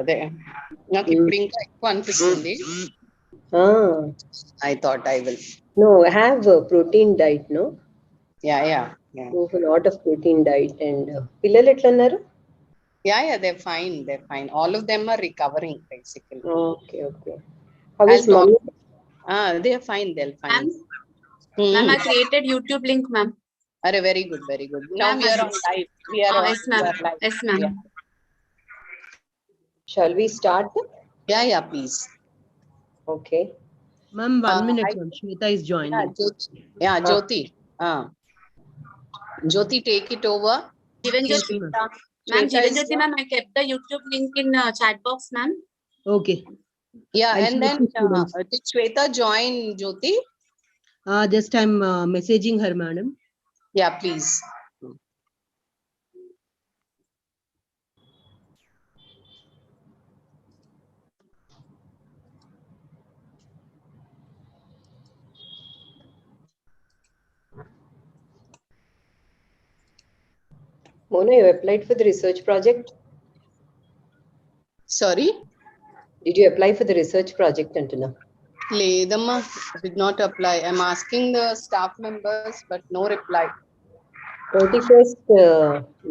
అదే నాకు ఇప్పుడు ఇంకా ఎక్కువ అనిపిస్తుంది. I thought I will. No, have a protein diet, no? Yeah. Go for a lot of protein diet and పిల్లలు ఎట్లా ఉన్నారు? Yeah, they're fine. All of them are recovering basically. Okay. How is mommy? They are fine. They're fine. Ma'am, I created YouTube link, ma'am. Very good. Now we are on live. Yes, ma'am. Yes, ma'am. Yeah. Shall we start? Yeah, please. Okay. Ma'am, 1 minute, ma'am. Shweta is joining. Jyoti. Jyoti, take it over. Ma'am, Jyoti, ma'am, I kept the YouTube link in chat box, ma'am. Okay. Yeah, I'll and then did Shweta join, Jyoti? Just I'm messaging her, madam. Yeah, please. Mona, you applied for the research project? Sorry? Did you apply for the research project, Antuna? Ledamma, did not apply. I'm asking the staff members, but no reply. 31st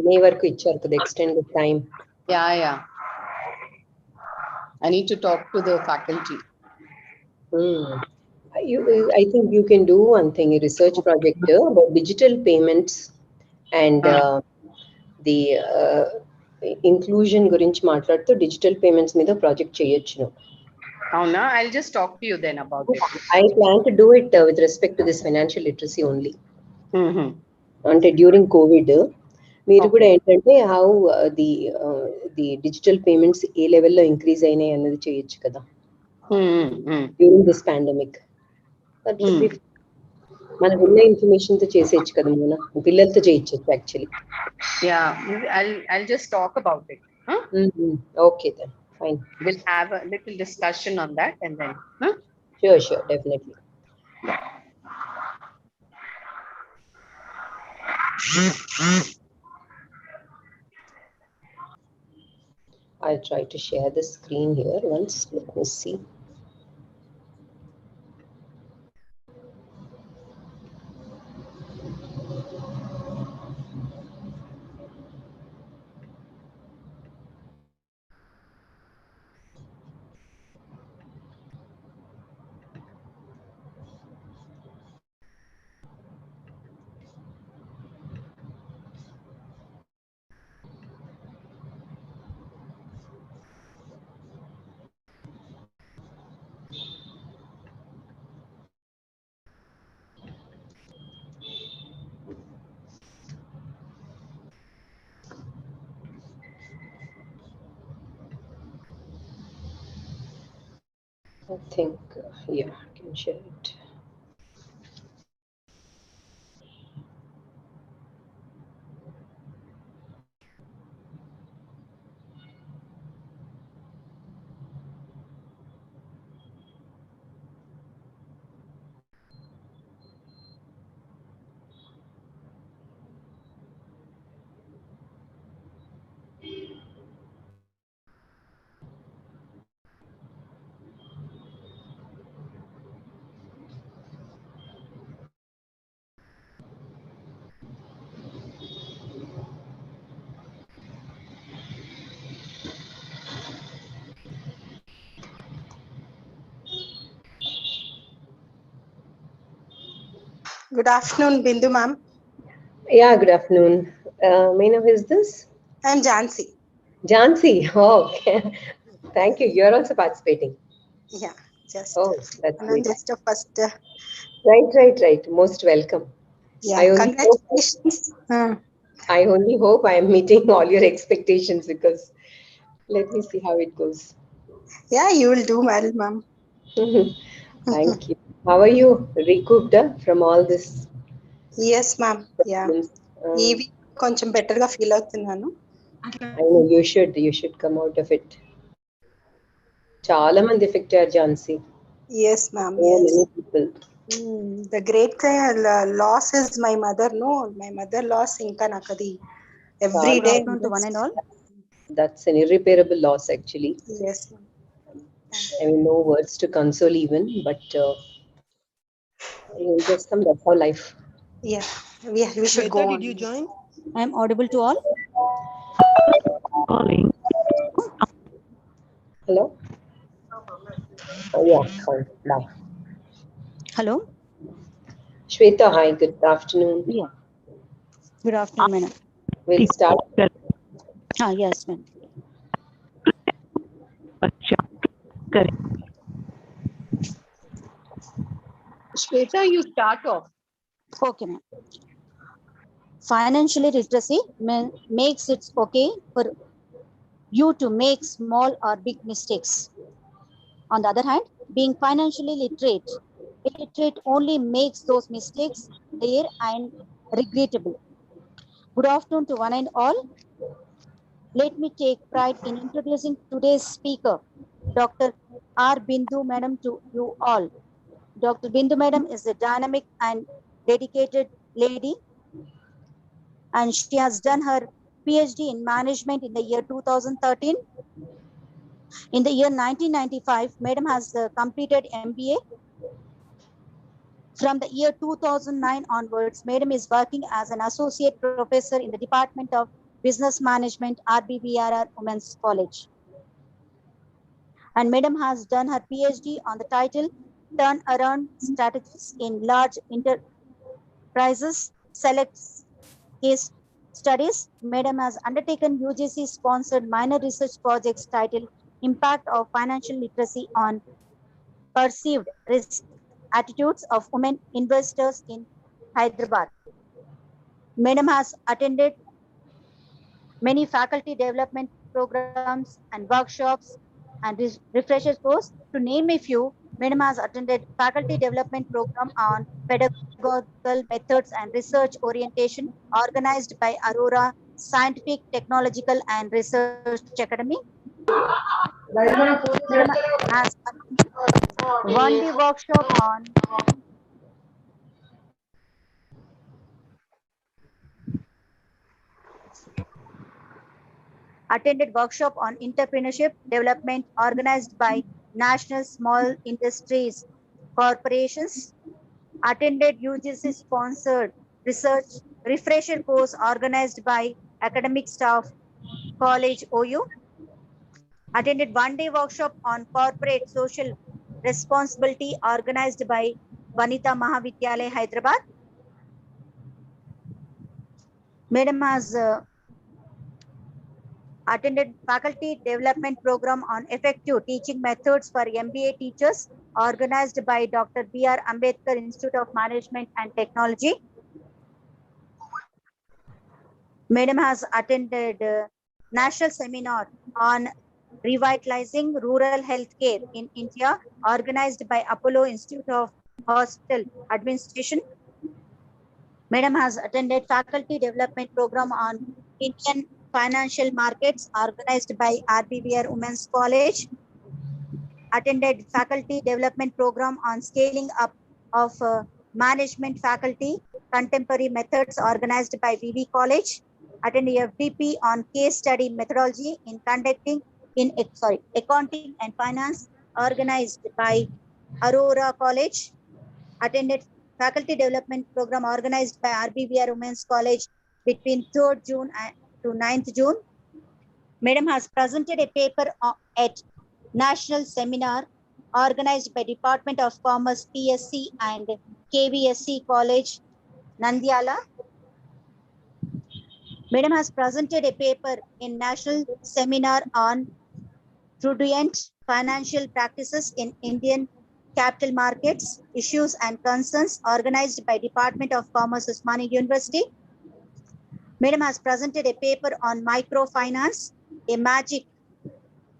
May వరకు ఇచ్చారు కదా extended time. Yeah. I need to talk to the faculty. I think you can do one thing, a research project about digital payments and the inclusion గురించి మాట్లాడుతూ digital payments మీద project చేయొచ్చు. Avuna, I'll just talk to you then about it. I plan to do it with respect to this financial literacy only. అంటే during COVID మీరు కూడా ఏంటంటే how the digital payments ఏ లెవెల్లో increase అయినాయి అన్నది చేయొచ్చు కదా during this pandemic. మనకు ఉన్న ఇన్ఫర్మేషన్ తో చేసేయచ్చు కదా మన పిల్లలతో చేయొచ్చు actually. I'll just talk about it. Okay then, fine. We'll have a little discussion on that and then. Sure, definitely. I'll try to share the screen here once. Let me see. I think, yeah, I can share it. Good afternoon, Bindu ma'am. Yeah, good afternoon. May I know who is this? I'm Jansi. Jansi, okay. Thank you. You're also participating. Yeah, just. Oh, that's great. Just a first. Right. Most welcome. Yeah, congratulations. I only hope I am meeting all your expectations because let me see how it goes. Yeah, you will do well, ma'am. Thank you. How are you? Recouped from all this? Yes, ma'am. Yeah. Even కొంచెం better గా feel అవుతున్నాను. I know you should come out of it. చాలా మంది effect అయ్యారు Jhansi. Yes, ma'am. Many people. The great loss is my mother. No, my mother loss ఇంకా నాకు అది every day. To one and all. That's an irreparable loss, actually. Yes, ma'am. I mean, no words to console even, but just some, that's how life. Yeah, we should go Shweta, on. did you join? I am audible to all. Hello? Yeah, fine. Bye. Hello. Shweta, hi, good afternoon. Yeah. Good afternoon, madam. We'll start. Yes, ma'am. Shweta, you start off. Okay, ma'am. Financially literacy makes it okay for you to make small or big mistakes. On the other hand, being financially illiterate only makes those mistakes rare and regrettable. Good afternoon to one and all. Let me take pride in introducing today's speaker, Dr. R. Bindu Madam, to you all. Dr. Bindu Madam is a dynamic and dedicated lady, and she has done her PhD in management in the year 2013. In the year 1995, Madam has completed MBA. From the year 2009 onwards, Madam is working as an associate professor in the Department of Business Management, RBBRR Women's College. And Madam has done her PhD on the title Turnaround Strategies in Large Enterprises, Select Case Studies. Madam has undertaken UGC-sponsored minor research projects titled Impact of Financial Literacy on Perceived Risk Attitudes of Women Investors in Hyderabad. Madam has attended many faculty development programs and workshops and refresher course. To name a few, Madam has attended faculty development program on pedagogical methods and research orientation organized by Aurora Scientific, Technological and Research Academy. Madam has attended one-day workshop on attended workshop on entrepreneurship development organized by National Small Industries Corporations, attended UGC sponsored research refresher course organized by academic staff college OU, attended one-day workshop on corporate social responsibility organized by Vanita Mahavidyalaya Hyderabad. Madam has attended faculty development program on effective teaching methods for MBA teachers organized by Dr. B.R. Ambedkar Institute of Management and Technology. Madam has attended national seminar on revitalizing rural healthcare in India organized by Apollo Institute of Hospital Administration. Madam has attended faculty development program on Indian financial markets organized by RBBR Women's College, attended faculty development program on scaling up of management faculty, contemporary methods organized by VV College, attended FDP on case study methodology in conducting in accounting and finance organized by Aurora College, attended faculty development program organized by RBBR Women's College between 3rd June to 9th June. Madam has presented a paper at national seminar organized by Department of Commerce PSC and KVSC College, Nandyala. Madam has presented a paper in national seminar on prudent financial practices in Indian capital markets, issues and concerns organized by Department of Commerce, Osmani University. Madam has presented a paper on microfinance, a magic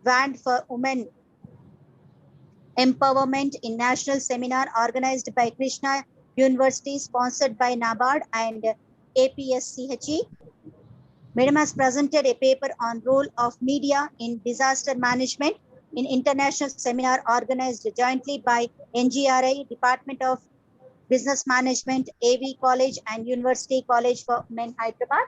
wand for women empowerment in national seminar organized by Krishna University, sponsored by NABARD and APSCHE. Madam has presented a paper on role of media in disaster management in international seminar organized jointly by NGRI, Department of Business Management, AV College and University College for Women, Hyderabad.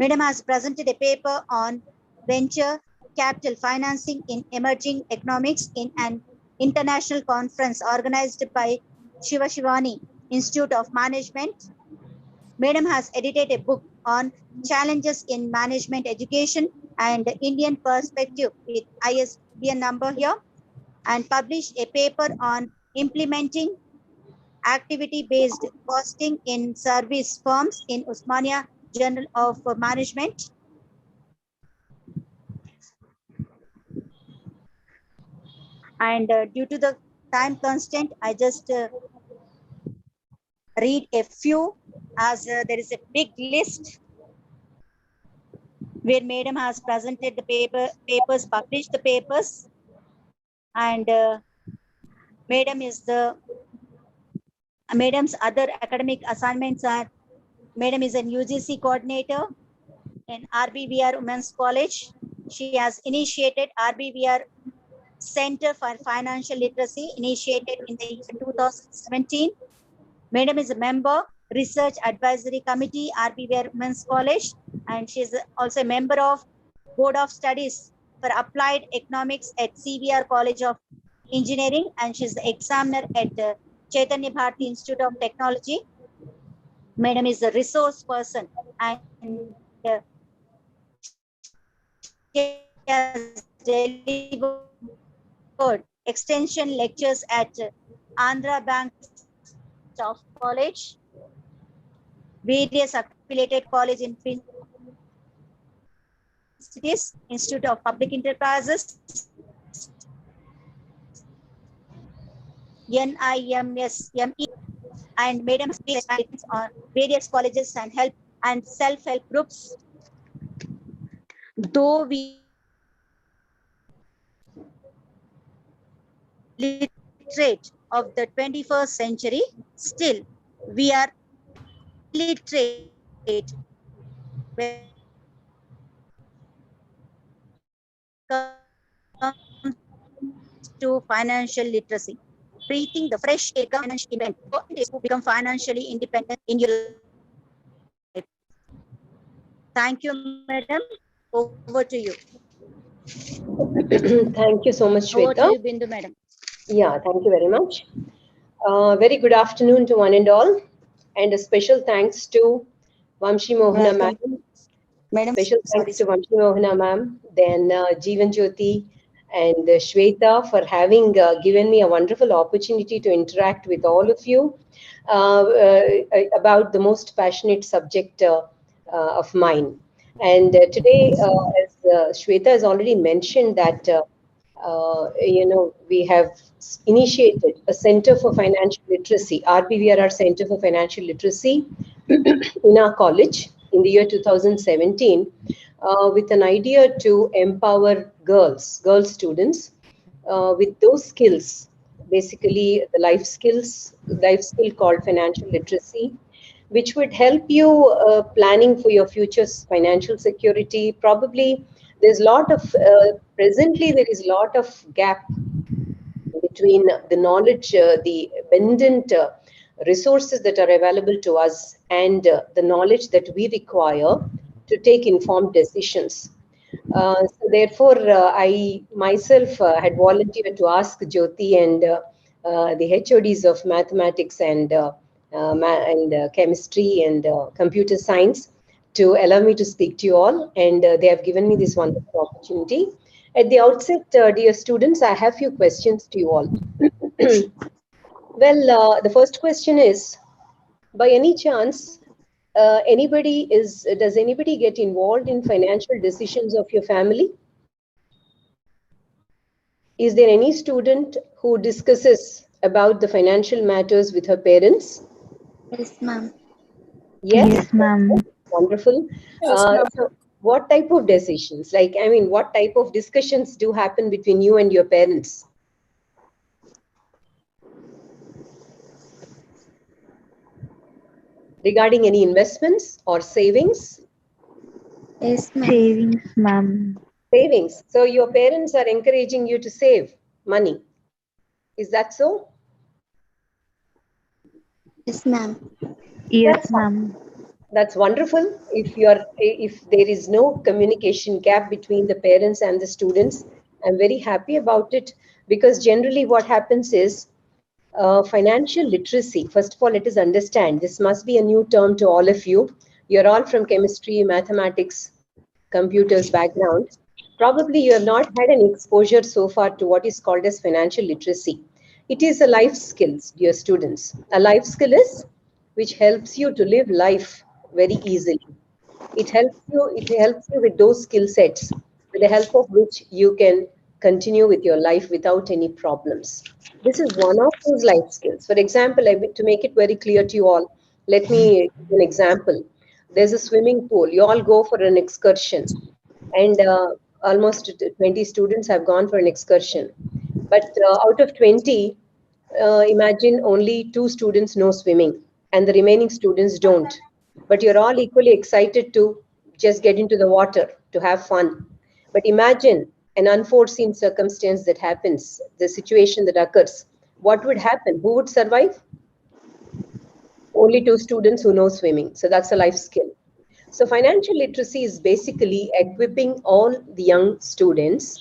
Madam has presented a paper on venture capital financing in emerging economics in an international conference organized by Shivani Institute of Management. Madam has edited a book on challenges in management education and Indian perspective with ISBN number here, and published a paper on implementing activity-based costing in service firms in Usmania Journal of Management. And due to the time constraint, I just read a few, as there is a big list where Madam has presented the papers, published the papers, and Madam's other academic assignments are: Madam is an UGC coordinator in RBVR Women's College. She has initiated RBVR Center for Financial Literacy, initiated in the year 2017. Madam is a member, Research Advisory Committee, RBVR Women's College, and she is also a member of Board of Studies for Applied Economics at CVR College of Engineering, and she is the examiner at Chaitanya Bharati Institute of Technology. Madam is a resource person, and she has delivered extension lectures at Andhra Bank Staff College, various affiliated colleges in cities, Institute of Public Enterprises, NIMSME, and Madam has on various colleges and help and self-help groups. Though we literate of the 21st century, still we are literate when it comes to financial literacy. Breathing the fresh air to become financially independent in your life. Thank you, Madam. Over to you. Thank you so much, Over to Shweta. you, Bindu, Madam. Yeah, thank you very much. Very good afternoon to one and all, and a special thanks to Vamshi Mohana ma'am. Madam, Special thanks to Vamshi Mohana ma'am, then Jeevan Jyoti and Shweta for having given me a wonderful opportunity to interact with all of you about the most passionate subject of mine. And today, as Shweta has already mentioned that we have initiated a Center for Financial Literacy, RBVRR Center for Financial Literacy in our college in the year 2017 with an idea to empower girl students with those skills, basically the life skill called financial literacy, which would help you planning for your future's financial security. Probably there's a lot of, presently there is a lot of gap between the knowledge, the abundant resources that are available to us and the knowledge that we require to take informed decisions. So therefore, I myself had volunteered to ask Jyoti and the HODs of mathematics and chemistry and computer science to allow me to speak to you all, and they have given me this wonderful opportunity. At the outset, dear students, I have a few questions to you all. Well, the first question is, by any chance, does anybody get involved in financial decisions of your family? Is there any student who discusses about the financial matters with her parents? Yes, ma'am. Yes, ma'am. Wonderful. So what type of decisions? Like, I mean, what type of discussions do happen between you and your parents? Regarding any investments or savings? Yes, ma'am. Savings, ma'am. Savings. So your parents are encouraging you to save money. Is that so? Yes, ma'am. Yes, ma'am. That's wonderful. If there is no communication gap between the parents and the students, I'm very happy about it, because generally what happens is financial literacy. First of all, let us understand, this must be a new term to all of you. You're all from chemistry, mathematics, computers background. Probably you have not had an exposure so far to what is called as financial literacy. It is a life skill, dear students. A life skill is which helps you to live life very easily. It helps you with those skill sets, with the help of which you can continue with your life without any problems. This is one of those life skills. For example, to make it very clear to you all, let me give you an example. There's a swimming pool. You all go for an excursion, and almost 20 students have gone for an excursion. But out of 20, imagine only 2 students know swimming, and the remaining students don't. But you're all equally excited to just get into the water to have fun. But imagine an unforeseen circumstance that happens, the situation that occurs. What would happen? Who would survive? Only 2 students who know swimming. So that's a life skill. So financial literacy is basically equipping all the young students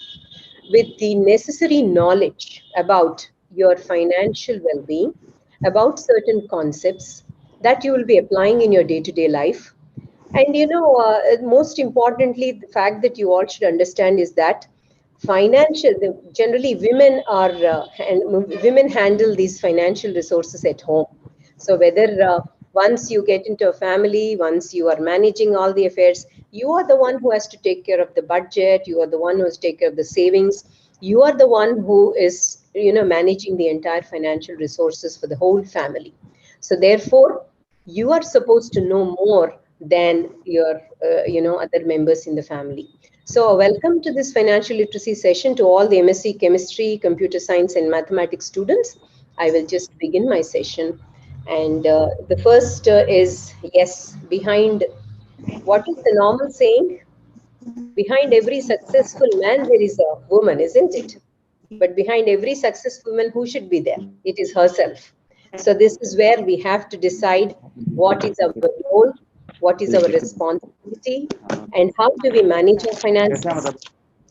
with the necessary knowledge about your financial well-being, about certain concepts that you will be applying in your day-to-day life. And most importantly, the fact that you all should understand is that generally women handle these financial resources at home. So whether once you get into a family, once you are managing all the affairs, you are the one who has to take care of the budget. You are the one who has to take care of the savings. You are the one who is, managing the entire financial resources for the whole family. So therefore, you are supposed to know more than your, other members in the family. So welcome to this financial literacy session to all the MSc Chemistry, Computer Science and Mathematics students. I will just begin my session. And the first is, yes, behind, what is the normal saying? Behind every successful man, there is a woman, isn't it? But behind every successful woman, who should be there? It is herself. So this is where we have to decide what is our role, what is our responsibility, and how do we manage our finances.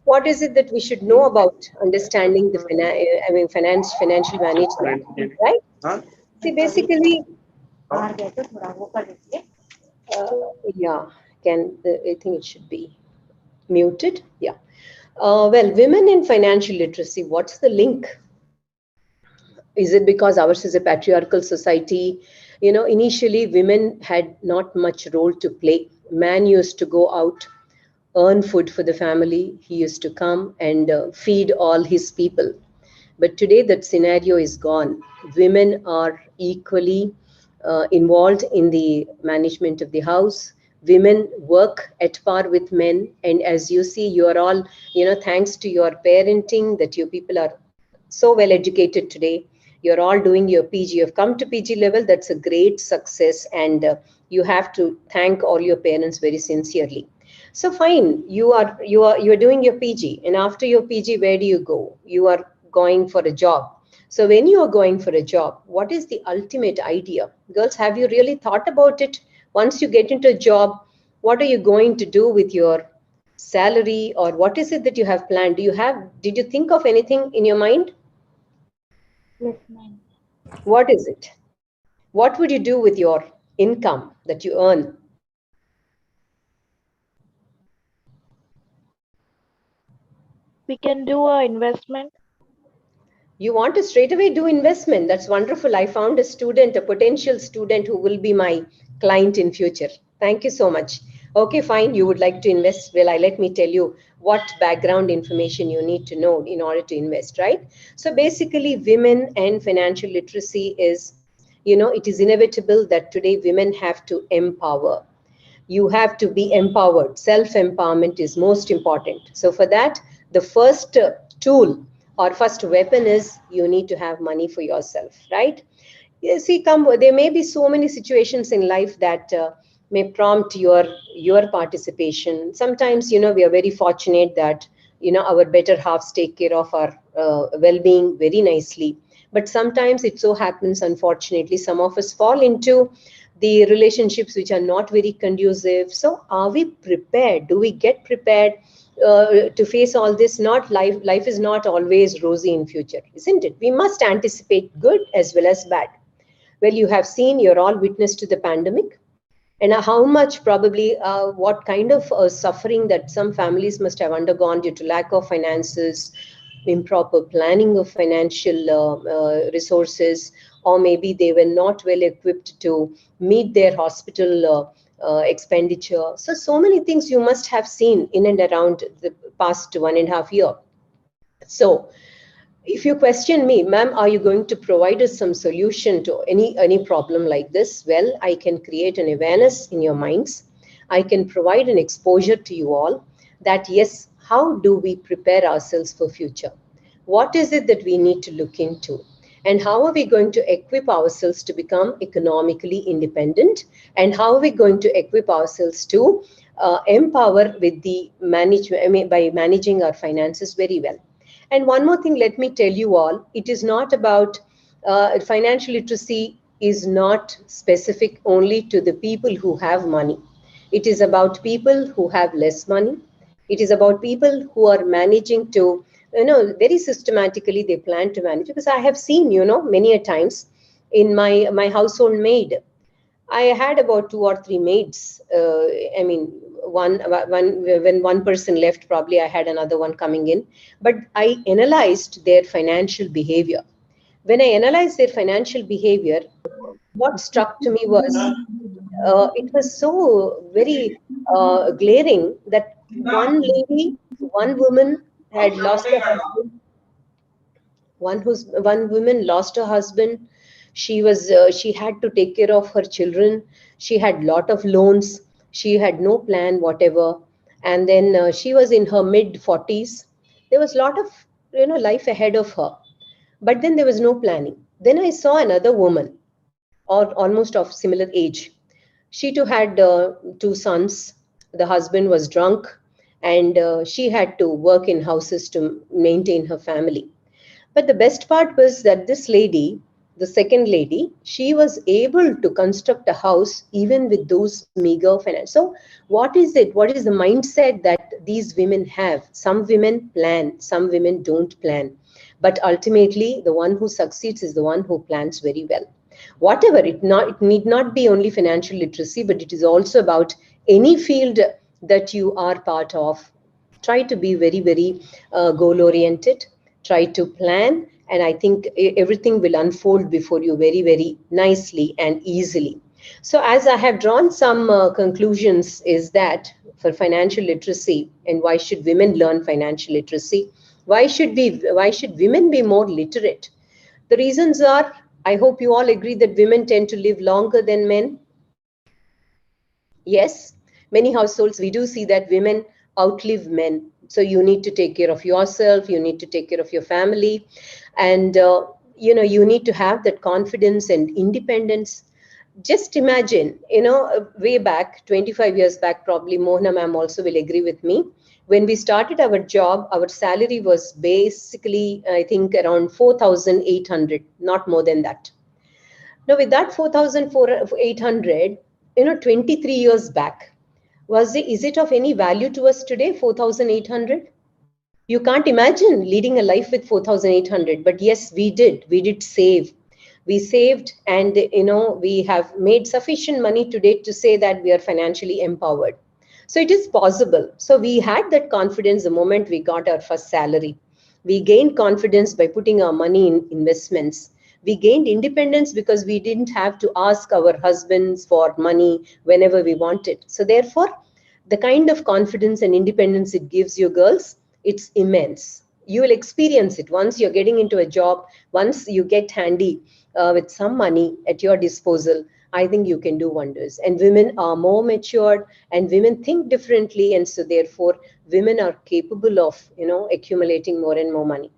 What is it that we should know about understanding the financial management, right? See, basically, yeah, I think it should be muted. Yeah. Well, women in financial literacy, what's the link? Is it because ours is a patriarchal society? Initially, women had not much role to play. Man used to go out, earn food for the family. He used to come and feed all his people. But today, that scenario is gone. Women are equally involved in the management of the house. Women work at par with men. And as you see, you are all, thanks to your parenting, that you people are so well educated today. You're all doing your PG. You've come to PG level. That's a great success. And you have to thank all your parents very sincerely. So fine, you're doing your PG. And after your PG, where do you go? You are going for a job. So when you are going for a job, what is the ultimate idea? Girls, have you really thought about it? Once you get into a job, what are you going to do with your salary, or what is it that you have planned? Did you think of anything in your mind? Yes, ma'am. What is it? What would you do with your income that you earn? We can do a investment. You want to straight away do investment. That's wonderful. I found a potential student who will be my client in future. Thank you so much. Okay, fine. You would like to invest. Well, let me tell you what background information you need to know in order to invest, right? So basically, women and financial literacy is, it is inevitable that today women have to empower. You have to be empowered. Self-empowerment is most important. So for that, the first tool or first weapon is you need to have money for yourself, right? You see, there may be so many situations in life that may prompt your participation. Sometimes, we are very fortunate that, our better halves take care of our well-being very nicely. But sometimes it so happens, unfortunately, some of us fall into the relationships which are not very conducive. So are we prepared? Do we get prepared to face all this? Not life is not always rosy in future, isn't it? We must anticipate good as well as bad. Well, you have seen, you're all witness to the pandemic, and how much probably what kind of suffering that some families must have undergone due to lack of finances, improper planning of financial resources, or maybe they were not well equipped to meet their hospital expenditure. So many things you must have seen in and around the past 1.5 years. So if you question me, ma'am, are you going to provide us some solution to any problem like this? Well, I can create an awareness in your minds. I can provide an exposure to you all that, yes, how do we prepare ourselves for future? What is it that we need to look into? And how are we going to equip ourselves to become economically independent? And how are we going to equip ourselves to empower with the management, by managing our finances very well? And one more thing, let me tell you all, it is not about financial literacy is not specific only to the people who have money. It is about people who have less money. It is about people who are managing to, very systematically they plan to manage. Because I have seen, many a times in my household maid, I had about 2 or 3 maids. I mean, one when one person left, probably I had another one coming in. But I analyzed their financial behavior. When I analyzed their financial behavior, what struck to me was it was so very glaring that one woman had lost her husband. One woman lost her husband. She had to take care of her children. She had lot of loans. She had no plan whatever. And then she was in her mid 40s. There was lot of life ahead of her, but then there was no planning. Then I saw another woman, or almost of similar age. She too had 2 sons. The husband was drunk, and she had to work in houses to maintain her family. But the best part was that this lady, the second lady, she was able to construct a house even with those meager finance. So what is it? What is the mindset that these women have? Some women plan, some women don't plan. But ultimately, the one who succeeds is the one who plans very well. Whatever, it need not be only financial literacy, but it is also about any field that you are part of. Try to be very, very goal-oriented. Try to plan, and I think everything will unfold before you very, very nicely and easily. So as I have drawn some conclusions, is that for financial literacy, and why should women learn financial literacy? Why should women be more literate? The reasons are, I hope you all agree that women tend to live longer than men. Yes, many households, we do see that women outlive men. So you need to take care of yourself, you need to take care of your family, and you need to have that confidence and independence. Just imagine, way back, 25 years back, probably Mohana ma'am also will agree with me. When we started our job, our salary was basically, I think, around 4,800, not more than that. Now, with that 4,800, 23 years back, is it of any value to us today, 4,800? You can't imagine leading a life with 4,800, but yes, we did save. We saved, and we have made sufficient money today to say that we are financially empowered. So it is possible. So we had that confidence the moment we got our first salary. We gained confidence by putting our money in investments. We gained independence because we didn't have to ask our husbands for money whenever we wanted. So therefore, the kind of confidence and independence it gives you girls, it's immense. You will experience it once you're getting into a job, once you get handy with some money at your disposal. I think you can do wonders. And women are more matured, and women think differently. And so therefore, women are capable of, accumulating more and more money.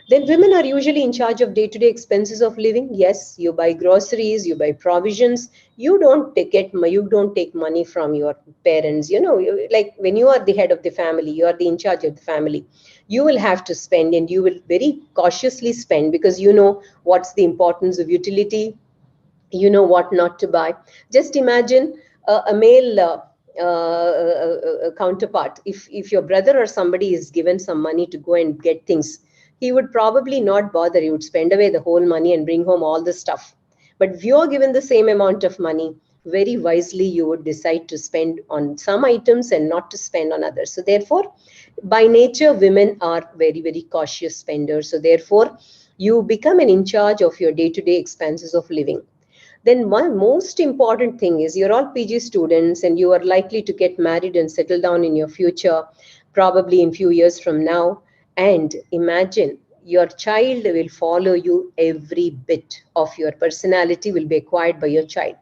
Then women are usually in charge of day-to-day expenses of living. Yes, you buy groceries, you buy provisions. You don't take money from your parents. Like when you are the head of the family, you are in charge of the family. You will have to spend, and you will very cautiously spend, because you know what's the importance of utility. you know what not to buy. Just imagine a male counterpart. If your brother or somebody is given some money to go and get things, he would probably not bother. He would spend away the whole money and bring home all the stuff. But if you're given the same amount of money, very wisely you would decide to spend on some items and not to spend on others. So therefore, by nature, women are very, very cautious spenders. So therefore, you become an in charge of your day-to-day expenses of living. Then one most important thing is you're all PG students and you are likely to get married and settle down in your future, probably in few years from now. And imagine your child will follow you. Every bit of your personality will be acquired by your child.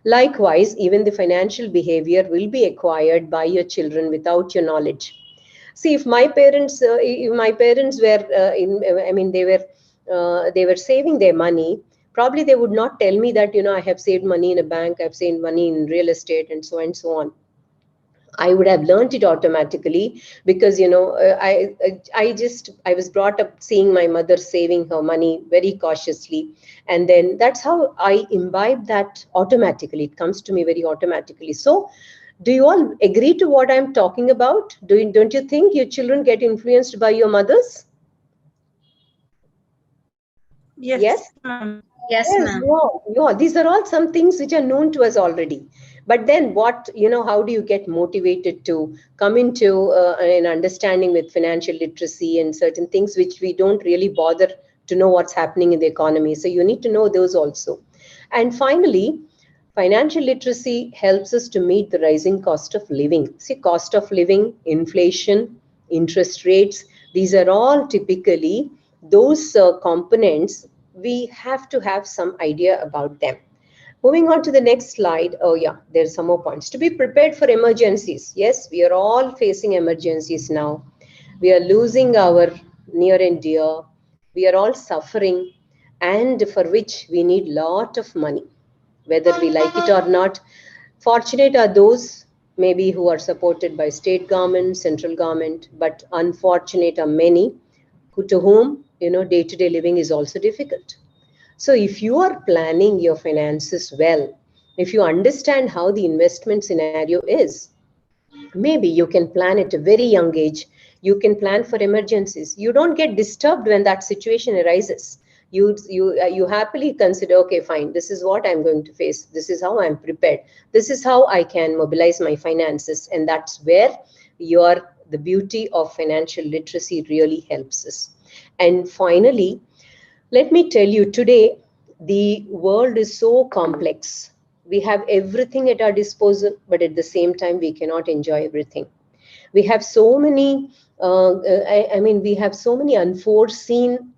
Likewise, even the financial behavior will be acquired by your children without your knowledge. See, if my parents were I mean, they were saving their money. Probably they would not tell me that, I have saved money in a bank, I've saved money in real estate, and so on. I would have learned it automatically because, I was brought up seeing my mother saving her money very cautiously. And then that's how I imbibe that automatically. It comes to me very automatically. So do you all agree to what I'm talking about? Don't you think your children get influenced by your mothers? Yes? Yes, Yes, ma'am. yeah. These are all some things which are known to us already. But then how do you get motivated to come into an understanding with financial literacy and certain things which we don't really bother to know what's happening in the economy. So you need to know those also. And finally, financial literacy helps us to meet the rising cost of living. See, cost of living, inflation, interest rates, these are all typically those components. We have to have some idea about them. Moving on to the next slide. Oh yeah, there's some more points. To be prepared for emergencies. Yes, we are all facing emergencies now. We are losing our near and dear. We are all suffering, and for which we need lot of money, whether we like it or not. Fortunate are those maybe who are supported by state government, central government, but unfortunate are many to whom, day-to-day living is also difficult. So if you are planning your finances well, if you understand how the investment scenario is, maybe you can plan at a very young age. You can plan for emergencies. You don't get disturbed when that situation arises. You happily consider, okay, fine, this is what I'm going to face. This is how I'm prepared. This is how I can mobilize my finances. And that's where the beauty of financial literacy really helps us. And finally, let me tell you, today, the world is so complex. We have everything at our disposal, but at the same time, we cannot enjoy everything. We have so many, we have so many unforeseen,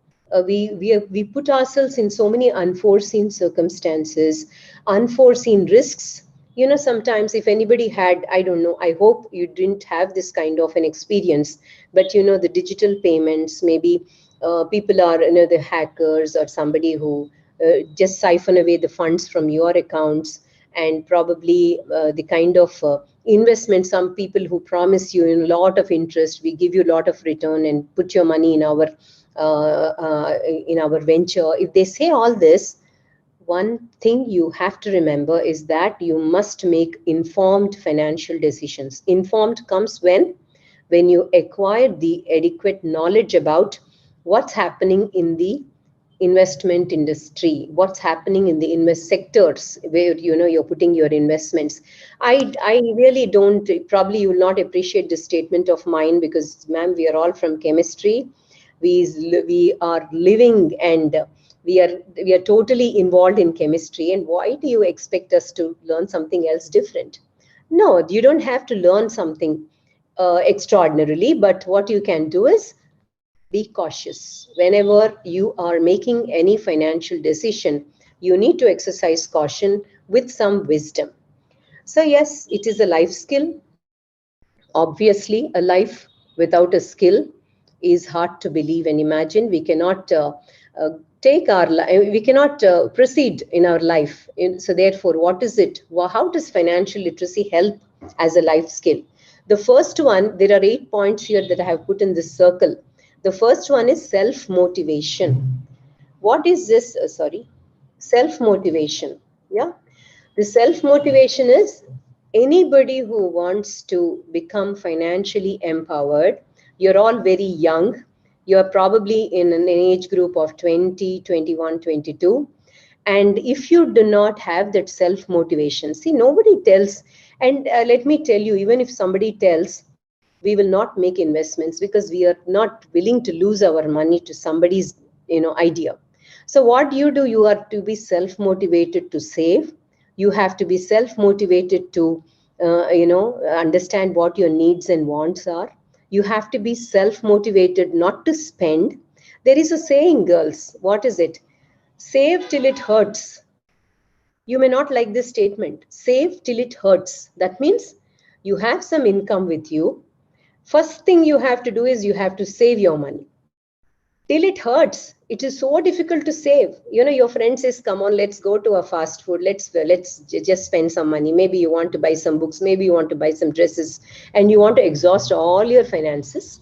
we put ourselves in so many unforeseen circumstances, unforeseen risks. Sometimes if anybody had, I don't know, I hope you didn't have this kind of an experience, but the digital payments, maybe people are, the hackers or somebody who just siphon away the funds from your accounts, and probably the kind of investment, some people who promise you a lot of interest, we give you a lot of return and put your money in our venture. If they say all this, one thing you have to remember is that you must make informed financial decisions. Informed comes when you acquire the adequate knowledge about what's happening in the investment industry, what's happening in the invest sectors where you're putting your investments. I really don't, probably you will not appreciate this statement of mine because, ma'am, we are all from chemistry. We are living and we are totally involved in chemistry, and why do you expect us to learn something else different? No, you don't have to learn something extraordinarily, but what you can do is be cautious. Whenever you are making any financial decision, you need to exercise caution with some wisdom. So yes, it is a life skill. Obviously, a life without a skill is hard to believe and imagine. We cannot we cannot proceed in our life. So therefore, what is it? How does financial literacy help as a life skill? The first one, there are 8 points here that I have put in this circle. The first one is self-motivation. What is this? Self-motivation. Yeah. The self-motivation is anybody who wants to become financially empowered. You're all very young. You're probably in an age group of 20, 21, 22. And if you do not have that self-motivation, see, nobody tells, and let me tell you, even if somebody tells, we will not make investments because we are not willing to lose our money to somebody's, idea. So what you do, you are to be self-motivated to save. You have to be self-motivated to, understand what your needs and wants are. You have to be self-motivated not to spend. There is a saying, girls, what is it? Save till it hurts. You may not like this statement. Save till it hurts. That means you have some income with you. First thing you have to do is you have to save your money till it hurts. It is so difficult to save. Your friend says, come on, let's go to a fast food. Let's just spend some money. Maybe you want to buy some books. Maybe you want to buy some dresses and you want to exhaust all your finances.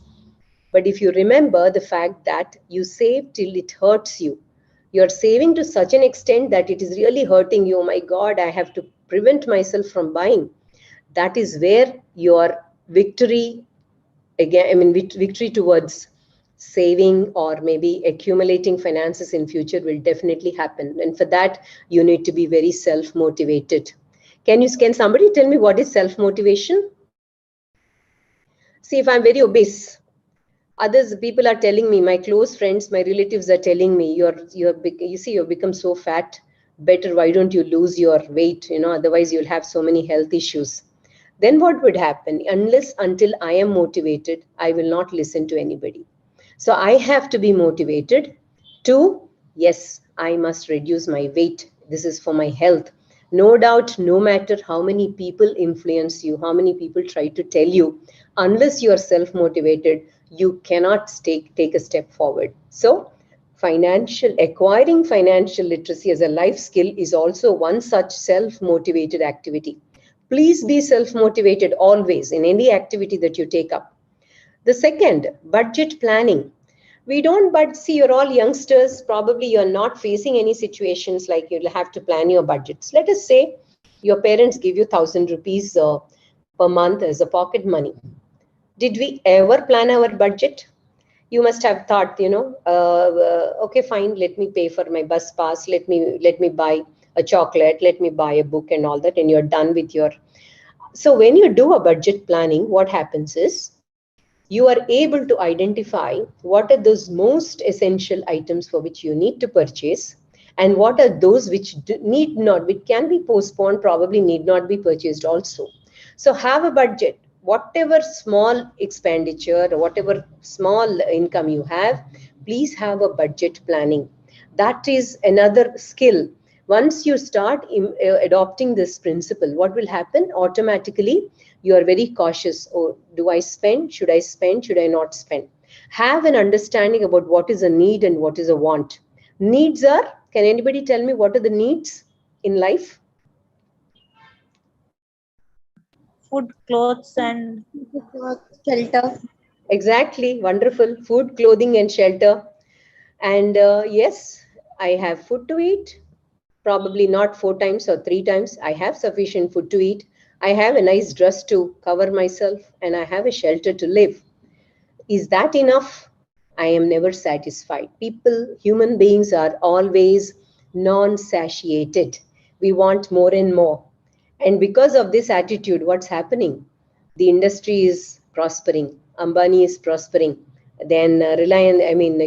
But if you remember the fact that you save till it hurts you, you're saving to such an extent that it is really hurting you. Oh my God, I have to prevent myself from buying. That is where your victory, victory towards saving or maybe accumulating finances in future will definitely happen. And for that, you need to be very self-motivated. Can somebody tell me what is self-motivation? See, if I'm very obese, people are telling me, my close friends, my relatives are telling me, you've become so fat. Better, why don't you lose your weight? Otherwise you'll have so many health issues. Then what would happen? Until I am motivated, I will not listen to anybody. So I have to be motivated to, yes, I must reduce my weight. This is for my health. No doubt, no matter how many people influence you, how many people try to tell you, unless you are self-motivated, you cannot take a step forward. So acquiring financial literacy as a life skill is also one such self-motivated activity. Please be self-motivated always in any activity that you take up. The second, budget planning. We don't, but see, you're all youngsters. Probably you're not facing any situations like you'll have to plan your budgets. Let us say your parents give you 1,000 rupees per month as a pocket money. Did we ever plan our budget? You must have thought, okay, fine, let me pay for my bus pass. Let me buy a chocolate. Let me buy a book and all that. And you're done with your. So when you do a budget planning, what happens is you are able to identify what are those most essential items for which you need to purchase and what are those which which can be postponed, probably need not be purchased also. So have a budget. Whatever small expenditure or whatever small income you have, please have a budget planning. That is another skill. Once you start adopting this principle, what will happen? Automatically, you are very cautious. Oh, do I spend? Should I spend? Should I not spend? Have an understanding about what is a need and what is a want. Needs are, can anybody tell me what are the needs in life? Food, clothes, and Shelter. Exactly. Wonderful. Food, clothing, and shelter. And yes, I have food to eat. Probably not 4 times or 3 times. I have sufficient food to eat. I have a nice dress to cover myself and I have a shelter to live. Is that enough? I am never satisfied. Human beings are always non-satiated. We want more and more. And because of this attitude, what's happening? The industry is prospering. Ambani is prospering. Then Reliance,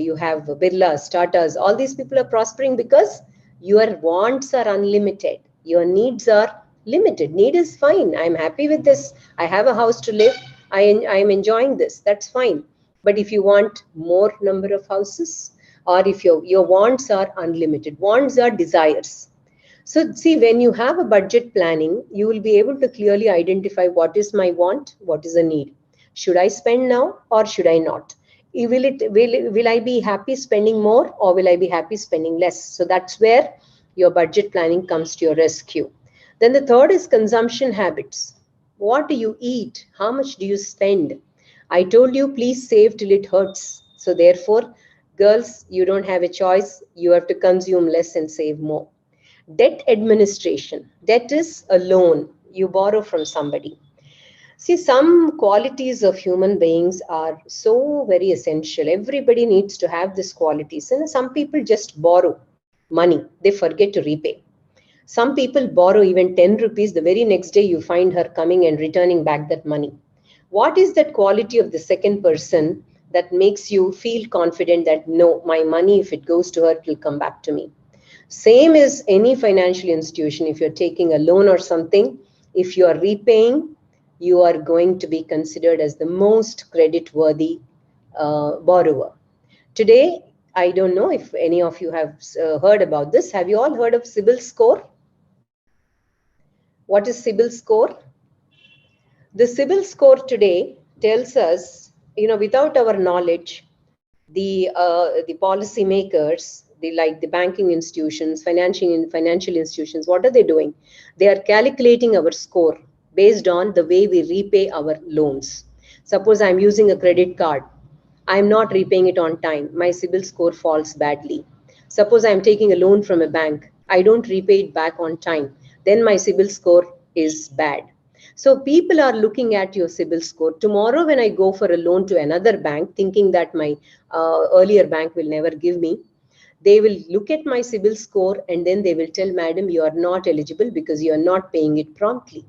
you have Birla, Tatas, all these people are prospering because your wants are unlimited. Your needs are limited. Need is fine. I'm happy with this. I have a house to live. I'm enjoying this. That's fine. But if you want more number of houses, or if your wants are unlimited, wants are desires. So see, when you have a budget planning, you will be able to clearly identify what is my want, what is a need. Should I spend now or should I not? Will I be happy spending more or will I be happy spending less? So that's where your budget planning comes to your rescue. Then the third is consumption habits. What do you eat? How much do you spend? I told you, please save till it hurts. So therefore, girls, you don't have a choice. You have to consume less and save more. Debt administration. Debt is a loan you borrow from somebody. See, some qualities of human beings are so very essential. Everybody needs to have these qualities. And some people just borrow money, they forget to repay. Some people borrow even 10 rupees. The very next day, you find her coming and returning back that money. What is that quality of the second person that makes you feel confident that no, my money, if it goes to her, it will come back to me? Same as any financial institution. If you're taking a loan or something, if you are repaying, you are going to be considered as the most credit-worthy borrower. Today, I don't know if any of you have heard about this. Have you all heard of CIBIL score? What is CIBIL score? The CIBIL score today tells us, without our knowledge, the policy makers, like the banking institutions, financial institutions, what are they doing? They are calculating our score based on the way we repay our loans. Suppose I'm using a credit card. I'm not repaying it on time. My CIBIL score falls badly. Suppose I'm taking a loan from a bank. I don't repay it back on time. Then my CIBIL score is bad. So people are looking at your CIBIL score. Tomorrow, when I go for a loan to another bank, thinking that my earlier bank will never give me, they will look at my CIBIL score and then they will tell, madam, you are not eligible because you are not paying it promptly.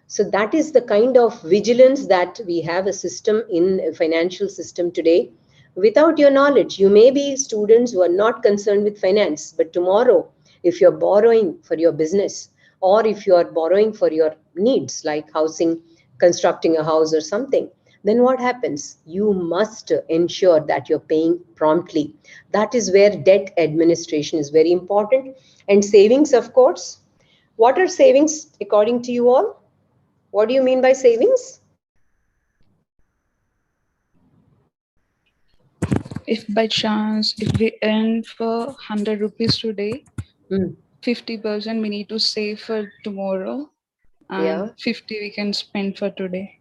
So that is the kind of vigilance that we have a system in a financial system today. Without your knowledge, you may be students who are not concerned with finance, but tomorrow, if you're borrowing for your business, or if you are borrowing for your needs like housing, constructing a house or something, then what happens? You must ensure that you're paying promptly. That is where debt administration is very important. And savings, of course. What are savings according to you all? What do you mean by savings? If by chance, if we earn for 100 rupees today, 50% we need to save for tomorrow, and Yeah. 50 we can spend for today.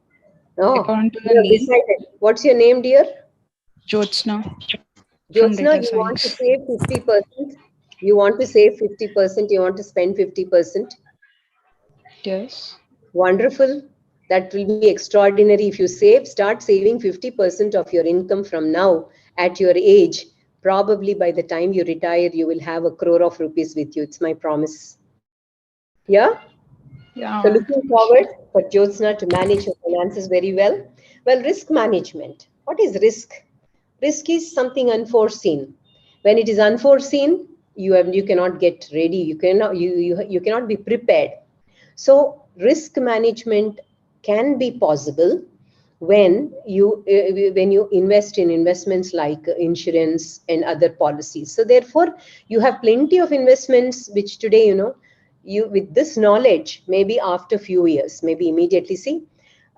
Oh, According to the you have need. decided. What's your name, dear? Jyotsna from Jyotsna, data you want to science. save 50%? You want to save 50%, you want to spend 50%? Yes. Wonderful. That will be extraordinary. If you save, start saving 50% of your income from now at your age. Probably by the time you retire, you will have 1 crore of rupees with you. It's my promise. Yeah? Yeah. So looking forward for Jyotsna to manage her finances very well. Well, risk management. What is risk? Risk is something unforeseen. When it is unforeseen, you cannot get ready. You cannot be prepared. So risk management can be possible when you invest in investments like insurance and other policies. So therefore, you have plenty of investments which today, you with this knowledge, maybe after few years, maybe immediately, see,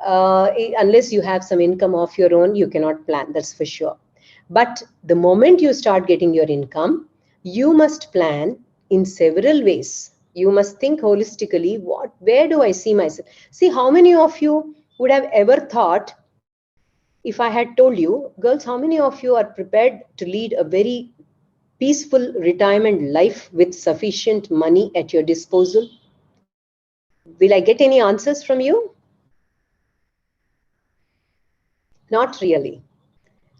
unless you have some income of your own, you cannot plan, that's for sure. But the moment you start getting your income, you must plan in several ways. You must think holistically, where do I see myself? See, how many of you would have ever thought, if I had told you, girls, how many of you are prepared to lead a very peaceful retirement life with sufficient money at your disposal? Will I get any answers from you? Not really.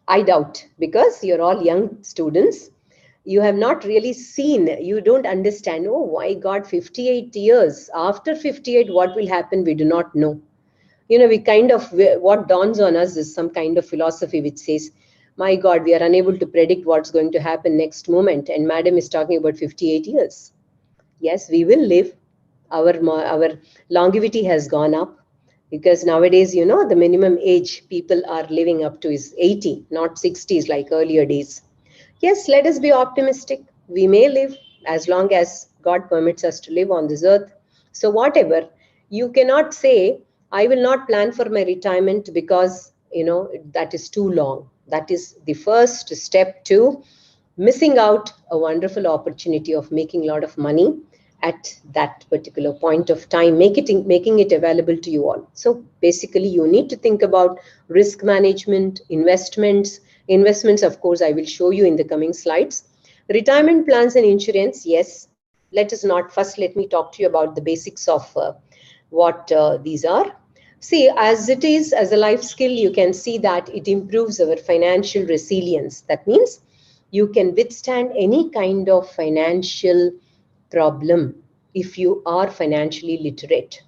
I doubt, because you're all young students. You have not really seen, you don't understand, oh my God, 58 years. After 58, what will happen? We do not know. We kind of, what dawns on us is some kind of philosophy which says, my God, we are unable to predict what's going to happen next moment. And madam is talking about 58 years. Yes, we will live. Our longevity has gone up. Because nowadays, the minimum age people are living up to is 80, not 60s like earlier days. Yes, let us be optimistic. We may live as long as God permits us to live on this earth. So whatever, you cannot say, I will not plan for my retirement because, that is too long. That is the first step to missing out a wonderful opportunity of making a lot of money at that particular point of time, making it available to you all. So basically, you need to think about risk management, investments. Investments, of course, I will show you in the coming slides. Retirement plans and insurance, yes, let us not, first let me talk to you about the basics of what these are. See, as it is, as a life skill, you can see that it improves our financial resilience. That means you can withstand any kind of financial problem if you are financially literate.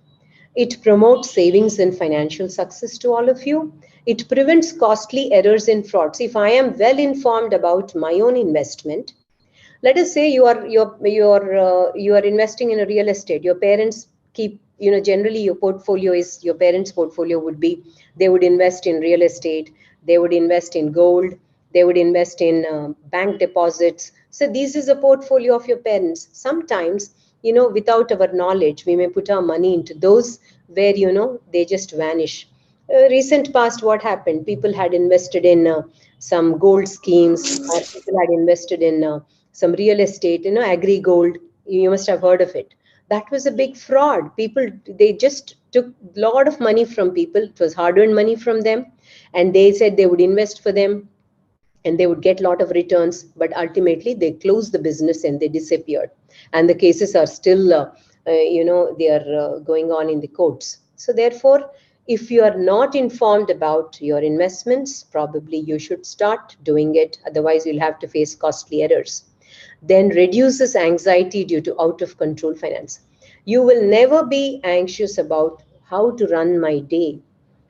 It promotes savings and financial success to all of you. It prevents costly errors and frauds. If I am well informed about my own investment, let us say you are investing in a real estate. Your parents keep, generally your portfolio is, your parents' portfolio would be, they would invest in real estate, they would invest in gold, they would invest in bank deposits. So this is a portfolio of your parents. Sometimes, without our knowledge, we may put our money into those where, they just vanish. Recent past, what happened? People had invested in some gold schemes, or people had invested in some real estate, agri gold. You must have heard of it. That was a big fraud. People, they just took a lot of money from people. It was hard-earned money from them, and they said they would invest for them and they would get a lot of returns, but ultimately they closed the business and they disappeared. And the cases are still, they are going on in the courts. So therefore, if you are not informed about your investments, probably you should start doing it. Otherwise, you'll have to face costly errors. Then reduces anxiety due to out of control finance. You will never be anxious about how to run my day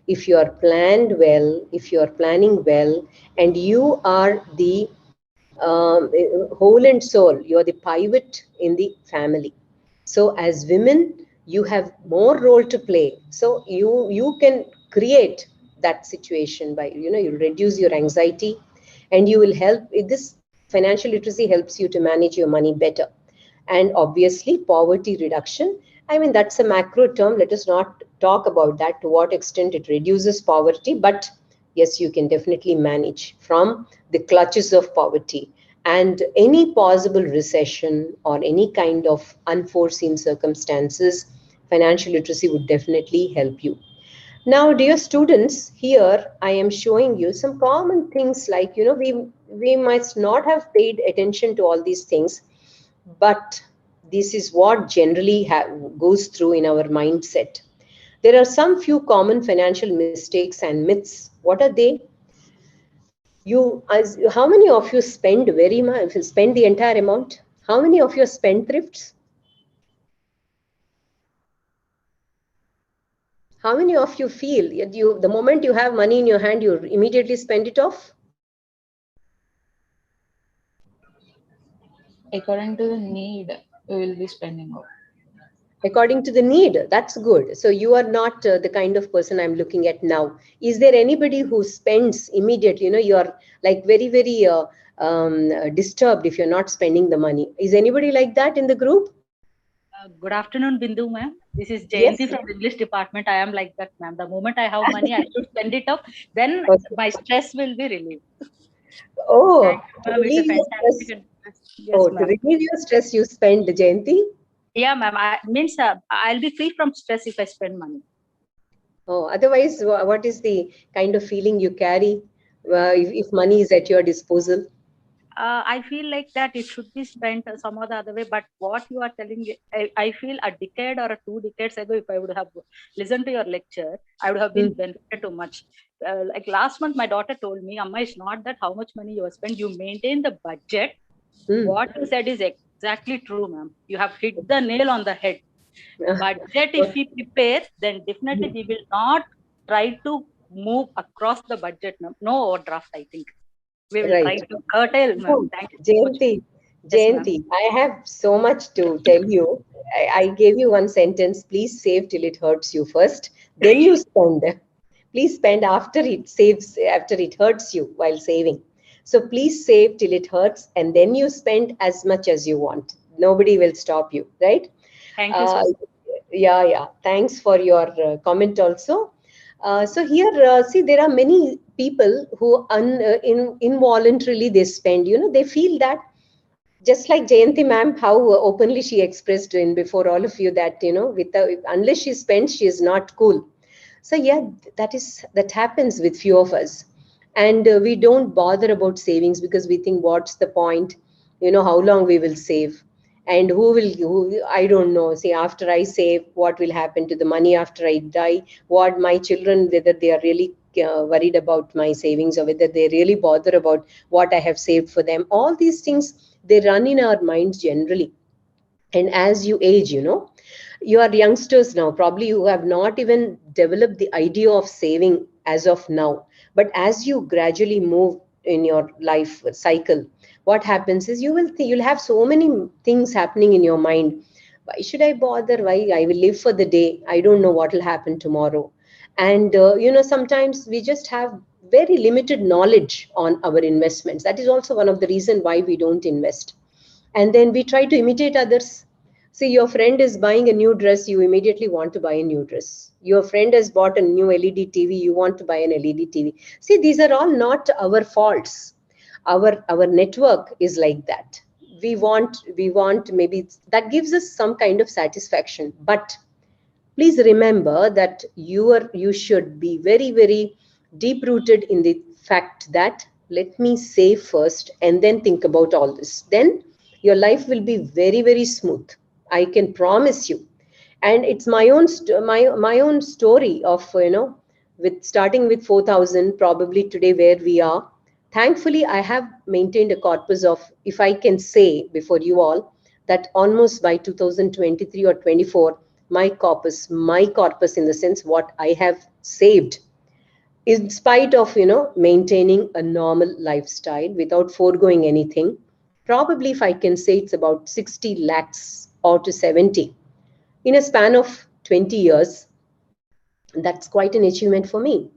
if you are planned well, if you are planning well, and you are the whole and soul, you are the pivot in the family. So as women, you have more role to play. So you can create that situation by, you'll reduce your anxiety and you will help. This financial literacy helps you to manage your money better. And obviously, poverty reduction. I mean, that's a macro term. Let us not talk about that, to what extent it reduces poverty. But yes, you can definitely manage from the clutches of poverty. And any possible recession or any kind of unforeseen circumstances, financial literacy would definitely help you. Now, dear students, here I am showing you some common things like, we must not have paid attention to all these things, but this is what generally goes through in our mindset. There are some few common financial mistakes and myths. What are they? How many of you spend very much, spend the entire amount? How many of you are spendthrifts? How many of you feel the moment you have money in your hand, you immediately spend it off? According to the need, we will be spending more. According to the need, that's good. So you are not the kind of person I'm looking at now. Is there anybody who spends immediately? You're like very, very disturbed if you're not spending the money. Is anybody like that in the group? Good afternoon, Bindu ma'am. This is Yes. Jayanti from English department. I am like that, ma'am. The moment I have money, I should spend it off. Then my stress will be relieved. Oh, to relieve your stress. Yes, to relieve your stress, you spend, Jayanti? Yeah, ma'am. Means I'll be free from stress if I spend money. Oh, otherwise, what is the kind of feeling you carry if money is at your disposal? I feel like that it should be spent some or the other way. But what you are telling, I feel a decade or 2 decades ago, if I would have listened to your lecture, I would have been benefited too much. Like last month, my daughter told me, Amma, it's not that how much money you have spent, you maintain the budget. What you said is exactly true, ma'am. You have hit the nail on the head. Budget, if we prepare, then definitely we will not try to move across the budget. No overdraft, I think. We will try to curtail, ma'am. Thank you so much. Jayanti, I have so much to tell you. I gave you one sentence. Please save till it hurts you first. Then you spend. Please spend after it hurts you while saving. So please save till it hurts and then you spend as much as you want. Nobody will stop you, right? Thank you so much. Yeah. Thanks for your comment also. So here, see, there are many people who involuntarily they spend. They feel that, just like Jayanti ma'am, how openly she expressed in before all of you that unless she spends, she is not cool. So yeah, that happens with few of us, and we don't bother about savings because we think, what's the point? How long we will save? And I don't know, say after I save, what will happen to the money after I die, what my children, whether they are really worried about my savings, or whether they really bother about what I have saved for them. All these things, they run in our minds generally. And as you age, you are youngsters now, probably you have not even developed the idea of saving as of now. But as you gradually move in your life cycle, what happens is you'll have so many things happening in your mind. Why should I bother? Why? I will live for the day. I don't know what will happen tomorrow. And sometimes we just have very limited knowledge on our investments. That is also one of the reasons why we don't invest. And then we try to imitate others. See, your friend is buying a new dress, you immediately want to buy a new dress. Your friend has bought a new LED TV, you want to buy an LED TV. See, these are all not our faults. Our network is like that. We want maybe that gives us some kind of satisfaction. But please remember that you should be very, very deep rooted in the fact that let me save first and then think about all this. Then your life will be very, very smooth. I can promise you. And it's my own my own story of with starting with 4,000, probably today where we are. Thankfully, I have maintained a corpus of, if I can say before you all, that almost by 2023 or 24, my corpus in the sense what I have saved, in spite of maintaining a normal lifestyle without foregoing anything, probably if I can say it's about 60 lakhs or to 70 in a span of 20 years. That's quite an achievement for me.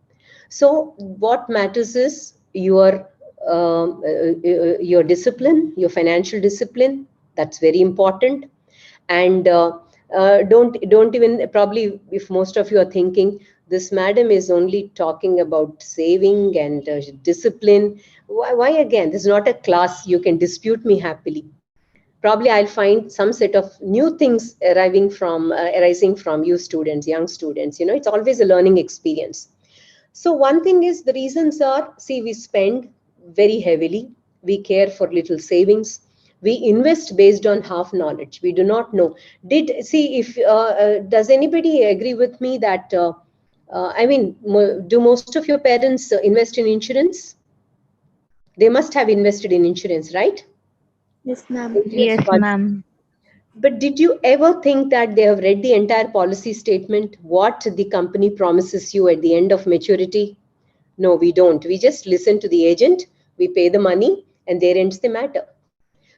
So what matters is your discipline, your financial discipline. That's very important. And don't even, probably if most of you are thinking this madam is only talking about saving and discipline, why again? This is not a class. You can dispute me happily. Probably I'll find some set of new things arising from you students, young students. It's always a learning experience. So one thing is, the reasons are, see, we spend very heavily, we care for little savings, we invest based on half knowledge. We do not know. Does anybody agree with me that, do most of your parents invest in insurance? They must have invested in insurance, right? Yes, ma'am. Yes, ma'am. But did you ever think that they have read the entire policy statement, what the company promises you at the end of maturity? No, we don't. We just listen to the agent, we pay the money, and there ends the matter.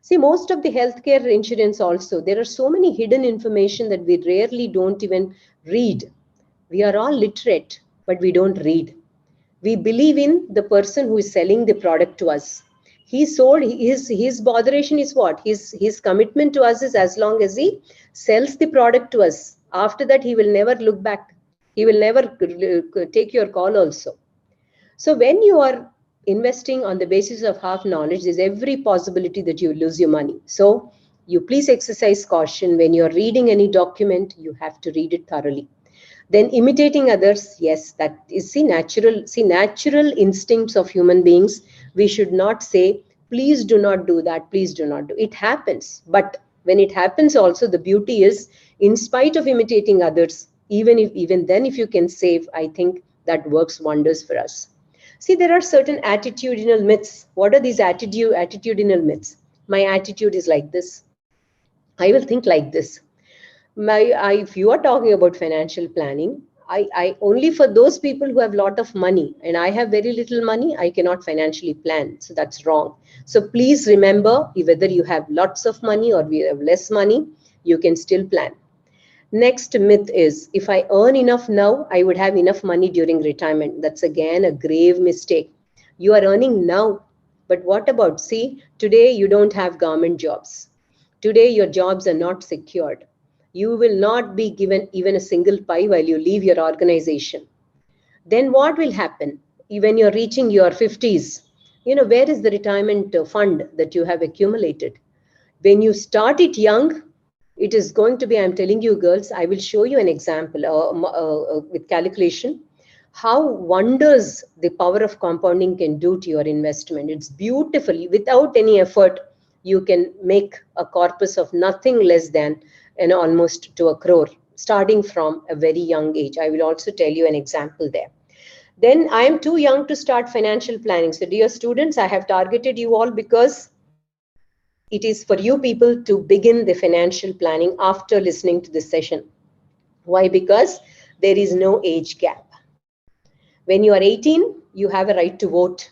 See, most of the healthcare insurance also, there are so many hidden information that we rarely don't even read. We are all literate, but we don't read. We believe in the person who is selling the product to us. He sold, his botheration is what? His commitment to us is as long as he sells the product to us. After that, he will never look back. He will never take your call also. So when you are investing on the basis of half knowledge, there's every possibility that you lose your money. So you please exercise caution. When you're reading any document, you have to read it thoroughly. Then imitating others, yes, that is natural instincts of human beings. We should not say, please do not do that, please do not do. It happens. But when it happens also, the beauty is, in spite of imitating others, even then if you can save, I think that works wonders for us. See, there are certain attitudinal myths. What are these attitudinal myths? My attitude is like this. I will think like this. If you are talking about financial planning, I only for those people who have a lot of money, and I have very little money, I cannot financially plan. So that's wrong. So please remember, whether you have lots of money or we have less money, you can still plan. Next myth is, if I earn enough now, I would have enough money during retirement. That's again a grave mistake. You are earning now, but what about, see, today you don't have government jobs. Today your jobs are not secured. You will not be given even a single pie while you leave your organization. Then what will happen when you're reaching your 50s? Where is the retirement fund that you have accumulated? When you start it young, it is going to be, I'm telling you girls, I will show you an example with calculation, how wonders the power of compounding can do to your investment. It's beautifully, without any effort, you can make a corpus of nothing less than almost to a crore, starting from a very young age. I will also tell you an example there. Then I am too young to start financial planning. So dear students, I have targeted you all because it is for you people to begin the financial planning after listening to this session. Why? Because there is no age gap. When you are 18, you have a right to vote.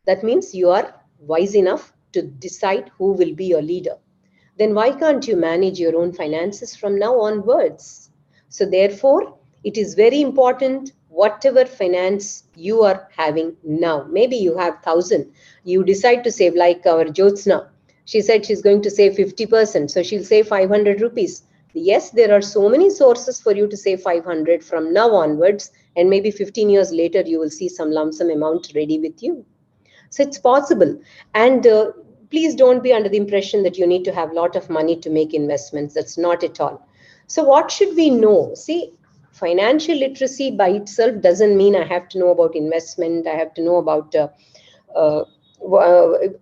That means you are wise enough to decide who will be your leader. Then why can't you manage your own finances from now onwards? So therefore, it is very important whatever finance you are having now. Maybe you have 1,000. You decide to save, like our Jyotsna. She said she's going to save 50%. So she'll save 500 rupees. Yes, there are so many sources for you to save 500 from now onwards. And maybe 15 years later, you will see some lump sum amount ready with you. So it's possible. And please don't be under the impression that you need to have a lot of money to make investments. That's not at all. So what should we know? See, financial literacy by itself doesn't mean I have to know about investment. I have to know about,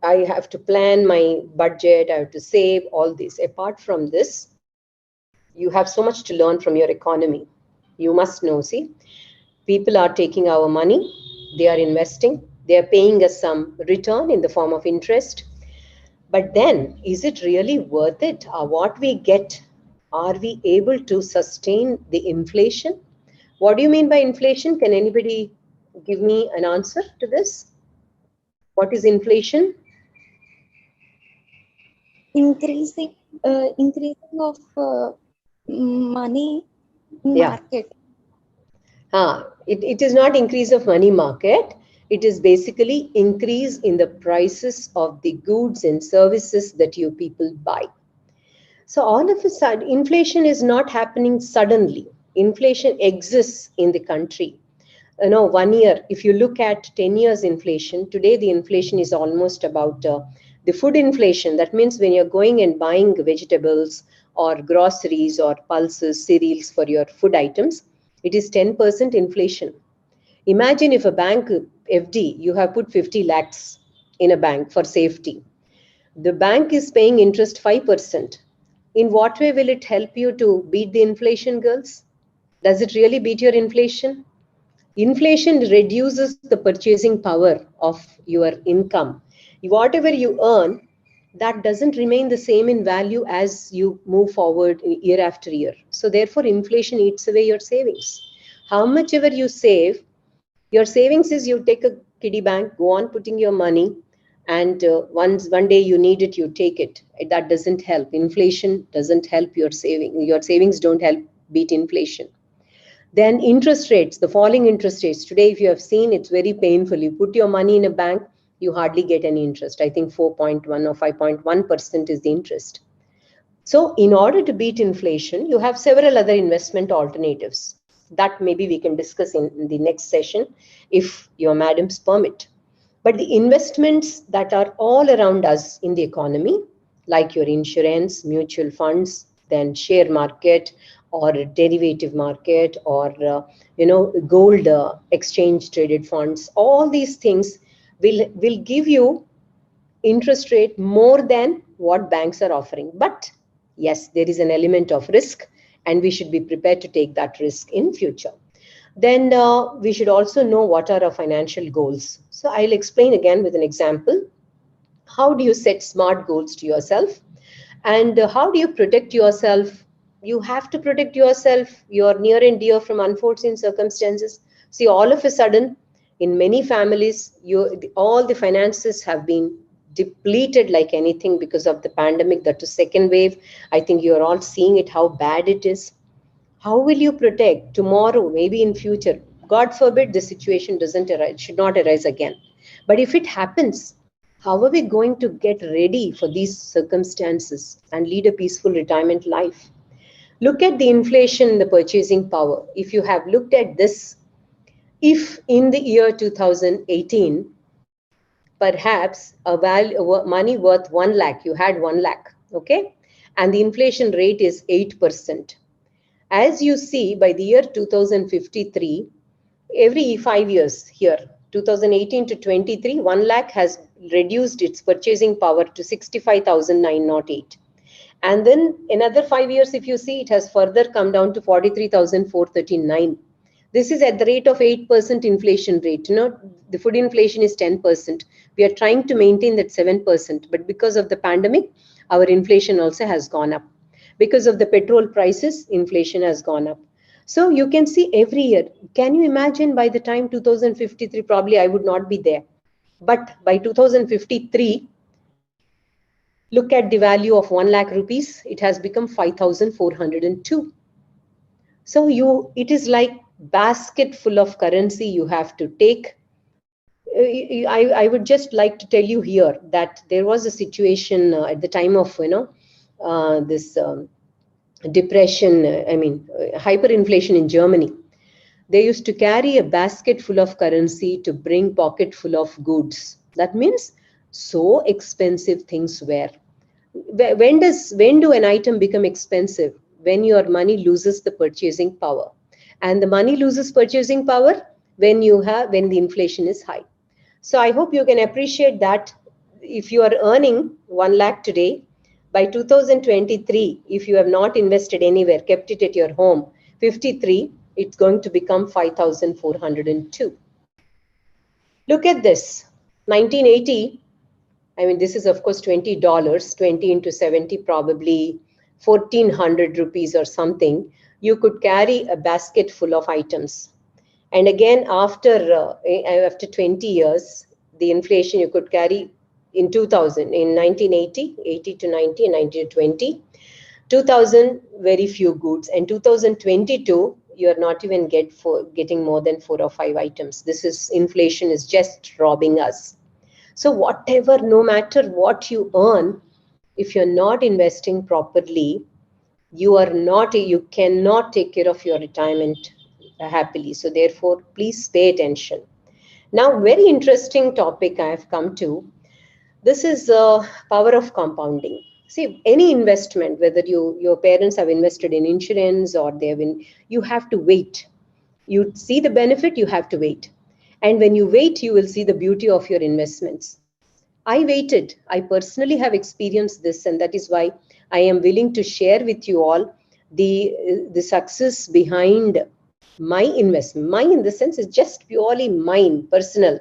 I have to plan my budget. I have to save all this. Apart from this, you have so much to learn from your economy. You must know, see, people are taking our money. They are investing. They are paying us some return in the form of interest. But then, is it really worth it? What we get, are we able to sustain the inflation? What do you mean by inflation? Can anybody give me an answer to this? What is inflation? Increasing of money in market. It is not increase of money market. It is basically increase in the prices of the goods and services that you people buy. So all of a sudden, inflation is not happening suddenly. Inflation exists in the country. 1 year, if you look at 10 years inflation, today the inflation is almost about the food inflation. That means when you're going and buying vegetables or groceries or pulses, cereals for your food items, it is 10% inflation. Imagine if a bank FD, you have put 50 lakhs in a bank for safety. The bank is paying interest 5%. In what way will it help you to beat the inflation, girls? Does it really beat your inflation? Inflation reduces the purchasing power of your income. Whatever you earn, that doesn't remain the same in value as you move forward year after year. So therefore, inflation eats away your savings. How much ever you save, your savings is you take a kiddie bank, go on putting your money, and one day you need it, you take it. That doesn't help. Inflation doesn't help your saving. Your savings don't help beat inflation. Then interest rates, the falling interest rates. Today, if you have seen, it's very painful. You put your money in a bank, you hardly get any interest. I think 4.1 or 5.1% is the interest. So in order to beat inflation, you have several other investment alternatives. That maybe we can discuss in the next session if your madams permit. But the investments that are all around us in the economy, like your insurance, mutual funds, then share market or derivative market or gold exchange traded funds, all these things will give you interest rate more than what banks are offering. But yes, there is an element of risk and we should be prepared to take that risk in future. Then we should also know what are our financial goals. So I'll explain again with an example. How do you set smart goals to yourself? And how do you protect yourself? You have to protect yourself, your near and dear, from unforeseen circumstances. See, all of a sudden, in many families, all the finances have been depleted like anything because of the pandemic, that is second wave. I think you're all seeing it, how bad it is. How will you protect tomorrow, maybe in future? God forbid the situation doesn't arise, should not arise again. But if it happens, how are we going to get ready for these circumstances and lead a peaceful retirement life? Look at the inflation, the purchasing power. If you have looked at this, if in the year 2018, perhaps money worth 1 lakh, you had 1 lakh, okay? And the inflation rate is 8%. As you see, by the year 2053, every 5 years here, 2018 to 23, 1 lakh has reduced its purchasing power to 65,908. And then another 5 years, if you see, it has further come down to 43,439. This is at the rate of 8% inflation rate. You know, the food inflation is 10%. We are trying to maintain that 7%. But because of the pandemic, our inflation also has gone up. Because of the petrol prices, inflation has gone up. So you can see every year. Can you imagine by the time 2053, probably I would not be there. But by 2053, look at the value of 1 lakh rupees. It has become 5,402. So it is like basket full of currency you have to take. I would just like to tell you here that there was a situation at the time of, this depression, hyperinflation in Germany. They used to carry a basket full of currency to bring pocket full of goods. That means so expensive things were. When do an item become expensive? When your money loses the purchasing power. And the money loses purchasing power when the inflation is high. So I hope you can appreciate that if you are earning 1 lakh today, by 2023, if you have not invested anywhere, kept it at your home, 53, it's going to become 5,402. Look at this, 1980, this is of course $20, 20 into 70, probably 1,400 rupees or something. You could carry a basket full of items. And again, after 20 years, the inflation you could carry in 2000, in 1980, 80 to 90, 90 to 20, 2000, very few goods. And 2022, you're not even getting more than 4 or 5 items. Inflation is just robbing us. So whatever, no matter what you earn, if you're not investing properly, you cannot take care of your retirement happily. So therefore, please pay attention. Now, very interesting topic I have come to. This is power of compounding. See, any investment, whether your parents have invested in insurance or you have to wait. You see the benefit, you have to wait. And when you wait, you will see the beauty of your investments. I waited. I personally have experienced this, and that is why I am willing to share with you all the success behind my investment. Mine, in the sense, is just purely mine, personal,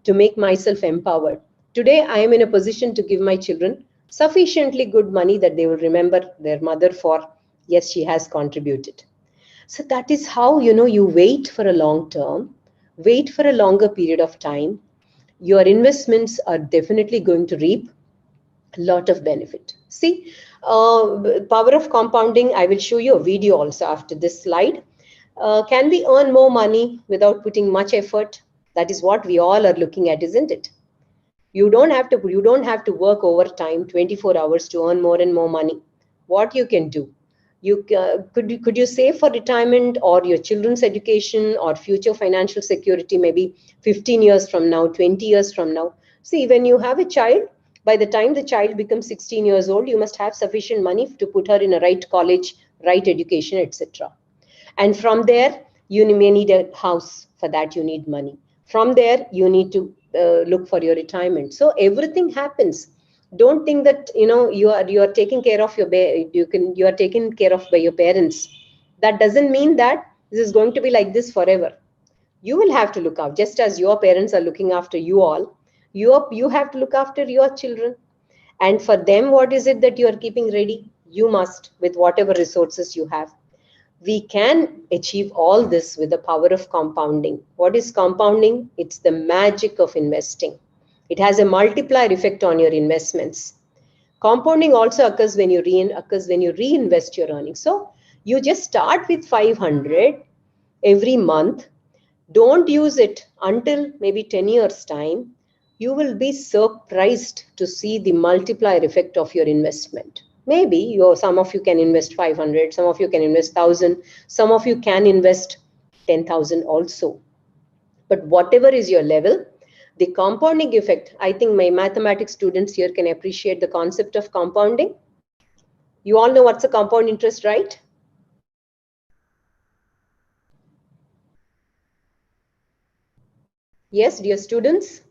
to make myself empowered. Today, I am in a position to give my children sufficiently good money that they will remember their mother for, yes, she has contributed. So that is how, you wait for a long term, wait for a longer period of time. Your investments are definitely going to reap a lot of benefit. See, power of compounding, I will show you a video also after this slide. Can we earn more money without putting much effort? That is what we all are looking at, isn't it? You don't have to work overtime 24 hours to earn more and more money. What you can do, could you save for retirement or your children's education or future financial security, maybe 15 years from now, 20 years from now? See, when you have a child, by the time the child becomes 16 years old, you must have sufficient money to put her in a right college, right education, etc. And from there, you may need a house. For that, you need money. From there, you need to look for your retirement. So everything happens. Don't think that you are taking care of you are taken care of by your parents. That doesn't mean that this is going to be like this forever. You will have to look out, just as your parents are looking after you all. You have to look after your children. And for them, what is it that you are keeping ready? You must, with whatever resources you have. We can achieve all this with the power of compounding. What is compounding? It's the magic of investing. It has a multiplier effect on your investments. Compounding also occurs when you reinvest your earnings. So you just start with 500 every month. Don't use it until maybe 10 years time. You will be surprised to see the multiplier effect of your investment. Maybe some of you can invest 500, some of you can invest 1,000, some of you can invest 10,000 also. But whatever is your level, the compounding effect, I think my mathematics students here can appreciate the concept of compounding. You all know what's a compound interest, right? Yes, dear students?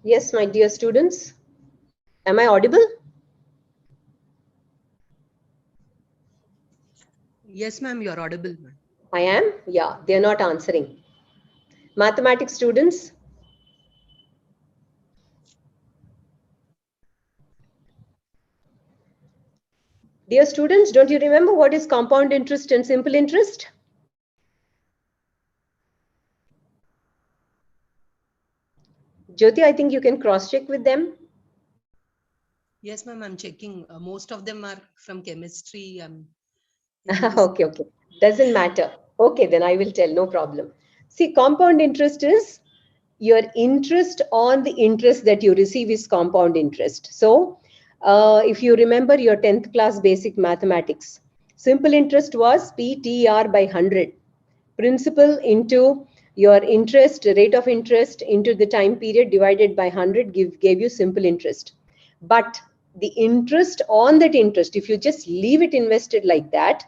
Yes, my dear students. Am I audible? Yes, ma'am, you're audible, ma'am. I am? Yeah, they're not answering. Mathematics students? Dear students, don't you remember what is compound interest and simple interest? Jyoti, I think you can cross-check with them. Yes, ma'am, I'm checking. Most of them are from chemistry. Okay. Doesn't matter. Okay, then I will tell, no problem. See, compound interest is your interest on the interest that you receive is compound interest. So, if you remember your 10th class basic mathematics, simple interest was PTR by 100. Principal into your interest, rate of interest into the time period divided by 100 gave you simple interest. But the interest on that interest, if you just leave it invested like that,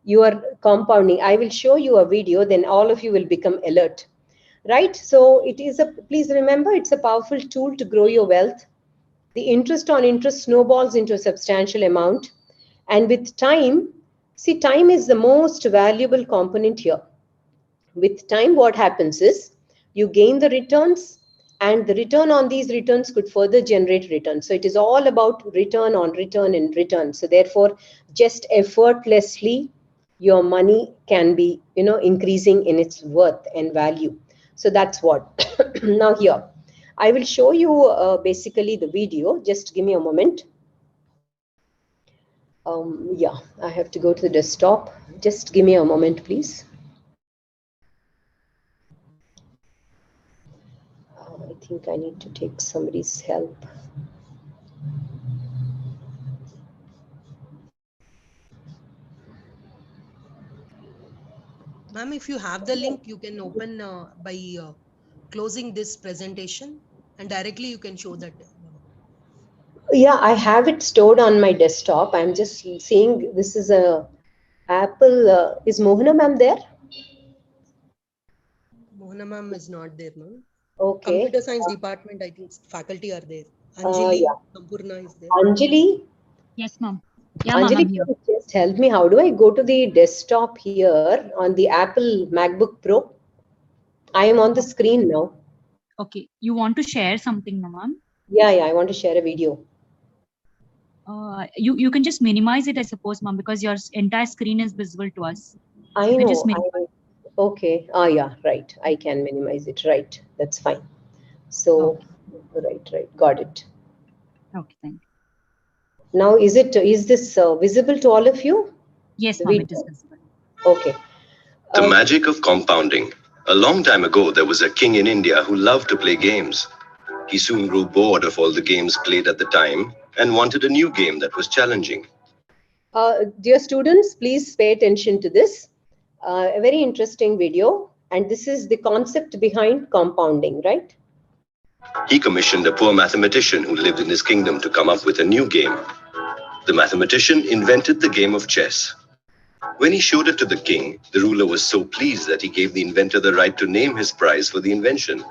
you are compounding. I will show you a video, then all of you will become alert. Right? So it is please remember, it's a powerful tool to grow your wealth. The interest on interest snowballs into a substantial amount. And with time, see, time is the most valuable component here. With time, what happens is you gain the returns, and the return on these returns could further generate returns. So it is all about return on return and return. So therefore, just effortlessly, your money can be, increasing in its worth and value. So that's what. Now here, I will show you basically the video. Just give me a moment. Yeah, I have to go to the desktop. Just give me a moment, please. I think I need to take somebody's help. Ma'am, if you have the link, you can open by closing this presentation, and directly you can show that. Yeah, I have it stored on my desktop. I'm just seeing this is a Apple. Is Mohana ma'am there? Mohana ma'am is not there, ma'am. Okay. Computer science department, I think faculty are there. Anjali, Yeah. Sampurna is there. Anjali? Yes, ma'am. Yeah, Anjali, ma'am, I'm can here. you just help me? How do I go to the desktop here on the Apple MacBook Pro? I am on the screen now. Okay. You want to share something, ma'am? Yeah, I want to share a video. You can just minimize it, I suppose, ma'am, because your entire screen is visible to us. I You can know. just minimize. Okay. Yeah, right. I can minimize it. Right. That's fine. So, right. Got it. Okay, thank you. Now, is this visible to all of you? Yes, The ma'am, video? it is visible. Okay. The magic of compounding. A long time ago, there was a king in India who loved to play games. He soon grew bored of all the games played at the time and wanted a new game that was challenging. Dear students, please pay attention to this. A very interesting video. And this is the concept behind compounding, right? He commissioned a poor mathematician who lived in his kingdom to come up with a new game. The mathematician invented the game of chess. When he showed it to the king, the ruler was so pleased that he gave the inventor the right to name his prize for the invention.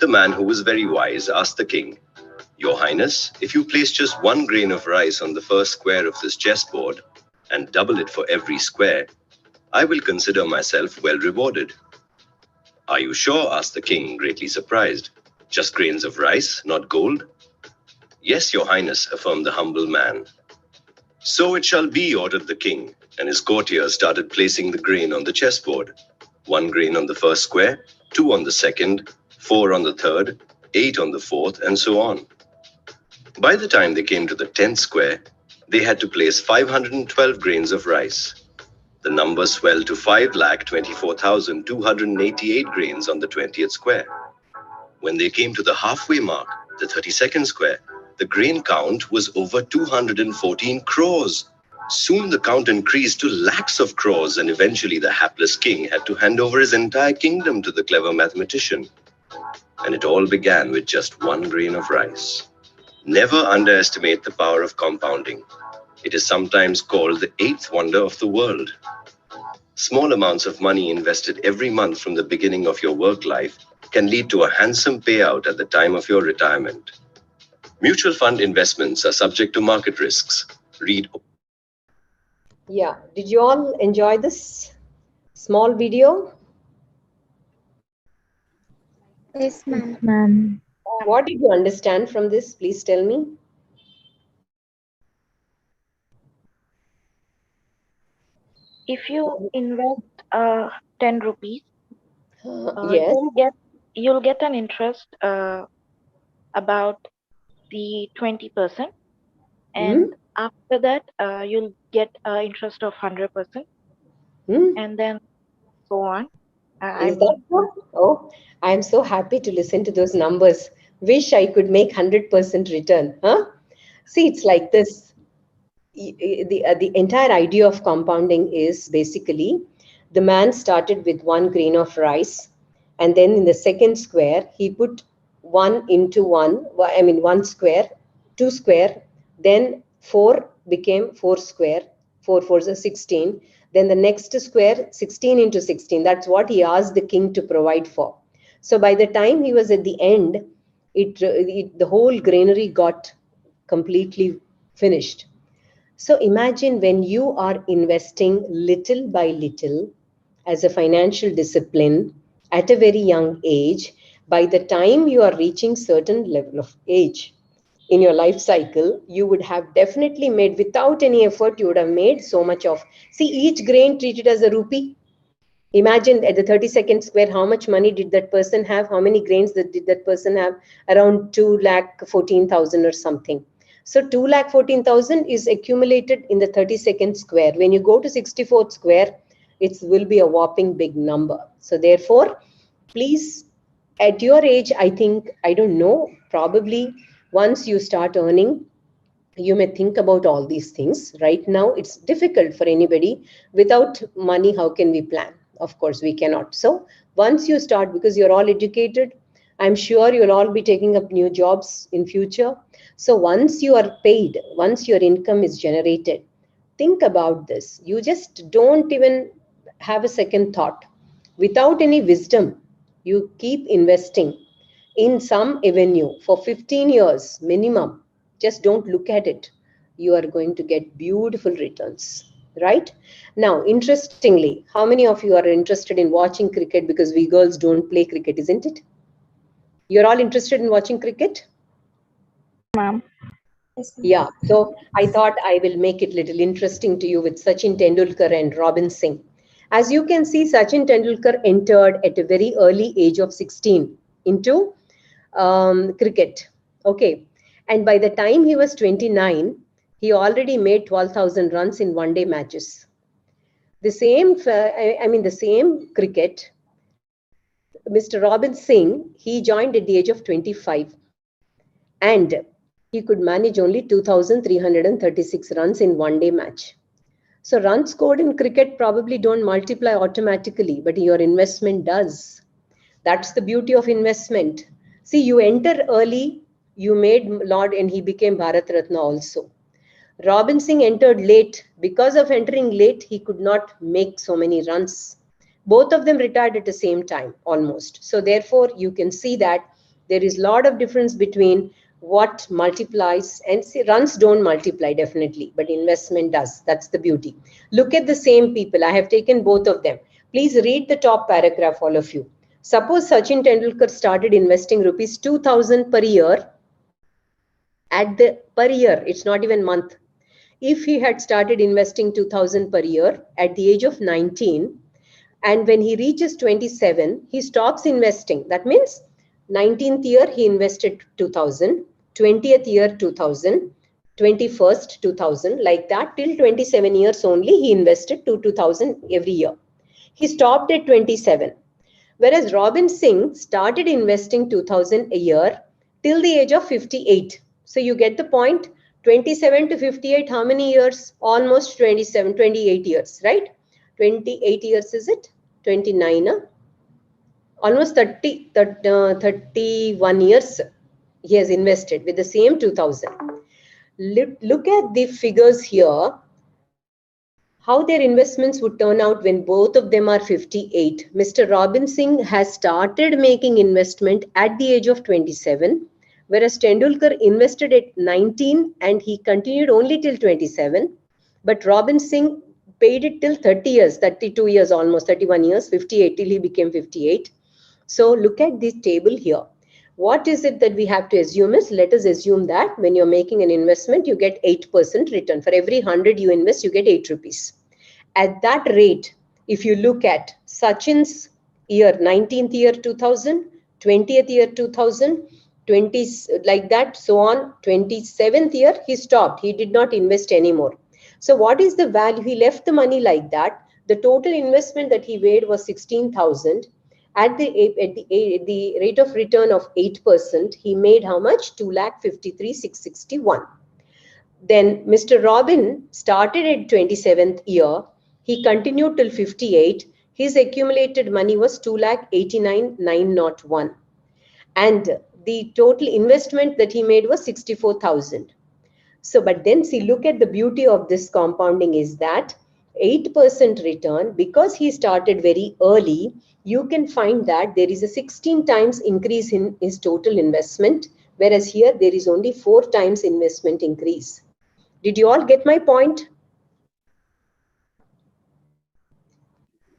The man, who was very wise, asked the king, "Your Highness, if you place just 1 grain of rice on the first square of this chessboard and double it for every square, I will consider myself well rewarded." "Are you sure?" asked the king, greatly surprised. "Just grains of rice, not gold?" "Yes, Your Highness," affirmed the humble man. "So it shall be," ordered the king, and his courtiers started placing the grain on the chessboard. 1 grain on the first square, 2 on the second, 4 on the third, 8 on the fourth, and so on. By the time they came to the 10th square, they had to place 512 grains of rice. The number swelled to 5,24,288 grains on the 20th square. When they came to the halfway mark, the 32nd square, the grain count was over 214 crores. Soon the count increased to lakhs of crores, and eventually the hapless king had to hand over his entire kingdom to the clever mathematician. And it all began with just 1 grain of rice. Never underestimate the power of compounding. It is sometimes called the 8th wonder of the world. Small amounts of money invested every month from the beginning of your work life can lead to a handsome payout at the time of your retirement. Mutual fund investments are subject to market risks. Read. Yeah, did you all enjoy this small video? Yes, ma'am. Ma'am. What did you understand from this? Please tell me. If you invest 10 rupees, Yes. you'll get an interest about the 20%, and after that you'll get interest of 100%, and then so on. Is that so? Oh, I am so happy to listen to those numbers. Wish I could make 100% return. Huh? See, it's like this. The entire idea of compounding is basically the man started with 1 grain of rice, and then in the second square, he put 1 into 1, I mean 1 square, 2 square, then 4 became 4 square, 4 4s are 16. Then the next square, 16 into 16. That's what he asked the king to provide for. So by the time he was at the end, the whole granary got completely finished. So imagine when you are investing little by little as a financial discipline at a very young age, by the time you are reaching certain level of age in your life cycle, you would have definitely made, without any effort, you would have made so much of, see, each grain treated as a rupee. Imagine at the 32nd square, how much money did that person have? How many grains did that person have? Around 2,14,000 or something. So 2,14,000 is accumulated in the 32nd square. When you go to 64th square, it will be a whopping big number. So therefore, please, at your age, I think, I don't know, probably once you start earning, you may think about all these things. Right now, it's difficult for anybody. Without money, how can we plan? Of course, we cannot. So once you start, because you're all educated, I'm sure you'll all be taking up new jobs in future. So once you are paid, once your income is generated, think about this. You just don't even have a second thought. Without any wisdom, you keep investing in some avenue for 15 years minimum. Just don't look at it. You are going to get beautiful returns, right? Now, interestingly, how many of you are interested in watching cricket? Because we girls don't play cricket, isn't it? You're all interested in watching cricket? Ma'am. Yeah, so I thought I will make it little interesting to you with Sachin Tendulkar and Robin Singh. As you can see, Sachin Tendulkar entered at a very early age of 16 into cricket. Okay. And by the time he was 29, he already made 12,000 runs in one-day matches. The same, the same cricket, Mr. Robin Singh, he joined at the age of 25. And he could manage only 2,336 runs in one-day match. So runs scored in cricket probably don't multiply automatically, but your investment does. That's the beauty of investment. See, you enter early, you made Lord, and he became Bharat Ratna also. Robin Singh entered late. Because of entering late, he could not make so many runs. Both of them retired at the same time, almost. So therefore, you can see that there is a lot of difference between what multiplies, and see, runs don't multiply definitely, but investment does. That's the beauty. Look at the same people. I have taken both of them. Please read the top paragraph, all of you. Suppose Sachin Tendulkar started investing rupees 2,000 per year per year, it's not even month. If he had started investing 2,000 per year at the age of 19, and when he reaches 27, he stops investing. That means 19th year, he invested 2,000, 20th year, 2,000, 21st, 2,000, like that till 27 years only, he invested 2,000 every year. He stopped at 27. Whereas Robin Singh started investing 2,000 a year till the age of 58. So you get the point. 27 to 58, how many years? Almost 27, 28 years, right? 28 years is it? 29, almost 31 years he has invested with the same 2,000. Look at the figures here. how their investments would turn out when both of them are 58. Mr. Robin Singh has started making investment at the age of 27, whereas Tendulkar invested at 19 and he continued only till 27. But Robin Singh paid it till 30 years, 32 years, almost 31 years, 58 till he became 58. So look at this table here. What is it that we have to assume is, let us assume that when you're making an investment, you get 8% return. For every 100 you invest, you get 8 rupees. At that rate, if you look at Sachin's year, 19th year 2000, 20th year 2000, 20, like that, so on, 27th year, he stopped. He did not invest anymore. So what is the value? He left the money like that. The total investment that he made was 16,000. At the rate of return of 8%, he made how much? 2,53,661. Then Mr. Robin started at 27th year. He continued till 58. His accumulated money was 2,89,901. And the total investment that he made was 64,000. So, but then see, look at the beauty of this compounding is that 8% return, because he started very early, you can find that there is a 16 times increase in his total investment, whereas here there is only 4 times investment increase. Did you all get my point?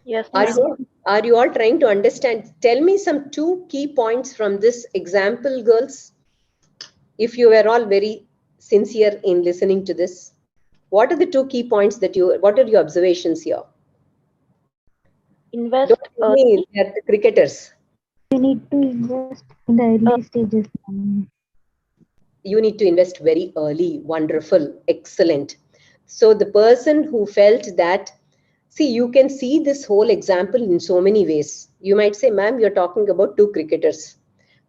Yes, Are you all trying to understand? Tell me some 2 key points from this example, girls. If you were all very sincere in listening to this, what are the 2 key points that what are your observations here? Invest early. They're the cricketers. You need to invest in the early stages. You need to invest very early. Wonderful. Excellent. So the person who felt that, see, you can see this whole example in so many ways. You might say, ma'am, you're talking about 2 cricketers.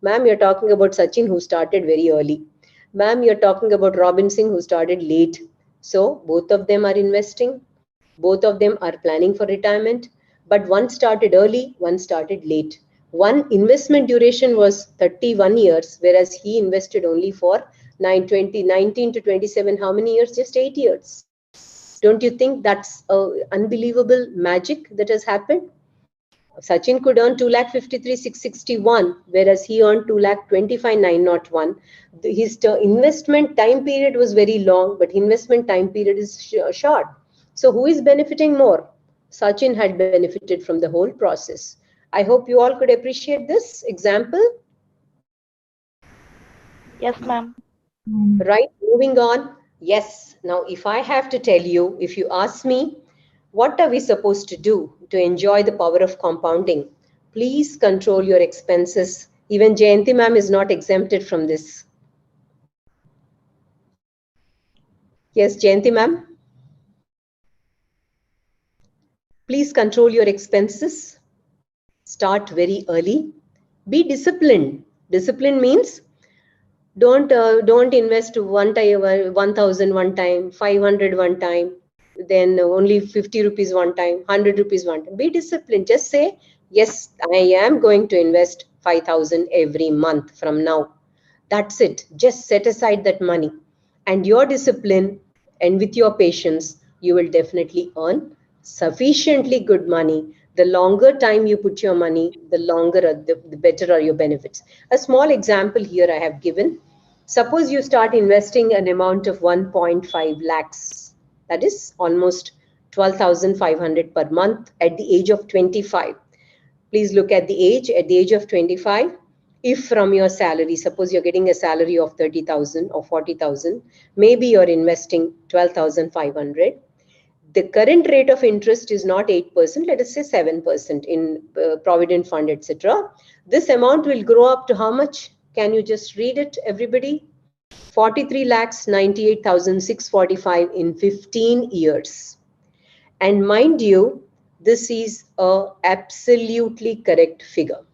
Ma'am, you're talking about Sachin, who started very early. Ma'am, you're talking about Robin Singh, who started late. So both of them are investing. Both of them are planning for retirement. But one started early, one started late. One investment duration was 31 years, whereas he invested only for 19 to 27. How many years? Just 8 years. Don't you think that's unbelievable magic that has happened? Sachin could earn 2,53,661, whereas he earned 2,25,901. His investment time period was very long, but investment time period is short. So who is benefiting more? Sachin had benefited from the whole process. I hope you all could appreciate this example. Yes, ma'am. Right, moving on. Yes, now if I have to tell you, if you ask me, what are we supposed to do to enjoy the power of compounding? Please control your expenses. Even Jayanti ma'am is not exempted from this. Yes, Jayanti ma'am. Please control your expenses. Start very early. Be disciplined. Discipline means don't invest 1,000 one time, 500 one time, then only 50 rupees one time, 100 rupees one time. Be disciplined. Just say, yes, I am going to invest 5,000 every month from now. That's it. Just set aside that money. And your discipline and with your patience, you will definitely earn sufficiently good money. The longer time you put your money, the better are your benefits. A small example here I have given. Suppose you start investing an amount of 1.5 lakhs. That is almost 12,500 per month at the age of 25. Please look at the age. At the age of 25, if from your salary, suppose you're getting a salary of 30,000 or 40,000, maybe you're investing 12,500. The current rate of interest is not 8%, let us say 7% in Provident Fund, etc. This amount will grow up to how much? Can you just read it, everybody? 43,98,645 in 15 years. And mind you, this is a absolutely correct figure.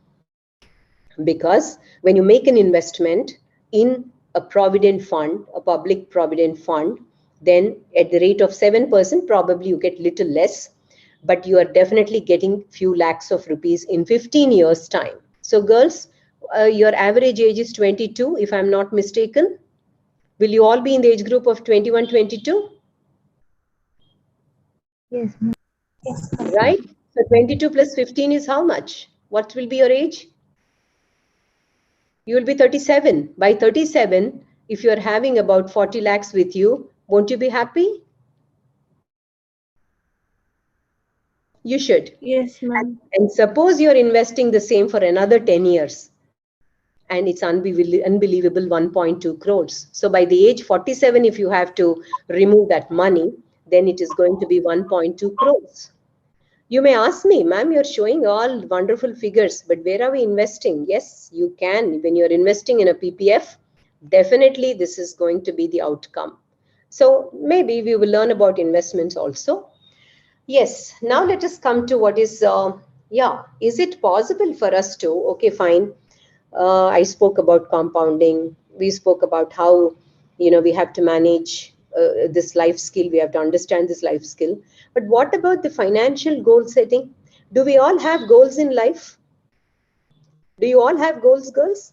Because when you make an investment in a provident fund, a public provident fund, then at the rate of 7%, probably you get little less, but you are definitely getting few lakhs of rupees in 15 years time. So girls, your average age is 22, if I'm not mistaken. Will you all be in the age group of 21, 22? Yes, ma'am. Yes, ma'am. Right? So 22 plus 15 is how much? What will be your age? You will be 37. By 37, if you are having about 40 lakhs with you, won't you be happy? You should. Yes, ma'am. And suppose you're investing the same for another 10 years and it's unbelievable 1.2 crores. So by the age 47, if you have to remove that money, then it is going to be 1.2 crores. You may ask me, ma'am, you're showing all wonderful figures, but where are we investing? Yes, you can. When you're investing in a PPF, definitely this is going to be the outcome. So maybe we will learn about investments also. Yes, now let us come to what is, is it possible for us to, okay, fine. I spoke about compounding. We spoke about how, we have to manage this life skill. We have to understand this life skill. But what about the financial goal setting? Do we all have goals in life? Do you all have goals, girls?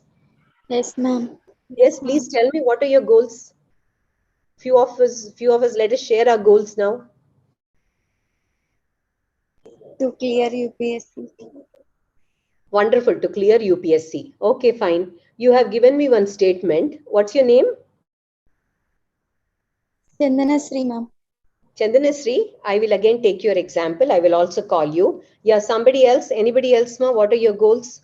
Yes, ma'am. Yes, please tell me, what are your goals? Few of us, let us share our goals now. To clear UPSC. Wonderful, to clear UPSC. Okay, fine. You have given me one statement. What's your name? Chandana Sri, ma'am. Chandanasri, I will again take your example. I will also call you. Yeah, somebody else, anybody else, ma? What are your goals?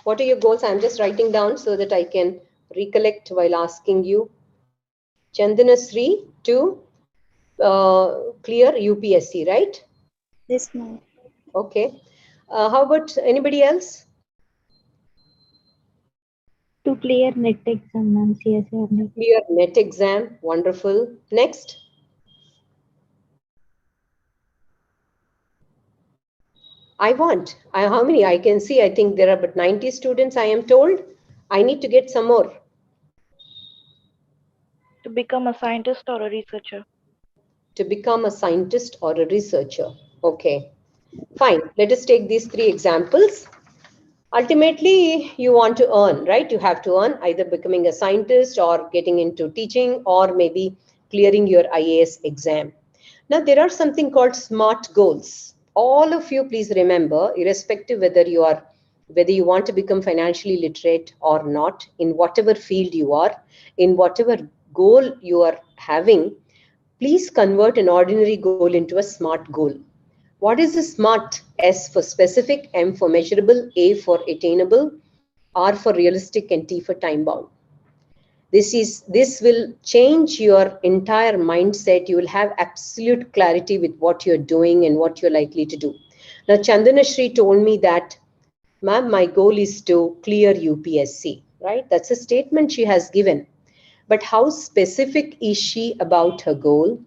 What are your goals? I'm just writing down so that I can recollect while asking you. Chandanasri to clear UPSC, right? Yes, ma'am. Okay. How about anybody else? To clear net exam, ma'am. CSR net. Clear net exam. Wonderful. Next. How many? I can see, I think there are but 90 students, I am told. I need to get some more. To become a scientist or a researcher. To become a scientist or a researcher. Okay, fine. Let us take these three examples. Ultimately, you want to earn, right? You have to earn either becoming a scientist or getting into teaching or maybe clearing your IAS exam. Now, there are something called SMART goals. All of you, please remember, irrespective whether you want to become financially literate or not, in whatever field you are, in whatever goal you are having, please convert an ordinary goal into a SMART goal. What is the SMART? S for specific, M for measurable, A for attainable, R for realistic, and T for time bound. This will change your entire mindset. You will have absolute clarity with what you're doing and what you're likely to do. Now, Chandana Shri told me that, ma'am, my goal is to clear UPSC, right? That's a statement she has given. But how specific is she about her goal?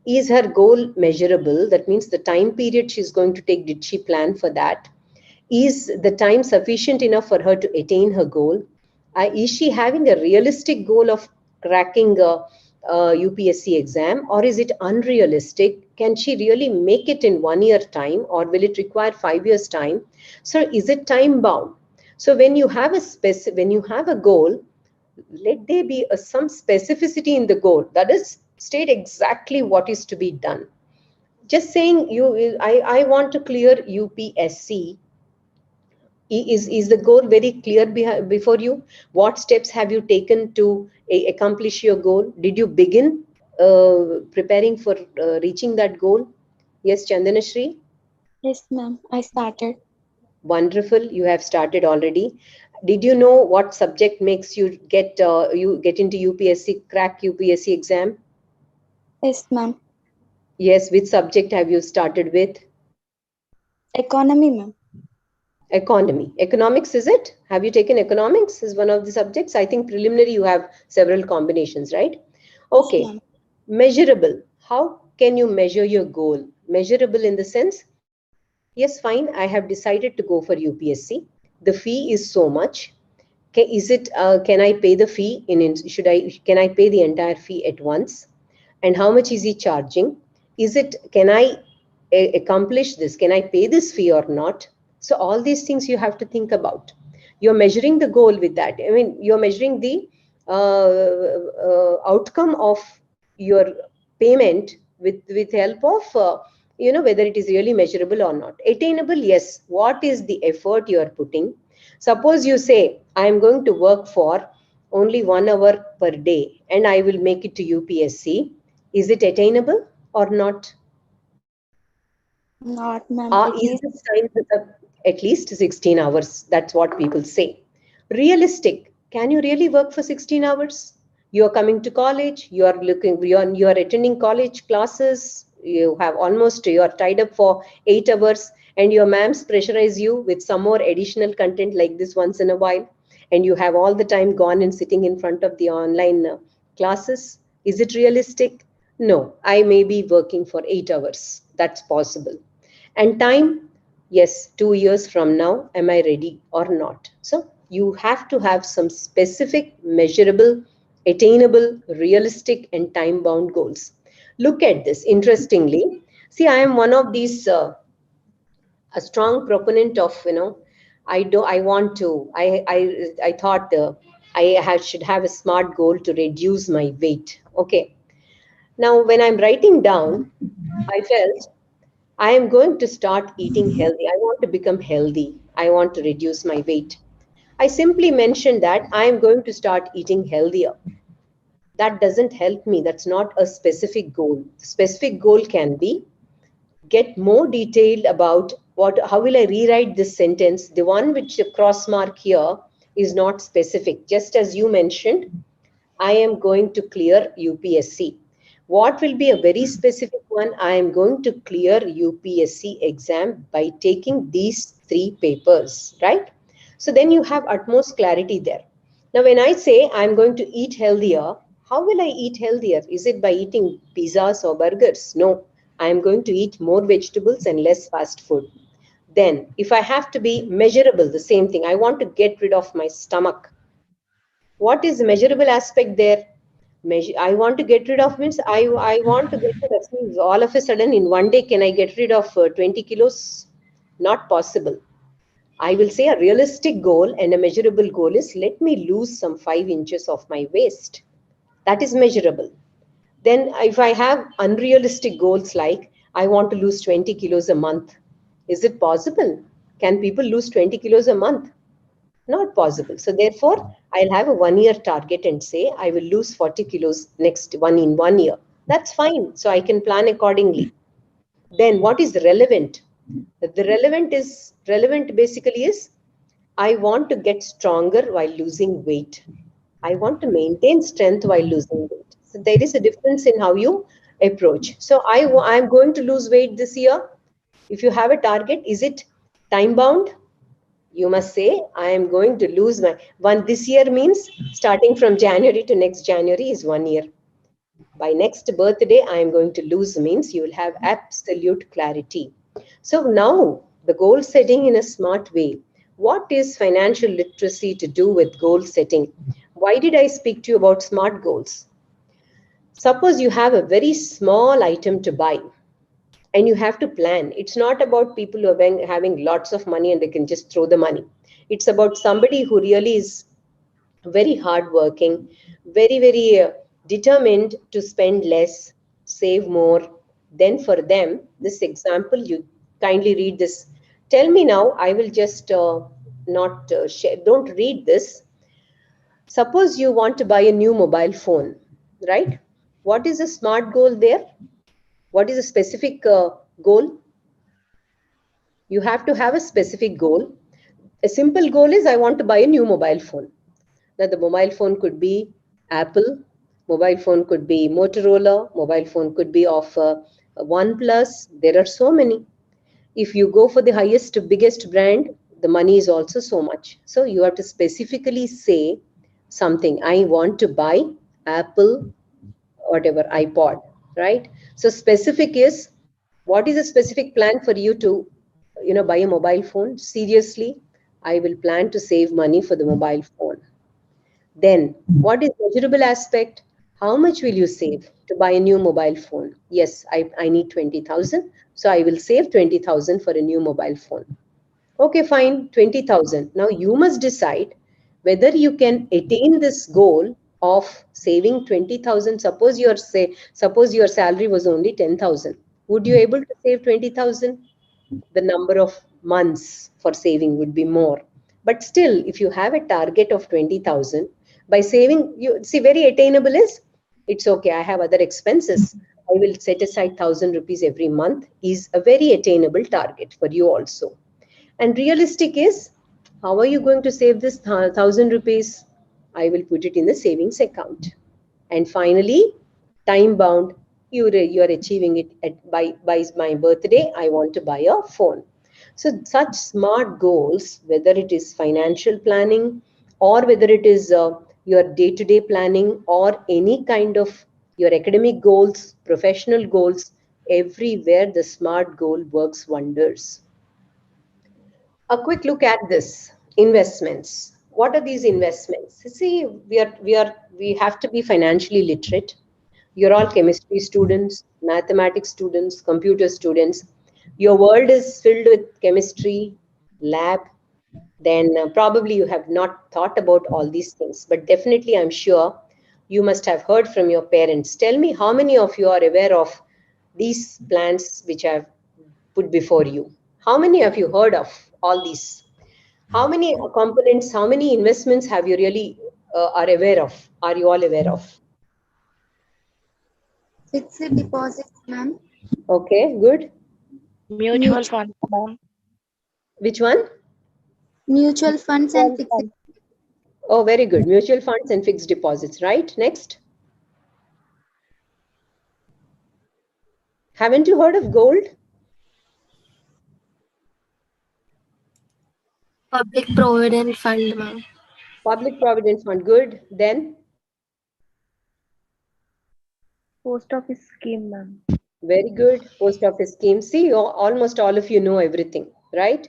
Is her goal measurable? That means the time period she's going to take, did she plan for that? Is the time sufficient enough for her to attain her goal? Is she having a realistic goal of cracking a UPSC exam, or is it unrealistic? Can she really make it in 1 year time, or will it require 5 years time? So is it time bound? So when you have a goal, let there be some specificity in the goal. That is, state exactly what is to be done. Just saying I want to clear UPSC. Is the goal very clear before you? What steps have you taken to accomplish your goal? Did you begin preparing for reaching that goal? Yes, Chandanashri? Yes, ma'am. I started. Wonderful. You have started already. Did you know what subject makes you get into UPSC, crack UPSC exam? Yes, ma'am. Yes, which subject have you started with? Economy, ma'am. Economy. Economics, is it? Have you taken economics as one of the subjects? I think preliminary you have several combinations, right? Okay. Yes, Measurable. How can you measure your goal? Measurable in the sense, yes, fine, I have decided to go for UPSC. The fee is so much. Can I pay the fee can I pay the entire fee at once? And how much is he charging? Can I accomplish this? Can I pay this fee or not? So all these things you have to think about. You're measuring the goal with that. I mean, you're measuring the outcome of your payment with help of whether it is really measurable or not. Attainable, yes. What is the effort you are putting? Suppose you say, I am going to work for only 1 hour per day and I will make it to UPSC. Is it attainable or not? Not, ma'am. Is this time at least 16 hours? That's what people say. Realistic. Can you really work for 16 hours? You are coming to college, you are attending college classes, you are tied up for 8 hours, and your ma'ams pressurize you with some more additional content like this once in a while, and you have all the time gone and sitting in front of the online classes. Is it realistic? No, I may be working for 8 hours. That's possible. And time, yes, 2 years from now, am I ready or not? So you have to have some specific, measurable, attainable, realistic, and time-bound goals. Look at this. Interestingly, see, I am one of these, a strong proponent of, I thought should have a smart goal to reduce my weight. Okay. Now, when I'm writing down, I felt I am going to start eating healthy. I want to become healthy. I want to reduce my weight. I simply mentioned that I am going to start eating healthier. That doesn't help me. That's not a specific goal. The specific goal can be get more detailed about how will I rewrite this sentence. The one which the cross mark here is not specific. Just as you mentioned, I am going to clear UPSC. What will be a very specific one? I am going to clear UPSC exam by taking these 3 papers, right? So then you have utmost clarity there. Now, when I say I'm going to eat healthier, how will I eat healthier? Is it by eating pizzas or burgers? No, I am going to eat more vegetables and less fast food. Then, if I have to be measurable, the same thing. I want to get rid of my stomach. What is the measurable aspect there? I want to get rid of means I want to get rid of means all of a sudden in one day can I get rid of 20 kilos? Not possible. I will say a realistic goal and a measurable goal is let me lose some 5 inches of my waist. That is measurable. Then if I have unrealistic goals like I want to lose 20 kilos a month, is it possible? Can people lose 20 kilos a month? Not possible. So therefore, I'll have a 1-year target and say I will lose 40 kilos in 1 year. That's fine. So I can plan accordingly. Then what is relevant? The relevant basically is I want to get stronger while losing weight. I want to maintain strength while losing weight. So there is a difference in how you approach. So I'm going to lose weight this year. If you have a target, is it time bound? You must say, I am going to lose this year means starting from January to next January is 1 year. By next birthday, I am going to lose means you will have absolute clarity. So now the goal setting in a smart way. What is financial literacy to do with goal setting? Why did I speak to you about smart goals? Suppose you have a very small item to buy. And you have to plan. It's not about people who are having lots of money and they can just throw the money. It's about somebody who really is very hardworking, very, very determined to spend less, save more. Then for them, this example, you kindly read this. Tell me now, I will just not share. Don't read this. Suppose you want to buy a new mobile phone, right? What is a smart goal there? What is a specific goal? You have to have a specific goal. A simple goal is I want to buy a new mobile phone. Now the mobile phone could be Apple, mobile phone could be Motorola, mobile phone could be of OnePlus. There are so many. If you go for the highest, biggest brand, the money is also so much. So you have to specifically say something. I want to buy Apple, whatever, iPod, right? So specific is, what is a specific plan for you to, buy a mobile phone? Seriously, I will plan to save money for the mobile phone. Then, what is measurable aspect? How much will you save to buy a new mobile phone? Yes, I need 20,000. So I will save 20,000 for a new mobile phone. Okay, fine, 20,000. Now you must decide whether you can attain this goal of saving 20,000? Suppose your salary was only 10,000. Would you able to save 20,000? The number of months for saving would be more. But still, if you have a target of 20,000, by saving, you see, very attainable is, it's okay, I have other expenses. I will set aside 1,000 rupees every month is a very attainable target for you also. And realistic is, how are you going to save this 1,000 rupees? I will put it in the savings account. And finally, time bound, you are achieving it by my birthday, I want to buy a phone. So such smart goals, whether it is financial planning or whether it is your day-to-day planning or any kind of your academic goals, professional goals, everywhere the SMART goal works wonders. A quick look at this investments. What are these investments? See, we have to be financially literate. You're all chemistry students, mathematics students, computer students. Your world is filled with chemistry, lab. Then probably you have not thought about all these things, but definitely I'm sure you must have heard from your parents. Tell me how many of you are aware of these plans which I've put before you. How many of you heard of all these? How many components, how many investments have you really are aware of? Are you all aware of? Fixed deposits, ma'am. Okay, good. Mutual funds, ma'am. Which one? Mutual funds and fixed. Oh, very good. Mutual funds and fixed deposits, right? Next. Haven't you heard of gold? Public Provident Fund, ma'am. Public Provident Fund, good. Then? Post office scheme, ma'am. Very good. Post office scheme. See, almost all of you know everything, right?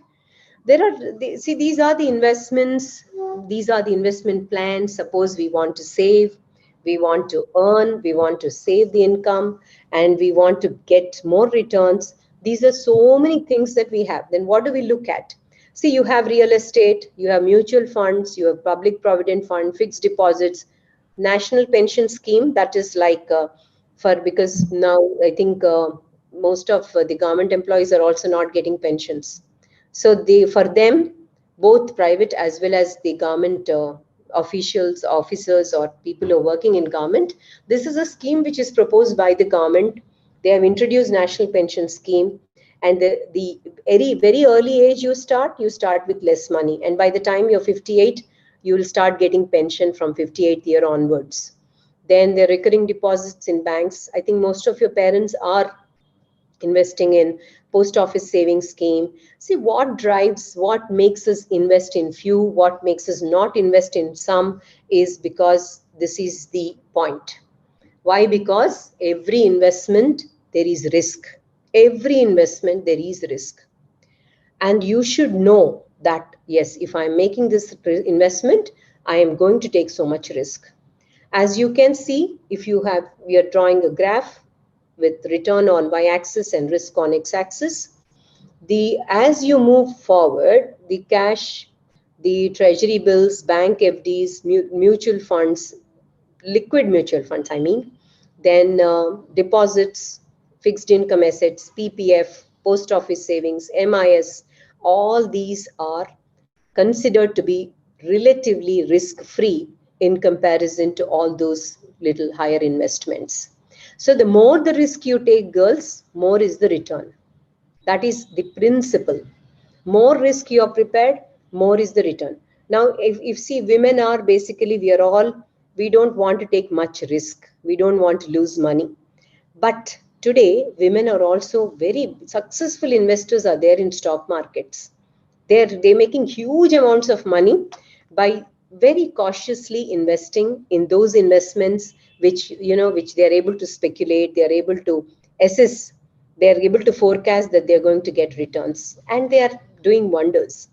See, these are the investments. These are the investment plans. Suppose we want to save, we want to earn, we want to save the income, and we want to get more returns. These are so many things that we have. Then what do we look at? See, you have real estate, you have mutual funds, you have public provident fund, fixed deposits, national pension scheme. That is like because now I think most of the government employees are also not getting pensions. So for them, both private as well as the government officials, officers, or people who are working in government, this is a scheme which is proposed by the government. They have introduced national pension scheme, and the very early age you start with less money, and by the time you're 58, you will start getting pension from 58th year onwards. Then the recurring deposits in banks. I think most of your parents are investing in post office savings scheme. See, what makes us invest in few, what makes us not invest in some, is because this is the point. Why? Because every investment there is risk. Every investment there is risk. And you should know that, yes, if I'm making this investment, I am going to take so much risk. As you can see, we are drawing a graph with return on y-axis and risk on x-axis. As you move forward, the cash, the treasury bills, bank FDs, mutual funds, liquid mutual funds, I mean, then deposits, fixed income assets, PPF, post office savings, MIS, all these are considered to be relatively risk-free in comparison to all those little higher investments. So the more the risk you take, girls, more is the return. That is the principle. More risk you are prepared, more is the return. Now, if see, women are basically, we don't want to take much risk. We don't want to lose money. But today, women are also very successful investors are there in stock markets. They're making huge amounts of money by very cautiously investing in those investments which they are able to speculate, they are able to assess, they are able to forecast that they're going to get returns, and they are doing wonders.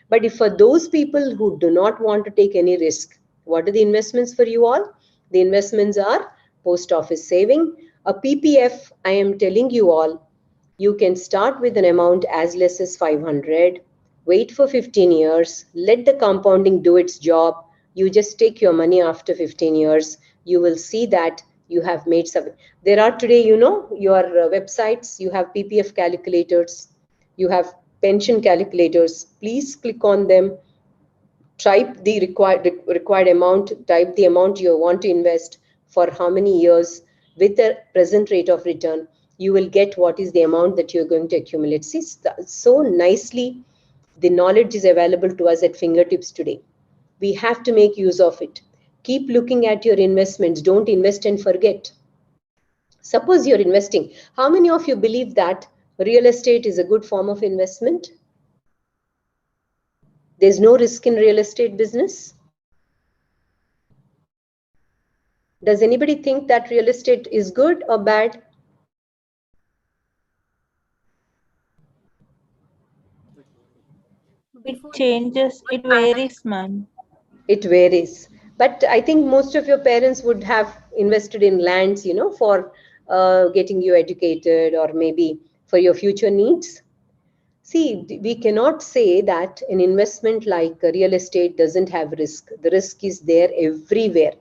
But if for those people who do not want to take any risk, what are the investments for you all? The investments are post office saving, a PPF. I am telling you all, you can start with an amount as less as 500, wait for 15 years, let the compounding do its job. You just take your money after 15 years, you will see that you have made some. There are today, you know, your websites, you have PPF calculators, you have pension calculators. Please click on them, type the required amount, type the amount you want to invest for how many years with a present rate of return. You will get what is the amount that you're going to accumulate. See, so nicely the knowledge is available to us at fingertips today. We have to make use of it. Keep looking at your investments. Don't invest and forget. Suppose you're investing. How many of you believe that real estate is a good form of investment? There's no risk in real estate business. Does anybody think that real estate is good or bad? It changes, it varies, ma'am. It varies. But I think most of your parents would have invested in lands, you know, for getting you educated or maybe for your future needs. See, we cannot say that an investment like real estate doesn't have risk. The risk is there everywhere.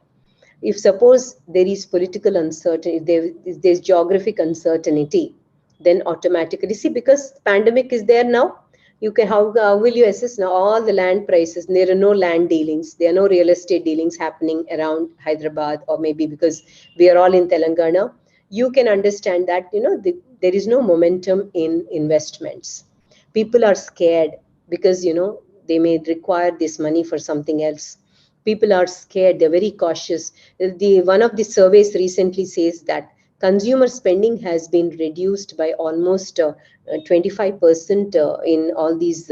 If suppose there is political uncertainty, there's geographic uncertainty, then automatically, see, because pandemic is there now, you can, how will you assess now all the land prices? There are no land dealings, there are no real estate dealings happening around Hyderabad, or maybe because we are all in Telangana. You can understand that, you know, there is no momentum in investments. People are scared because, you know, they may require this money for something else. People are scared, they're very cautious. One of the surveys recently says that consumer spending has been reduced by almost 25% in all these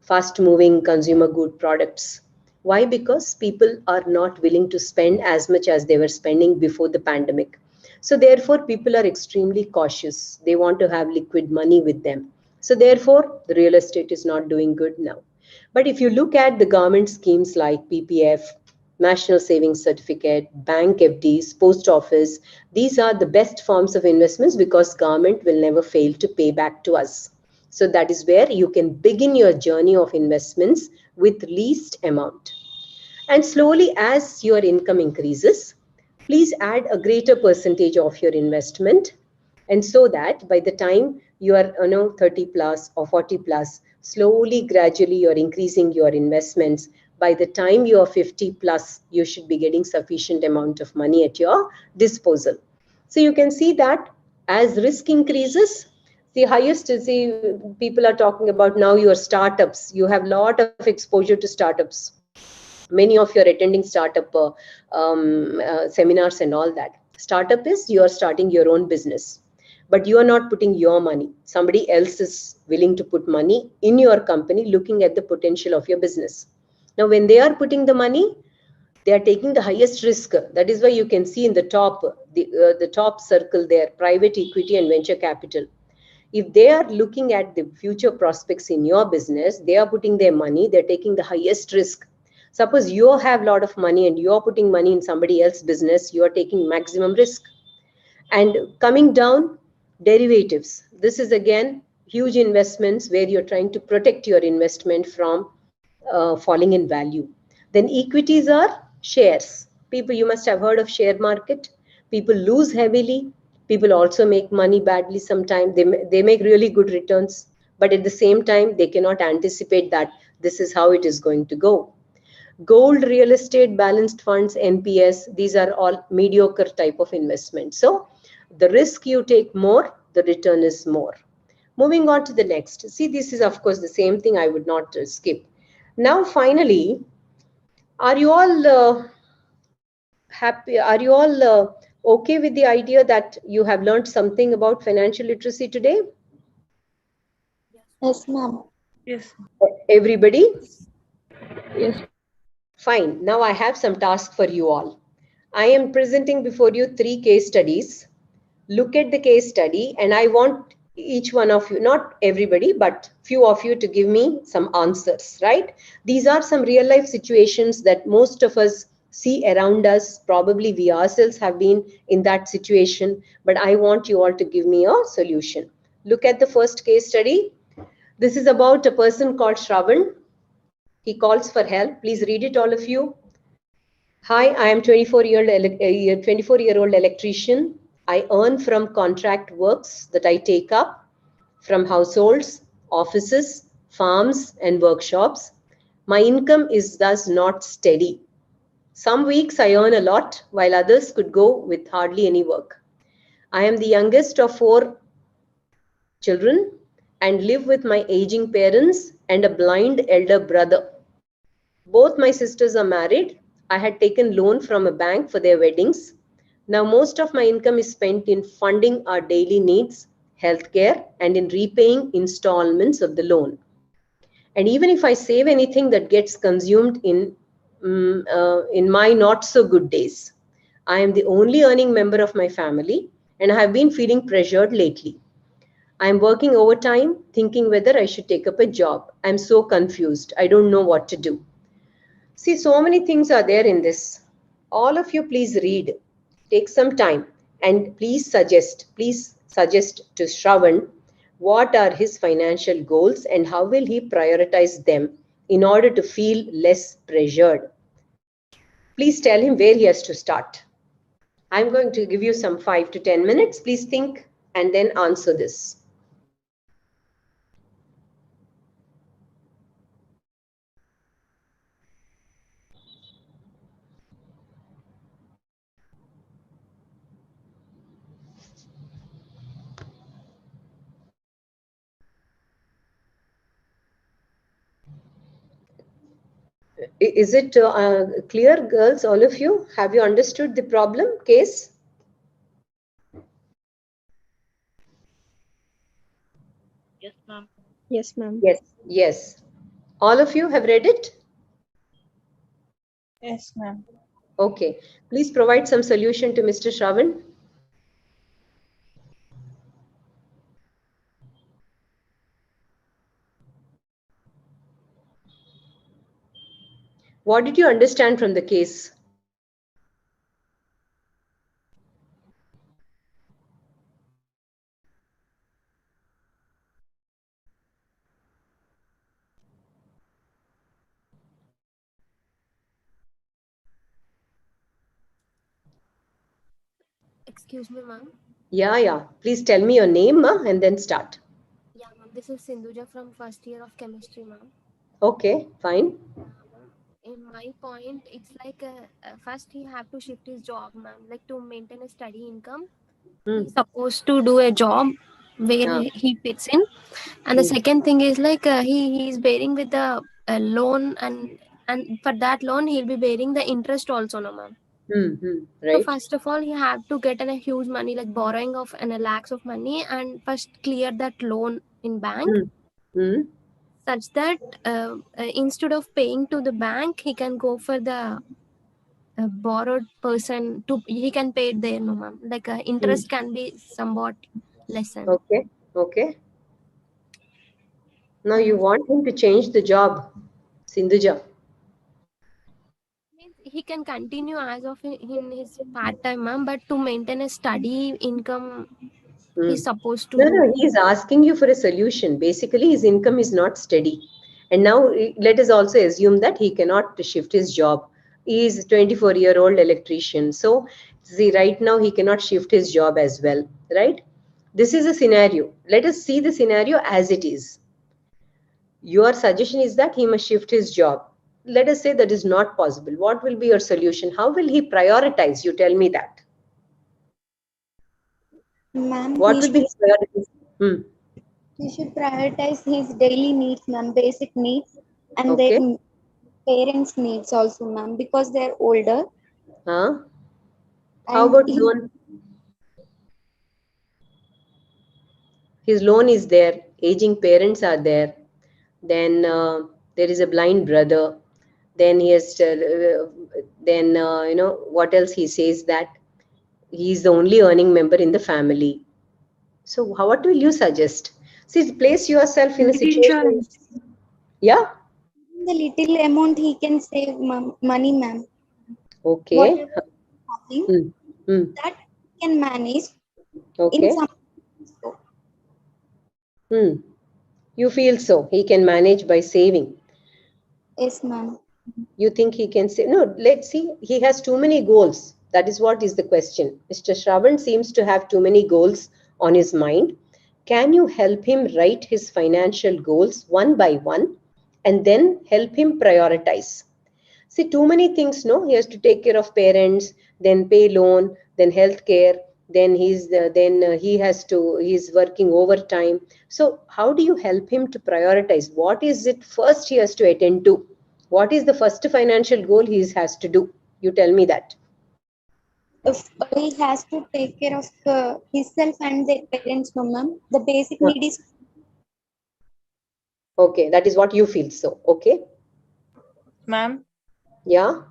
fast moving consumer good products. Why? Because people are not willing to spend as much as they were spending before the pandemic. So therefore people are extremely cautious. They want to have liquid money with them. So therefore the real estate is not doing good now. But if you look at the government schemes like PPF, National Savings Certificate, bank FDs, post office, these are the best forms of investments because government will never fail to pay back to us. So that is where you can begin your journey of investments with least amount. And slowly as your income increases, please add a greater percentage of your investment. And so that by the time you are 30 plus or 40 plus, slowly, gradually, you're increasing your investments. By the time you are 50 plus, you should be getting sufficient amount of money at your disposal. So you can see that as risk increases, the highest is people are talking about now your startups. You have a lot of exposure to startups. Many of you are attending startup seminars and all that. Startup is you are starting your own business, but you are not putting your money. Somebody else is willing to put money in your company, looking at the potential of your business. Now, when they are putting the money, they are taking the highest risk. That is why you can see in the top, the top circle there, private equity and venture capital. If they are looking at the future prospects in your business, they are putting their money, they're taking the highest risk. Suppose you have a lot of money and you're putting money in somebody else's business, you are taking maximum risk. And coming down, derivatives. This is again huge investments where you're trying to protect your investment from falling in value. Then equities are shares. People, you must have heard of share market. People lose heavily. People also make money badly sometimes. They make really good returns. But at the same time, they cannot anticipate that this is how it is going to go. Gold, real estate, balanced funds, NPS, these are all mediocre type of investments. So the risk you take more, the return is more. Moving on to the next. See, this is of course the same thing I would not skip. Now, finally, are you all happy? Are you all okay with the idea that you have learned something about financial literacy today? Yes, ma'am. Yes. Everybody? Yes. Fine. Now I have some tasks for you all. I am presenting before you 3 case studies. Look at the case study and I want each one of you, not everybody, but few of you to give me some answers, right? These are some real life situations that most of us see around us. Probably we ourselves have been in that situation, but I want you all to give me a solution. Look at the first case study. This is about a person called Shravan. He calls for help. Please read it, all of you. Hi, I am 24-year-old electrician. I earn from contract works that I take up from households, offices, farms, and workshops. My income is thus not steady. Some weeks I earn a lot, while others could go with hardly any work. I am the youngest of 4 children and live with my aging parents and a blind elder brother. Both my sisters are married. I had taken loan from a bank for their weddings. Now most of my income is spent in funding our daily needs, healthcare, and in repaying installments of the loan. And even if I save anything, that gets consumed in my not so good days. I am the only earning member of my family, and I have been feeling pressured lately. I am working overtime, thinking whether I should take up a job. I'm so confused. I don't know what to do. See, so many things are there in this. All of you, please read. Take some time and please suggest to Shravan what are his financial goals and how will he prioritize them in order to feel less pressured. Please tell him where he has to start. I'm going to give you some 5 to 10 minutes. Please think and then answer this. Is it clear, girls, all of you? Have you understood the problem case? Yes, ma'am. Yes, ma'am. Yes, yes. All of you have read it? Yes, ma'am. Okay. Please provide some solution to Mr. Shravan. What did you understand from the case? Excuse me, ma'am. Yeah. Please tell me your name and then start. Yeah, ma'am. This is Sindhuja from first year of chemistry, ma'am. Okay, fine. In my point, it's like first he have to shift his job, ma'am. Like to maintain a steady income, he's supposed to do a job where he fits in. And the second thing is like he is bearing with the loan, and for that loan he'll be bearing the interest also, no, ma'am. So Right. first of all, he have to get a huge money, like borrowing of a lakhs of money, and first clear that loan in bank, such that instead of paying to the bank, he can go for the borrowed person to he can pay it there, no, ma'am. Like interest can be somewhat lessened. Okay. Now you want him to change the job, Sindhuja. Means he can continue as of in his part time, ma'am, but to maintain a steady income, he's supposed to do. No, he is asking you for a solution. Basically, his income is not steady. And now let us also assume that he cannot shift his job. He is a 24-year-old electrician. So, see, right now he cannot shift his job as well, right? This is a scenario. Let us see the scenario as it is. Your suggestion is that he must shift his job. Let us say that is not possible. What will be your solution? How will he prioritize? You tell me that. Ma'am, What will be his priorities? he should prioritize his daily needs, ma'am, basic needs, and Okay. their parents' needs also, ma'am, because they're older. How And about loan? His loan is there. Aging parents are there. Then there is a blind brother. Then he has. What else he says that he is the only earning member in the family. So what will you suggest? See, place yourself in a situation. Yeah. the little amount he can save money, ma'am. Okay. Whatever having, Hmm. that he can manage in Okay. some. You feel so he can manage by saving. Yes, ma'am. You think he can say, no, let's see, he has too many goals. That is what is the question. Mr. Shravan seems to have too many goals on his mind. Can you help him write his financial goals one by one and then help him prioritize? See, too many things, no? He has to take care of parents, then pay loan, then healthcare, then he's working overtime. So how do you help him to prioritize? What is it first he has to attend to? What is the first financial goal he has to do? You tell me that. If he has to take care of himself and their parents, no, ma'am. The basic Huh. need is Okay, that is what you feel. So, okay. Ma'am, Yeah.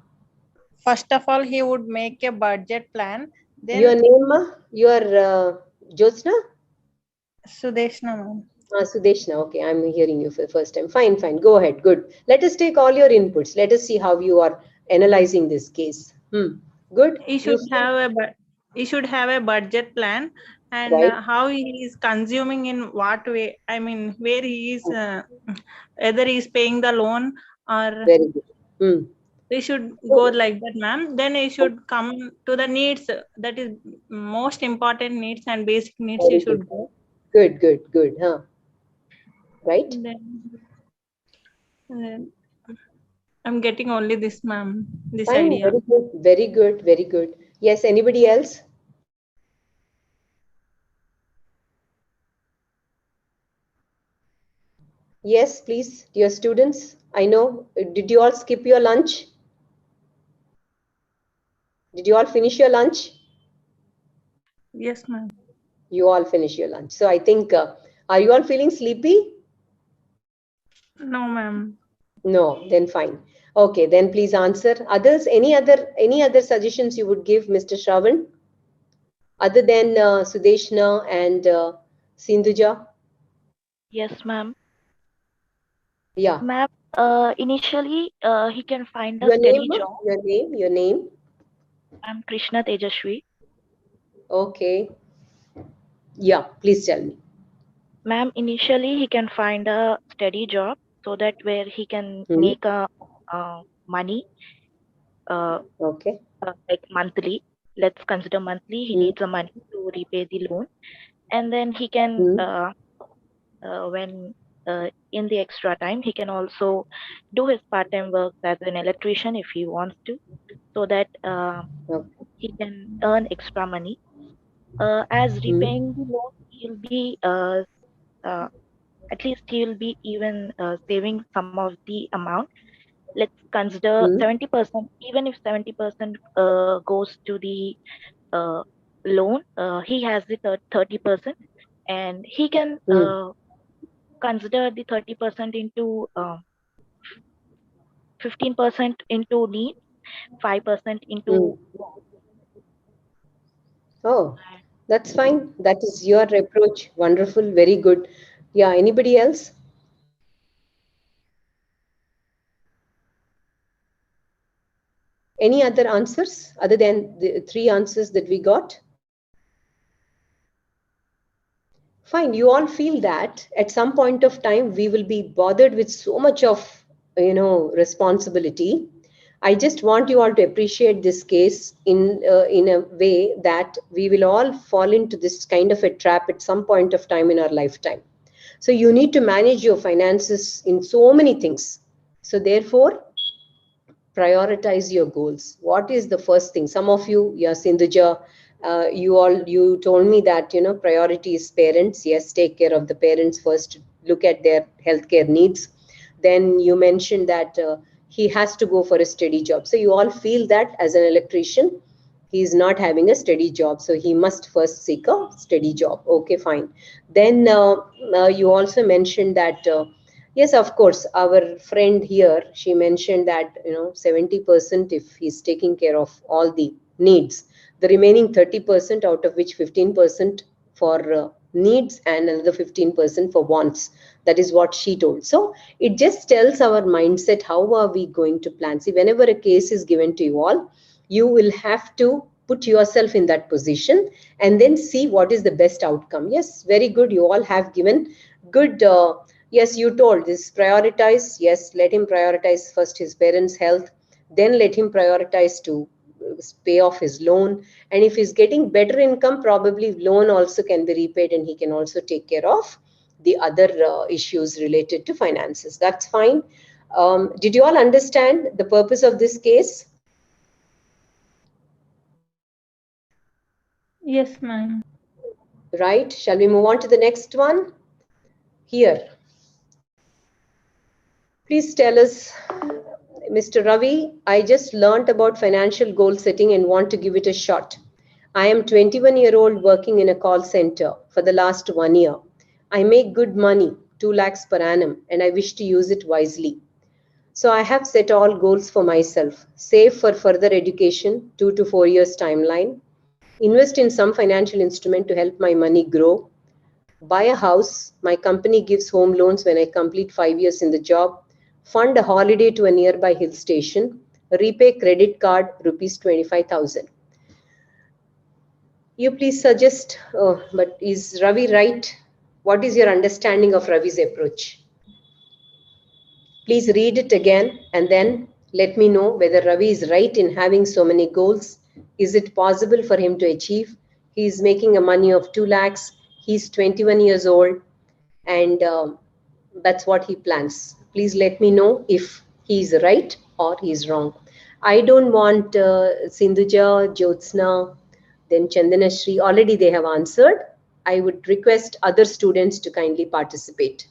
first of all, he would make a budget plan. Then Your name, ma? Your Jyotsna? Sudeshna, ma'am. Sudeshna, okay, I'm hearing you for the first time. Fine, fine. Go ahead. Good. Let us take all your inputs. Let us see how you are analyzing this case. Good. He should have he should have a budget plan, and Right. how he is consuming in what way. I mean, where he is, whether he is paying the loan or. Very good. We should go like that, ma'am. Then he should come to the needs. That is most important needs and basic needs. Very You should good. go. Good, good, good. Huh? Right. Then I'm getting only this, ma'am. This Fine. idea. Very good. Very good. Very good. Yes. Anybody else? Yes, please. Dear students, I know. Did you all skip your lunch? Did you all finish your lunch? Yes, ma'am. You all finish your lunch. So I think, are you all feeling sleepy? No, ma'am. No, then fine. Okay, then please answer. Others, any other suggestions you would give, Mr. Shravan, other than Sudeshna and Sindhuja? Yes, ma'am. Yeah. Ma'am, initially, he can find a Your name, steady job. your name. I'm Krishna Tejashwi. Okay. Yeah, please tell me. Ma'am, initially he can find a steady job so that where he can make a money, okay, like monthly. Let's consider monthly. He needs a money to repay the loan, and then he can, when in the extra time, he can also do his part-time work as an electrician if he wants to, so that he can earn extra money. As repaying the loan, he'll be at least he will be even saving some of the amount. Let's consider 70%. Even if 70% goes to the loan, he has the 30%, and he can consider the 30% into 15% into needs, 5% into Oh, that's fine. That is your approach. Wonderful. Very good. Yeah. Anybody else? Any other answers other than the three answers that we got? Fine. You all feel that at some point of time we will be bothered with so much of, responsibility. I just want you all to appreciate this case in a way that we will all fall into this kind of a trap at some point of time in our lifetime. So you need to manage your finances in so many things. So therefore, prioritize your goals. What is the first thing? Some of you, yeah, Sindhuja, you told me that, priority is parents. Yes, take care of the parents first. Look at their healthcare needs. Then you mentioned that he has to go for a steady job. So you all feel that as an electrician, he is not having a steady job. So he must first seek a steady job. Okay, fine. Then you also mentioned that yes, of course, our friend here, she mentioned that 70% if he's taking care of all the needs, the remaining 30%, out of which 15% for needs and another 15% for wants. That is what she told. So it just tells our mindset, how are we going to plan? See, whenever a case is given to you all, you will have to put yourself in that position and then see what is the best outcome. Yes, very good. You all have given good Yes, you told this prioritize. Yes, let him prioritize first his parents' health, then let him prioritize to pay off his loan. And if he's getting better income, probably loan also can be repaid and he can also take care of the other issues related to finances. That's fine. Did you all understand the purpose of this case? Yes, ma'am. Right. Shall we move on to the next one? Here. Please tell us, Mr. Ravi, I just learnt about financial goal setting and want to give it a shot. I am 21-year-old working in a call center for the last 1 year. I make good money, 2 lakhs per annum, and I wish to use it wisely. So I have set all goals for myself. Save for further education, 2 to 4 years timeline. Invest in some financial instrument to help my money grow. Buy a house. My company gives home loans when I complete 5 years in the job. Fund a holiday to a nearby hill station. Repay credit card rupees 25,000. You please suggest, but is Ravi right? What is your understanding of Ravi's approach? Please read it again and then let me know whether Ravi is right in having so many goals. Is it possible for him to achieve? He is making a money of 2 lakhs. He's 21 years old and that's what he plans. Please let me know if he is right or he is wrong. I don't want Sindhuja, Jyotsna, then Chandanashri. Already they have answered. I would request other students to kindly participate.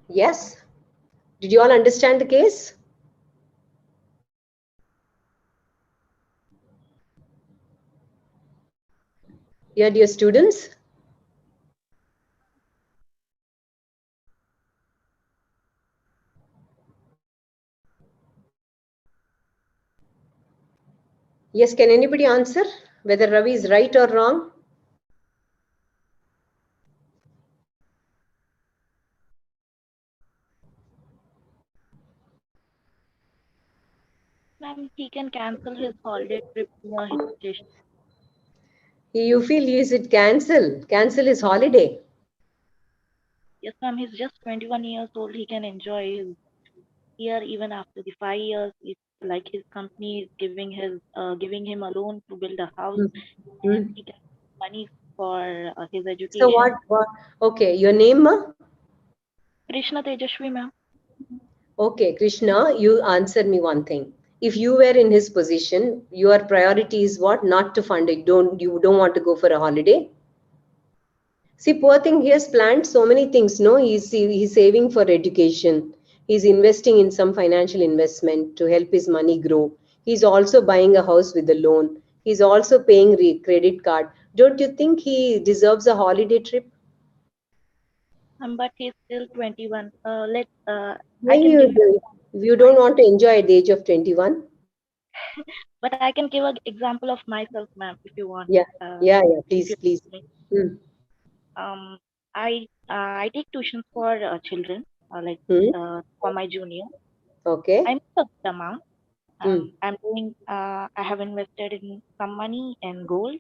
Yes? Did you all understand the case? Yeah, dear students? Yes, can anybody answer whether Ravi is right or wrong? Ma'am, he can cancel his holiday trip to a hill station. You feel he should cancel his holiday. Yes, ma'am, he's just 21 years old. He can enjoy his year even after the 5 years. It's like his company is giving him a loan to build a house, and he can get money for his So education. okay, your name, ma? Krishna Tejashwi, ma'am. Okay, Krishna, you answer me one thing. If you were in his position, your priority is what? Not to fund it. You don't want to go for a holiday? See, poor thing, he has planned so many things. No, he's saving for education. He's investing in some financial investment to help his money grow. He's also buying a house with a loan. He's also paying credit card. Don't you think he deserves a holiday trip? But he's still 21. Why I can give you don't want to enjoy at the age of 21? but I can give an example of myself, ma'am, if you want. Yeah, If please, you please. um, I take tuitions for children, for my junior. Okay. I make a good amount. I have invested in some money and gold.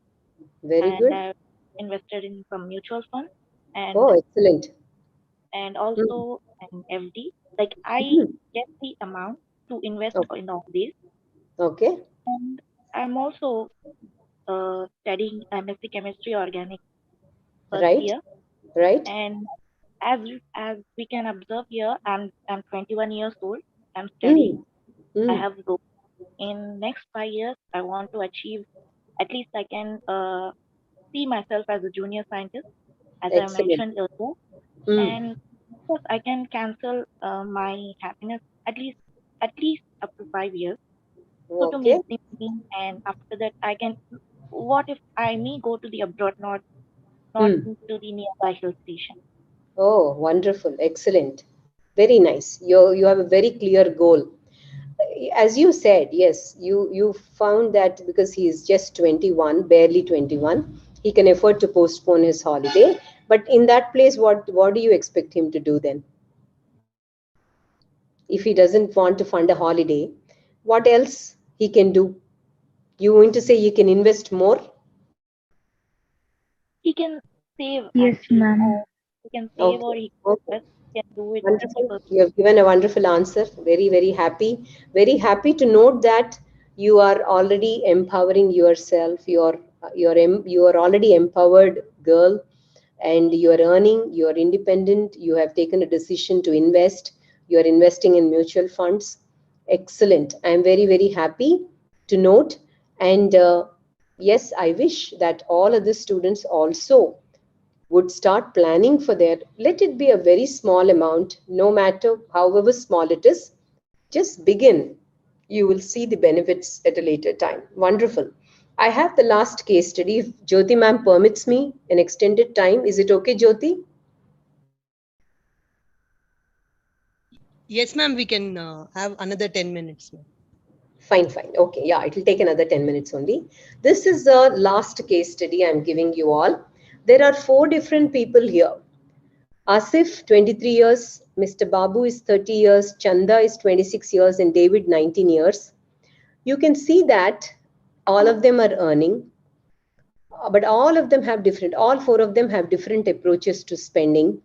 Very and good. I've invested in some mutual funds and Oh, excellent. also an FD. Like I get the amount to invest in all these. Okay. And I'm also studying MSc Chemistry Organic first Right. year. Right. And as we can observe here, I'm 21 years old. I'm studying. I have goals. In next 5 years, I want to achieve at least I can see myself as a junior scientist, as I Excellent. mentioned earlier. And of course, I can cancel my happiness at least up to 5 years. So to Okay. make the money, and after that, I can. What if I may go to the abroad, not to the nearby hill station? Oh, wonderful. Excellent. Very nice. You have a very clear goal. As you said, yes, you found that because he is just 21, barely 21, he can afford to postpone his holiday. But in that place, what do you expect him to do then? If he doesn't want to fund a holiday, what else he can do? You going to say you can invest more? He can save. Yes, Actually, ma'am. he can save, Okay. or he Okay. can do it Wonderful. 50%. You have given a wonderful answer. Very, very happy. Very happy to note that you are already empowering yourself. You are already empowered girl, and you are earning. You are independent. You have taken a decision to invest. You are investing in mutual funds. Excellent. I am very, very happy to note. And yes, I wish that all other students also would start planning for their, let it be a very small amount, no matter however small it is, just begin. You will see the benefits at a later time. Wonderful. I have the last case study. If Jyoti ma'am permits me an extended time, is it okay, Jyoti? Yes, ma'am, we can have another 10 minutes. Fine, fine. Okay, yeah, it will take another 10 minutes only. This is the last case study I'm giving you all. There are 4 different people here. Asif, 23 years, Mr. Babu is 30 years, Chanda is 26 years, and David, 19 years. You can see that all of them are earning, but all all 4 of them have different approaches to spending.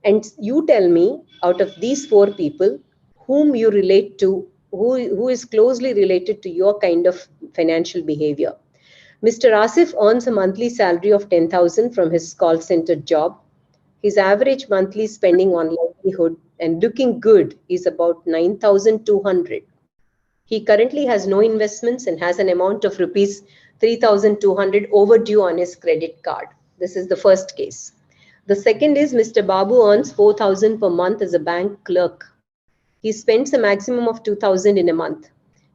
And you tell me, out of these 4 people, whom you relate to, who is closely related to your kind of financial behavior. Mr. Asif earns a monthly salary of 10,000 from his call center job. His average monthly spending on livelihood and looking good is about 9,200. He currently has no investments and has an amount of rupees 3,200 overdue on his credit card. This is the first case. The second is Mr. Babu earns 4,000 per month as a bank clerk. He spends a maximum of 2,000 in a month.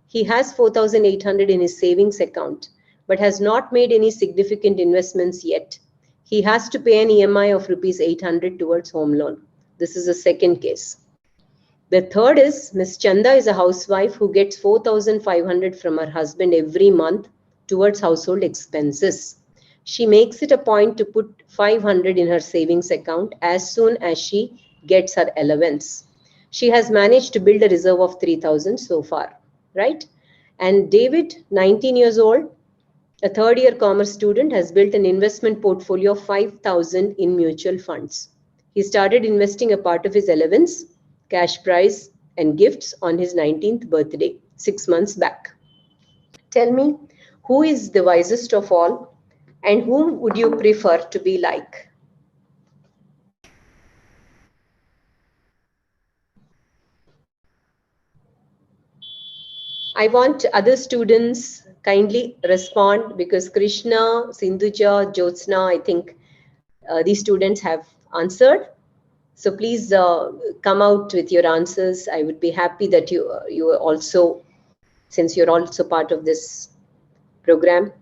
He has 4,800 in his savings account, but has not made any significant investments yet. He has to pay an EMI of rupees 800 towards home loan. This is the second case. The third is Ms. Chanda is a housewife who gets 4,500 from her husband every month towards household expenses. She makes it a point to put 500 in her savings account as soon as she gets her allowance. She has managed to build a reserve of 3,000 so far, right? And David, 19 years old, a third-year commerce student, has built an investment portfolio of 5,000 in mutual funds. He started investing a part of his allowance, cash prize, and gifts on his 19th birthday, 6 months back. Tell me, who is the wisest of all, and whom would you prefer to be like? I want other students kindly respond, because Krishna, Sindhuja, Jyotsna, I think these students have answered. So please come out with your answers. I would be happy that you are also, since you're also part of this program.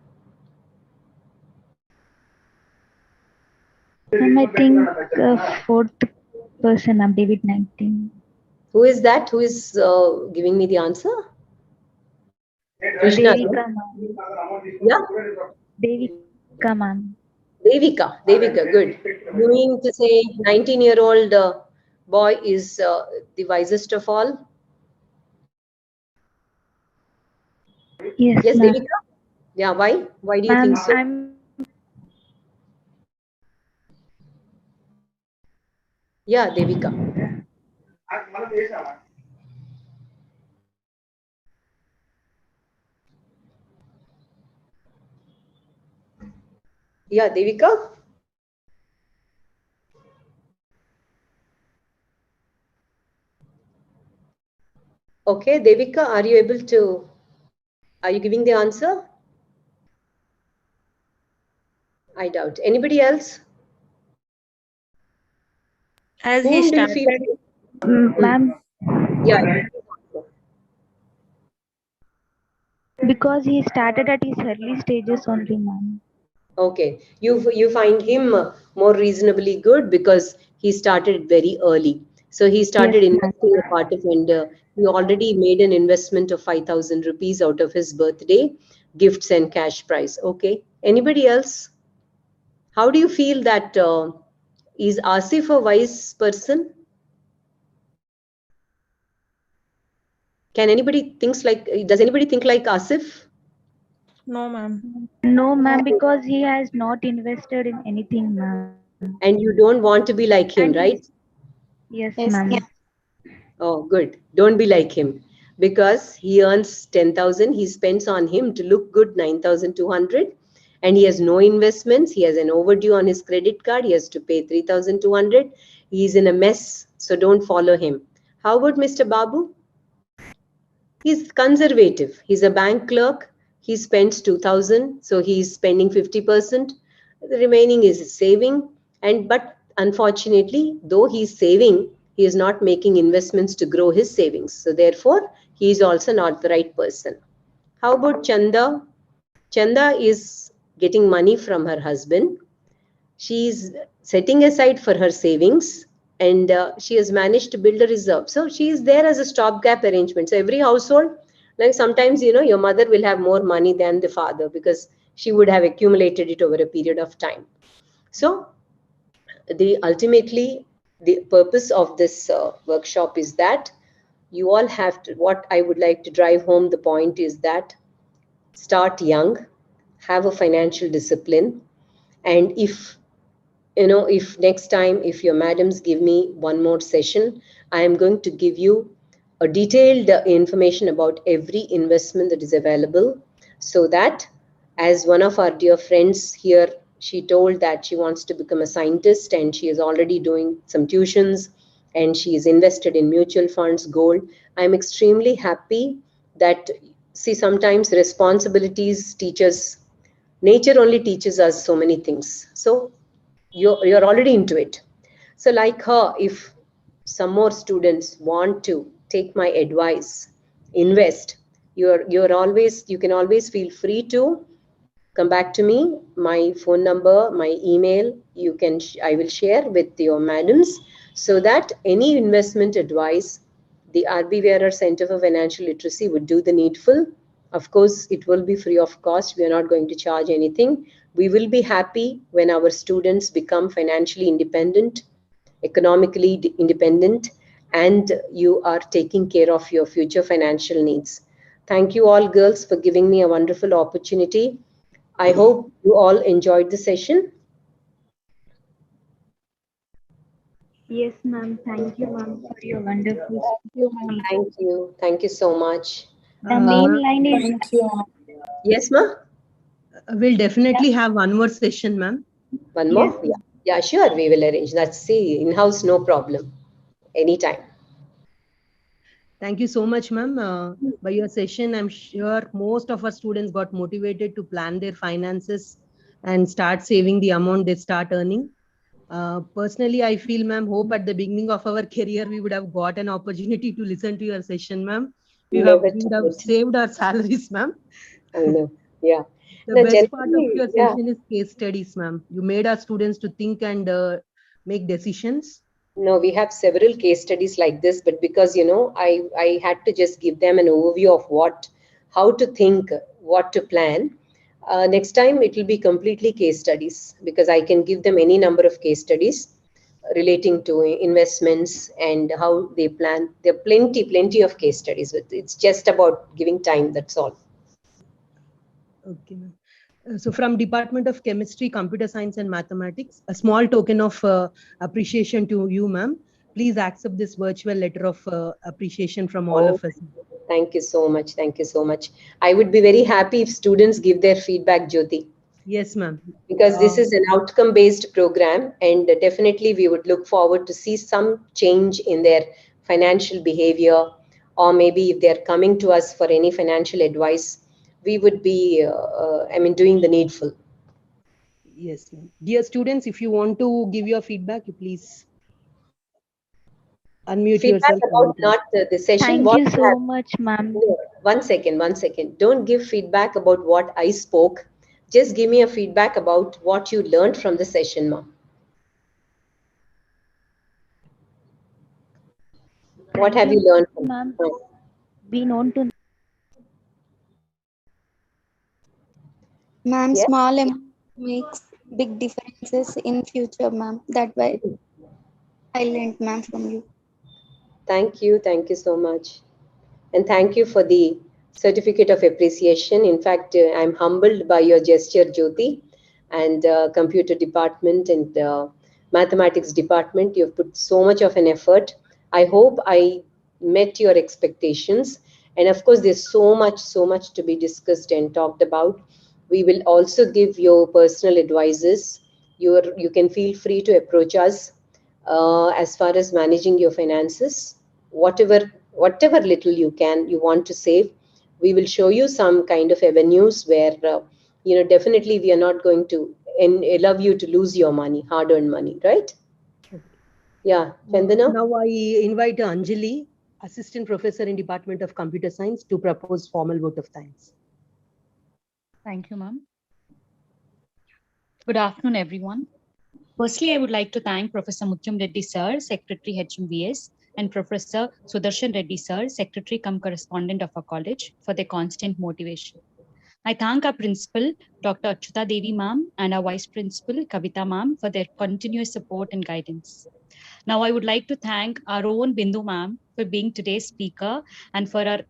I think 4th person, I'm David 19. Who is that? Who is giving me the answer? Krishna. Devika, ma'am. Yeah? Devika, ma'am. Devika, good. You mean to say 19-year-old boy is the wisest of all? Yes, Yes, ma'am. Devika? Yeah, why? Why do you think so? Yeah, Devika. Yeah, Devika? Okay, Devika, are you giving the answer? I doubt. Anybody else? As Whom he do you started, feel? Ma'am, Yeah. because he started at his early stages only, ma'am. Okay. You find him more reasonably good because he started very early. So he started Yes, ma'am. investing a part of, and he already made an investment of 5,000 rupees out of his birthday gifts and cash prize. Okay. Anybody else? How do you feel that Is Asif a wise person? Does anybody think like Asif? No, ma'am. No, ma'am, because he has not invested in anything, ma'am. And you don't want to be like him, And right? Yes, Yes, ma'am. Oh, good. Don't be like him. Because he earns 10,000, he spends on him to look good 9,200. And he has no investments. He has an overdue on his credit card. He has to pay 3,200. He's in a mess. So don't follow him. How about Mr. Babu? He's conservative. He's a bank clerk. He spends 2,000. So he's spending 50%. The remaining is saving. But unfortunately, though he's saving, he is not making investments to grow his savings. So therefore, he is also not the right person. How about Chanda? Chanda is getting money from her husband. She's setting aside for her savings, and she has managed to build a reserve. So she is there as a stopgap arrangement. So every household, like sometimes, your mother will have more money than the father because she would have accumulated it over a period of time. So ultimately, the purpose of this workshop is that you all have to, what I would like to drive home the point is that start young, have a financial discipline, and if next time, if your madams give me one more session, I am going to give you a detailed information about every investment that is available, so that, as one of our dear friends here, she told that she wants to become a scientist and she is already doing some tuitions and she is invested in mutual funds, gold. I'm extremely happy that, see, sometimes responsibilities teach us, nature only teaches us so many things. So you're already into it. So like her, if some more students want to take my advice, invest, you can always feel free to come back to me. My phone number, my email, I will share with your madams, so that any investment advice, the RB Wearer Center for Financial Literacy would do the needful. Of course, it will be free of cost. We are not going to charge anything. We will be happy when our students become financially independent, economically independent, and you are taking care of your future financial needs. Thank you all, girls, for giving me a wonderful opportunity. I hope you all enjoyed the session. Yes, ma'am. Thank you, ma'am, for your wonderful. Thank you. Thank you so much. The main line is. Thank you. Yes, ma? We'll definitely have one more session, ma'am. One more? Yeah. Yeah, sure. We will arrange. Let's see. In-house, no problem. Anytime. Thank you so much, ma'am. By your session, I'm sure most of our students got motivated to plan their finances and start saving the amount they start earning. Personally, I feel, ma'am, hope at the beginning of our career, we would have got an opportunity to listen to your session, ma'am. We would have saved our salaries, ma'am. I know. Yeah. The best part of your session is case studies, ma'am. You made our students to think and make decisions. No, we have several case studies like this, but because, I had to just give them an overview of how to think, what to plan. Next time, it will be completely case studies, because I can give them any number of case studies relating to investments and how they plan. There are plenty of case studies. It's just about giving time, that's all. Okay, ma'am. So from Department of Chemistry, Computer Science and Mathematics, a small token of appreciation to you, ma'am. Please accept this virtual letter of appreciation from all of us. Thank you so much. Thank you so much. I would be very happy if students give their feedback, Jyoti. Yes, ma'am. Because this is an outcome-based program, and definitely we would look forward to see some change in their financial behavior, or maybe if they're coming to us for any financial advice, we would be, doing the needful. Yes, ma'am. Dear students, if you want to give your feedback, you please unmute Feedback yourself. about not the session. Thank you so much, ma'am. No, 1 second, 1 second. Don't give feedback about what I spoke. Just give me a feedback about what you learned from the session, ma'am. What have you learned from ma'am? Be known to. Ma'am, Yes? small amount makes big differences in future, ma'am. That why I learned, ma'am, from you. Thank you so much. And thank you for the certificate of appreciation. In fact, I'm humbled by your gesture, Jyoti, and computer department and mathematics department. You've put so much of an effort. I hope I met your expectations. And of course, there's so much to be discussed and talked about. We will also give your personal advices. You can feel free to approach us as far as managing your finances. Whatever little you want to save, we will show you some kind of avenues where definitely we are not going to allow you to lose your money, hard-earned money, right? Yeah, Chandana. Now I invite Anjali, Assistant Professor in Department of Computer Science, to propose formal vote of thanks. Thank you, ma'am. Good afternoon, everyone. Firstly, I would like to thank Professor Mutyam Reddy Sir, Secretary HMBS, and Professor Sudarshan Reddy Sir, Secretary cum Correspondent of our college, for their constant motivation. I thank our Principal, Dr. Achyuta Devi Ma'am, and our Vice Principal, Kavita Ma'am, for their continuous support and guidance. Now, I would like to thank our own Bindu Ma'am for being today's speaker and for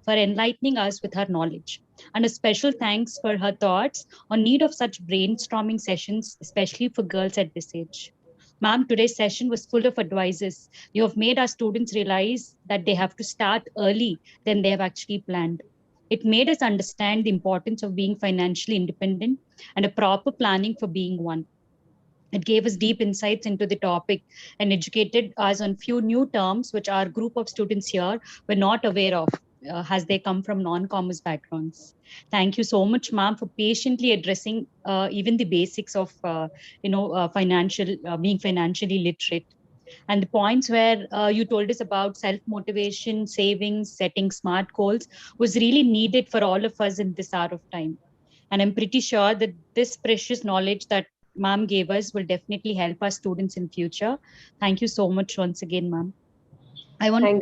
enlightening us with her knowledge. And a special thanks for her thoughts on need of such brainstorming sessions, especially for girls at this age. Ma'am, today's session was full of advices. You have made our students realize that they have to start early than they have actually planned. It made us understand the importance of being financially independent and a proper planning for being one. It gave us deep insights into the topic and educated us on few new terms which our group of students here were not aware of as they come from non-commerce backgrounds. Thank you so much, ma'am, for patiently addressing even the basics of being financially literate. And the points where you told us about self-motivation, savings, setting smart goals was really needed for all of us in this hour of time. And I'm pretty sure that this precious knowledge that ma'am gave us will definitely help our students in future. Thank you so much once again, ma'am. I want to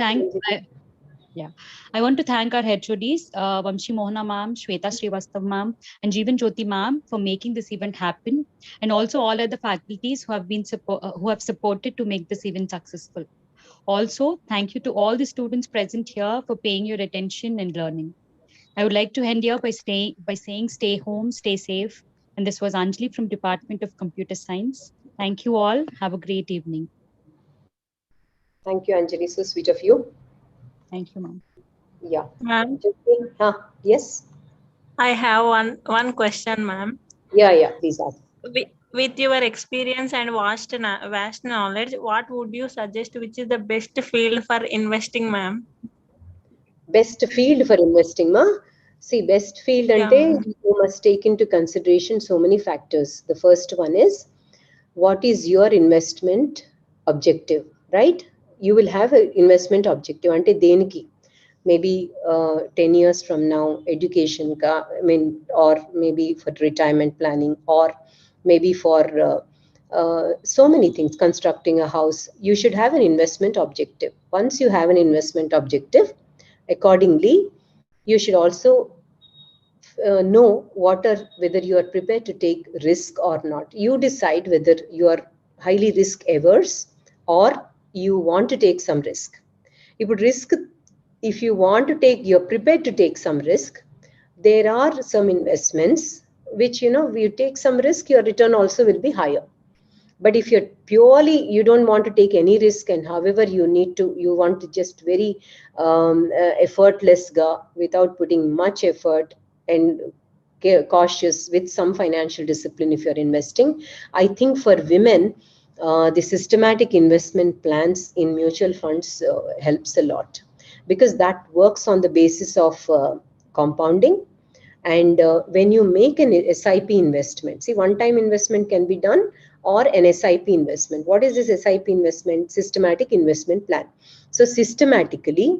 thank our HODs, Vamshi Mohana ma'am, Shweta Srivastav ma'am, and Jeevan Jyoti ma'am for making this event happen, and also all other faculties who have supported to make this event successful. Also, thank you to all the students present here for paying your attention and learning. I would like to end here by saying stay home, stay safe. And this was Anjali from Department of Computer Science. Thank you all. Have a great evening. Thank you, Anjali. So sweet of you. Thank you, ma'am. Yeah. Ma'am. Yes. I have one question, ma'am. Yeah, please ask. With your experience and vast knowledge, what would you suggest which is the best field for investing, ma'am? Best field for investing, ma? See, best field ante you must take into consideration so many factors. The first one is, what is your investment objective, right? You will have an investment objective ante deniki. Maybe 10 years from now, education, or maybe for retirement planning, or maybe for so many things, constructing a house. You should have an investment objective. Once you have an investment objective, accordingly, you should also know whether you are prepared to take risk or not. You decide whether you are highly risk averse or you want to take some risk. If you're prepared to take some risk, there are some investments which, you take some risk, your return also will be higher. But if you don't want to take any risk, and however you want to just very effortless without putting much effort and cautious with some financial discipline if you're investing, I think for women, the systematic investment plans in mutual funds helps a lot, because that works on the basis of compounding. And when you make an SIP investment, see, one-time investment can be done, or an SIP investment. What is this SIP investment? Systematic investment plan. So systematically,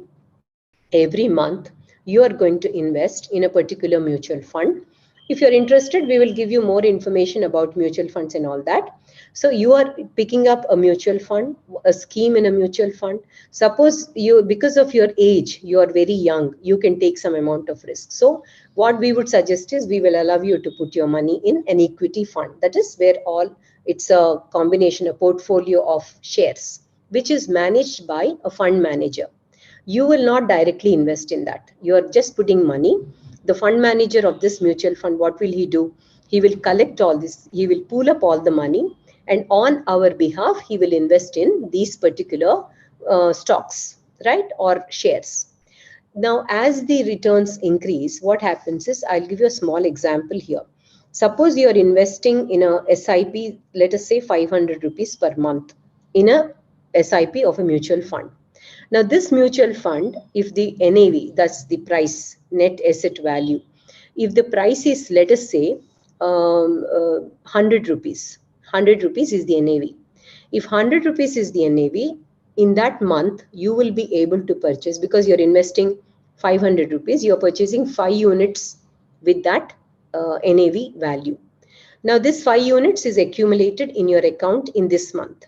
every month, you are going to invest in a particular mutual fund. If you're interested, we will give you more information about mutual funds and all that. So you are picking up a mutual fund, a scheme in a mutual fund. Suppose you, because of your age, you are very young, you can take some amount of risk. So what we would suggest is we will allow you to put your money in an equity fund. That is where it's a combination, a portfolio of shares, which is managed by a fund manager. You will not directly invest in that. You are just putting money. The fund manager of this mutual fund, what will he do? He will collect all this, he will pool up all the money, and on our behalf, he will invest in these particular stocks, right, or shares. Now, as the returns increase, what happens is, I'll give you a small example here. Suppose you're investing in a SIP, let us say 500 rupees per month in a SIP of a mutual fund. Now, this mutual fund, if the NAV, that's the price, net asset value, if the price is, let us say, 100 rupees, 100 rupees is the NAV. If 100 rupees is the NAV, in that month, you will be able to purchase, because you're investing 500 rupees, you're purchasing 5 units with that NAV value. Now, this 5 units is accumulated in your account in this month.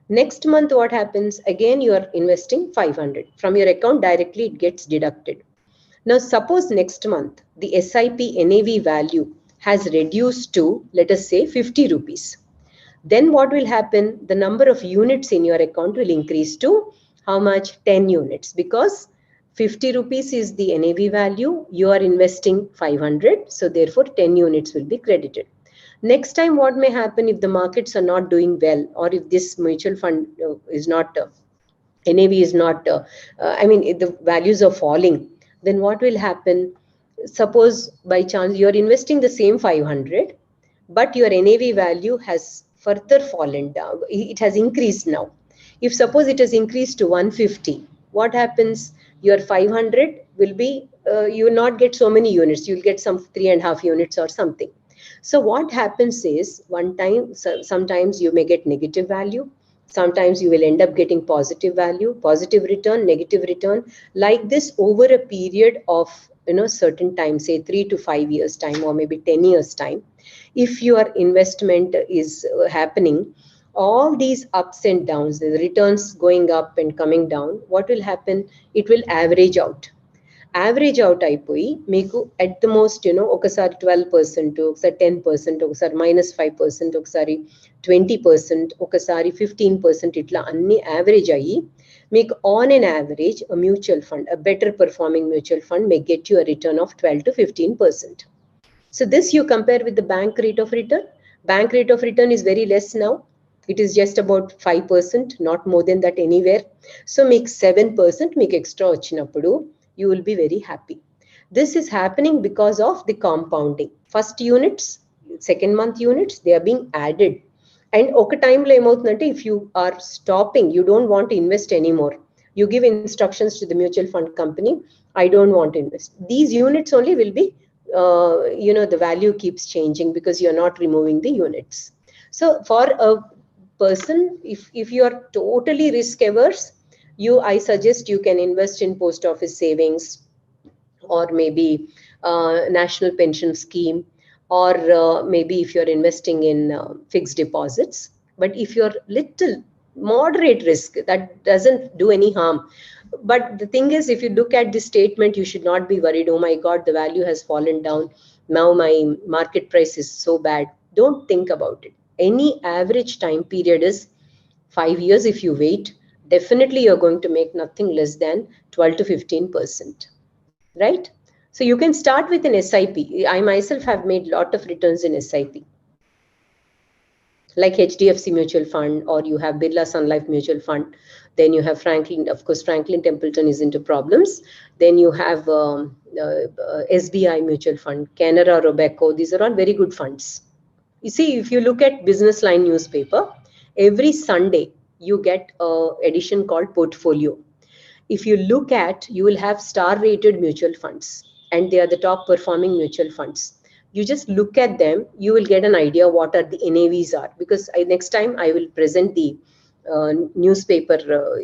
Next month, what happens? Again, you are investing 500. From your account directly, it gets deducted. Now, suppose next month, the SIP NAV value has reduced to, let us say, 50 rupees. Then what will happen? The number of units in your account will increase to how much? 10 units, because 50 rupees is the NAV value. You are investing 500. So therefore, 10 units will be credited. Next time, what may happen if the markets are not doing well, or if this mutual fund is not, NAV is not, if the values are falling, then what will happen? Suppose by chance you're investing the same 500, but your NAV value has further fallen down. It has increased now. If suppose it has increased to 150, what happens? Your 500 will be, you will not get so many units. You'll get some 3.5 units or something. So what happens is, sometimes you may get negative value. Sometimes you will end up getting positive value, positive return, negative return, like this over a period of certain time, say 3 to 5 years time, or maybe 10 years time. If your investment is happening, all these ups and downs, the returns going up and coming down, what will happen? It will average out. Average out అయిపోయి మీకు at the most ఒకసారి 12%, ఒకసారి 10%, ఒకసారి -5%, ఒకసారి 20%, ఒకసారి 15%, ఇట్లా అన్ని average అయ్యి మీకు on an average a mutual fund, a better performing mutual fund may get you a return of 12 to 15%. So this you compare with the bank rate of return. Bank rate of return is very less now. It is just about 5%, not more than that anywhere. So make 7%, make extra వచ్చినప్పుడు you will be very happy. This is happening because of the compounding. First units, second month units, they are being added. And oka time lo emoutunante, if you are stopping, you don't want to invest anymore, you give instructions to the mutual fund company, I don't want to invest. These units only will be, the value keeps changing because you're not removing the units. So for a person, if you are totally risk averse, I suggest you can invest in post office savings, or maybe national pension scheme, or maybe if you're investing in fixed deposits. But if you're little moderate risk, that doesn't do any harm. But the thing is, if you look at this statement, you should not be worried, oh my God, the value has fallen down, now my market price is so bad. Don't think about it. Any average time period is 5 years. If you wait, definitely you're going to make nothing less than 12 to 15%, right? So you can start with an SIP. I myself have made lot of returns in SIP, like HDFC mutual fund, or you have Birla Sun Life mutual fund. Then you have Franklin, of course, Franklin Templeton is into problems. Then you have SBI mutual fund, Canara Robeco. These are all very good funds. You see, if you look at Business Line newspaper, every Sunday you get an edition called Portfolio. If you look at, you will have star rated mutual funds, and they are the top performing mutual funds. You just look at them, you will get an idea what are the NAVs are, because next time I will present the newspaper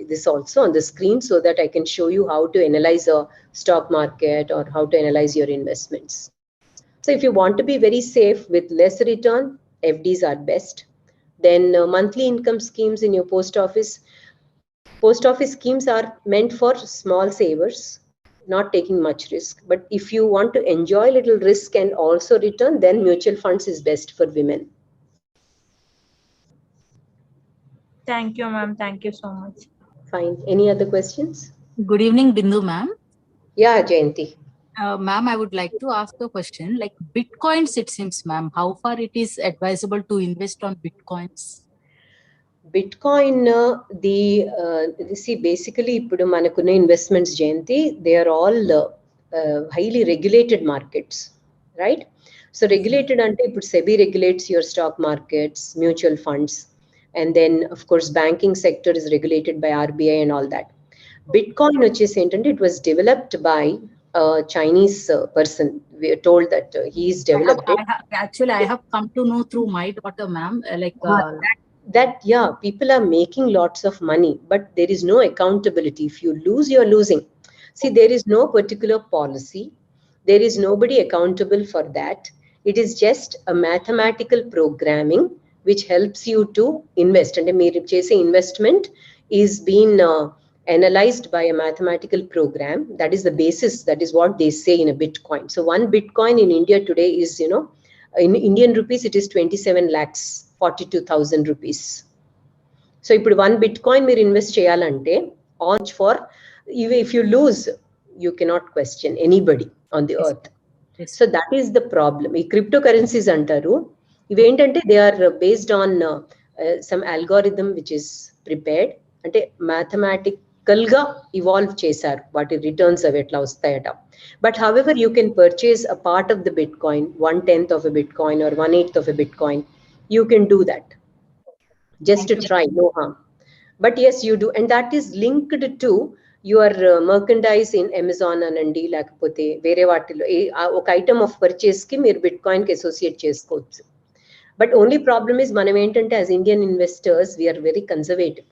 this also on the screen, so that I can show you how to analyze a stock market or how to analyze your investments. So if you want to be very safe with less return, FDs are best. Then monthly income schemes in your post office. Post office schemes are meant for small savers, not taking much risk. But if you want to enjoy little risk and also return, then mutual funds is best for women. Thank you, ma'am. Thank you so much. Fine. Any other questions? Good evening, Bindu ma'am. Yeah, Jayanti. Ma'am, I would like to ask a question. Like Bitcoins, it seems, ma'am, how far it is advisable to invest on Bitcoins? Bitcoin, see, basically, ఇప్పుడు మనకున్న investments, Jayanti, they are all highly regulated markets, right? So regulated ante, ఇప్పుడు SEBI regulates your stock markets, mutual funds, and then, of course, banking sector is regulated by RBI and all that. Bitcoin, వచ్చేసి ఏంటంటే, it was developed by a Chinese person. We are told that he's developed it. Actually, I have come to know through my daughter, ma'am, that yeah, people are making lots of money, but there is no accountability. If you lose, you're losing. See, there is no particular policy. There is nobody accountable for that. It is just a mathematical programming which helps you to invest. And మీరు చేసే investment is being analyzed by a mathematical program. That is the basis. That is what they say in a Bitcoin. So one Bitcoin in India today is, in Indian rupees, it is 27 lakhs, 42,000 rupees. So ఇప్పుడు one Bitcoin మీరు invest చేయాలంటే for if you lose, you cannot question anybody on the earth. So that is the problem. ఈ cryptocurrencies అంటారు, ఇవేంటంటే they are based on some algorithm which is prepared, అంటే mathematical గా evolve చేశారు, వాటి returns అవి ఎట్లా వస్తాయట. But however, you can purchase a part of the Bitcoin, 1/10 of a Bitcoin or 1/8 of a Bitcoin. You can do that just to try, no harm. But yes, you do, and that is linked to your merchandise in Amazon అనండి, లేకపోతే వేరే వాటిలో ఒక item of purchase కి మీరు bitcoin కి associate చేసుకోవచ్చు. But only problem is మనం ఏంటంటే as Indian investors we are very conservative.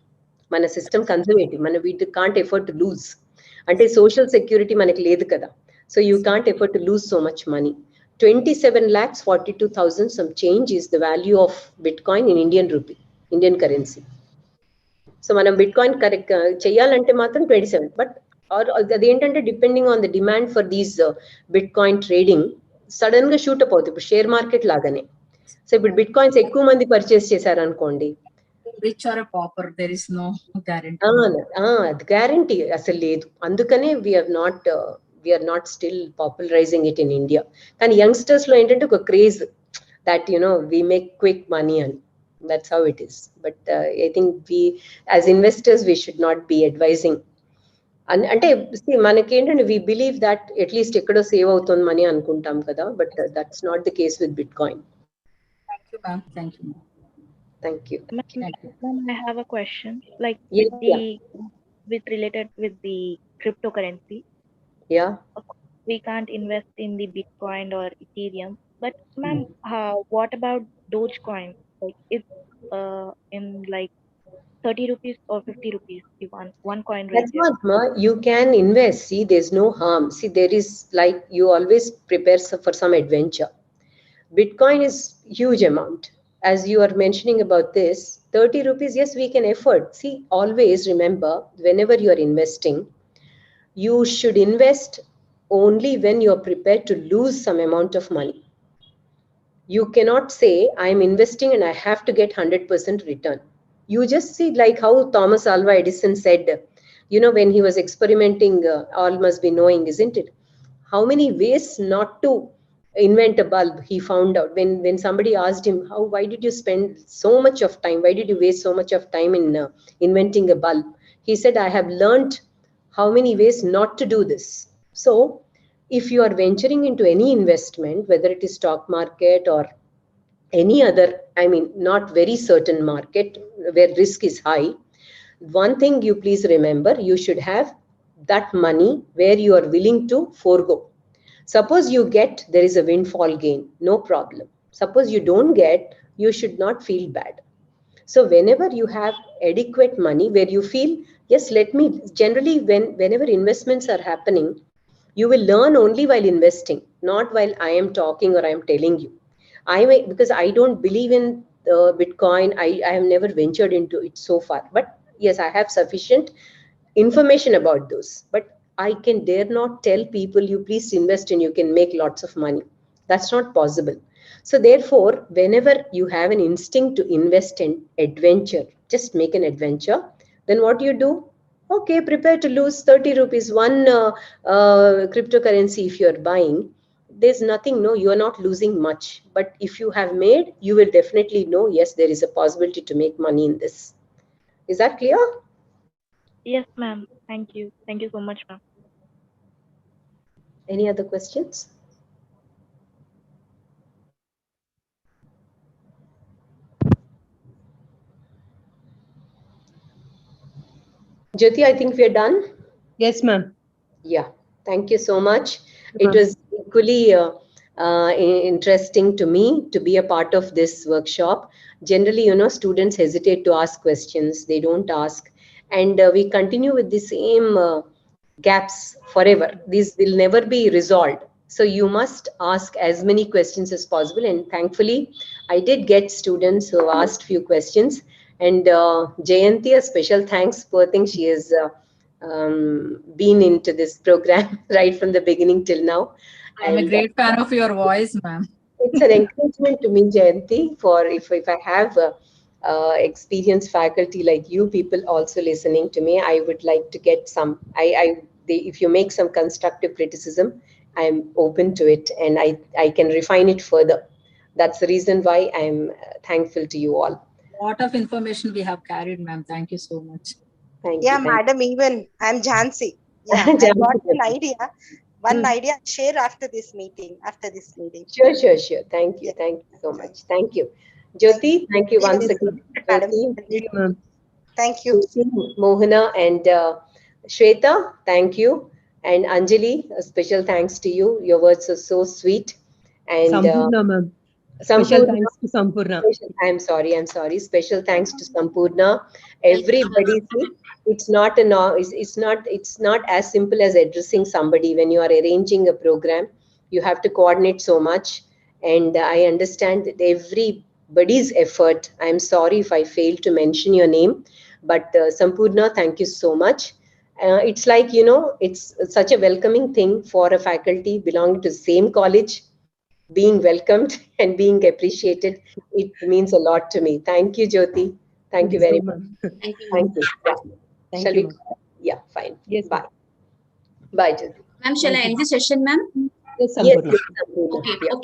మన సిస్టమ్ కన్జర్వేటివ్. మన వీటి కాంట్ ఎఫర్ట్ టు లూజ్. అంటే సోషల్ సెక్యూరిటీ మనకి లేదు కదా. So you can't afford to lose so much money. 27 lakhs 42,000 some change is the value of Bitcoin in Indian currency. So మనం bitcoin correct చేయాలంటే మాత్రం 27. But అదేంటంటే depending on the demand for these bitcoin trading sudden గా shoot up అవుతుంది. ఇప్పుడు share market లాగానే. So ఇప్పుడు bitcoins ఎక్కువ మంది పర్చేస్ చేశారు అనుకోండి, rich or pauper, there is no guarantee. అది గ్యారెంటీ అసలు లేదు. అందుకనే we are not still popularising it in India. కానీ యంగ్స్టర్స్ లో ఏంటంటే ఒక craze that we make quick money, and that's how it is. But I think we as investors we should not be advising. అంటే మనకి ఏంటంటే we believe that at least ఎక్కడో save అవుతుంది money అనుకుంటాం కదా, but that's not the case with Bitcoin. Thank you, ma'am. Thank you. Thank you. Ma'am, I have a question. Like related with the cryptocurrency. Yeah. We can't invest in the Bitcoin or Ethereum. But ma'am, what about Dogecoin? Like it's in like 30 rupees or 50 rupees. One coin right That's what, ma. You can invest. See, there's no harm. See, there is like you always prepare for some adventure. Bitcoin is huge amount. As you are mentioning about this, 30 rupees, yes, we can afford. See, always remember, whenever you are investing, you should invest only when you are prepared to lose some amount of money. You cannot say, I am investing and I have to get 100% return. You just see like how Thomas Alva Edison said, when he was experimenting, all must be knowing, isn't it? How many ways not to invent a bulb he found out. When somebody asked him, why did you spend so much of time? Why did you waste so much of time in inventing a bulb? He said, I have learned how many ways not to do this. So if you are venturing into any investment, whether it is stock market or any other, not very certain market where risk is high, one thing you please remember, you should have that money where you are willing to forego. Suppose you get, there is a windfall gain, no problem. Suppose you don't get, you should not feel bad. So whenever you have adequate money where you feel, yes, generally whenever investments are happening, you will learn only while investing, not while I am talking or I am telling you. Because I don't believe in Bitcoin, I have never ventured into it so far. But yes, I have sufficient information about those. But I can dare not tell people, you please invest and you can make lots of money. That's not possible. So therefore, whenever you have an instinct to invest in adventure, just make an adventure. Then what do you do? Okay, prepare to lose 30 rupees, one cryptocurrency if you're buying. There's nothing, no, you are not losing much. But if you have made, you will definitely know, yes, there is a possibility to make money in this. Is that clear? Yes, ma'am. Thank you. Thank you so much, ma'am. Any other questions? Jyoti, I think we are done. Yes, ma'am. Yeah, thank you so much. It was equally interesting to me to be a part of this workshop. Generally, students hesitate to ask questions. They don't ask. And we continue with the same gaps forever. These will never be resolved. So you must ask as many questions as possible. And thankfully, I did get students who have asked few questions. And Jayanti, a special thanks. Poor thing, she has been into this program right from the beginning till now. I'm a great fan of your voice, ma'am. It's an encouragement to me, Jayanti, for if I have experienced faculty like you people also listening to me, I would like to get some, if you make some constructive criticism, I'm open to it and I can refine it further. That's the reason why I'm thankful to you all. A lot of information we have carried, ma'am. Thank you so much. Thank you. Thank Madam, even I'm Jhansi. Yeah, I got an idea. One idea I'll share after this meeting. Sure. Thank you. Thank you so much. Thank you. Jyoti, thank you once again. Madam. Thank you. Mohana and Shweta, thank you. And Anjali, a special thanks to you. Your words are so sweet. And Sampurna, ma'am. Special thanks to Sampurna. I'm sorry. Special thanks to Sampurna. Everybody, see, it's not as simple as addressing somebody. When you are arranging a program, you have to coordinate so much. And I understand that everybody's effort. I'm sorry if I failed to mention your name, but Sampurna, thank you so much. It's like, it's such a welcoming thing for a faculty belonging to the same college, being welcomed and being appreciated. It means a lot to me. Thank you, Jyoti. Thank you very much. Thank you. Thank you. Yeah. Thank Shall you, we? Yeah, fine. Yes. Bye. Bye, Jyoti. Ma'am, shall I end the session, ma'am? Yes, Yes, Sampurna. Sampurna. Okay. Yeah. Okay.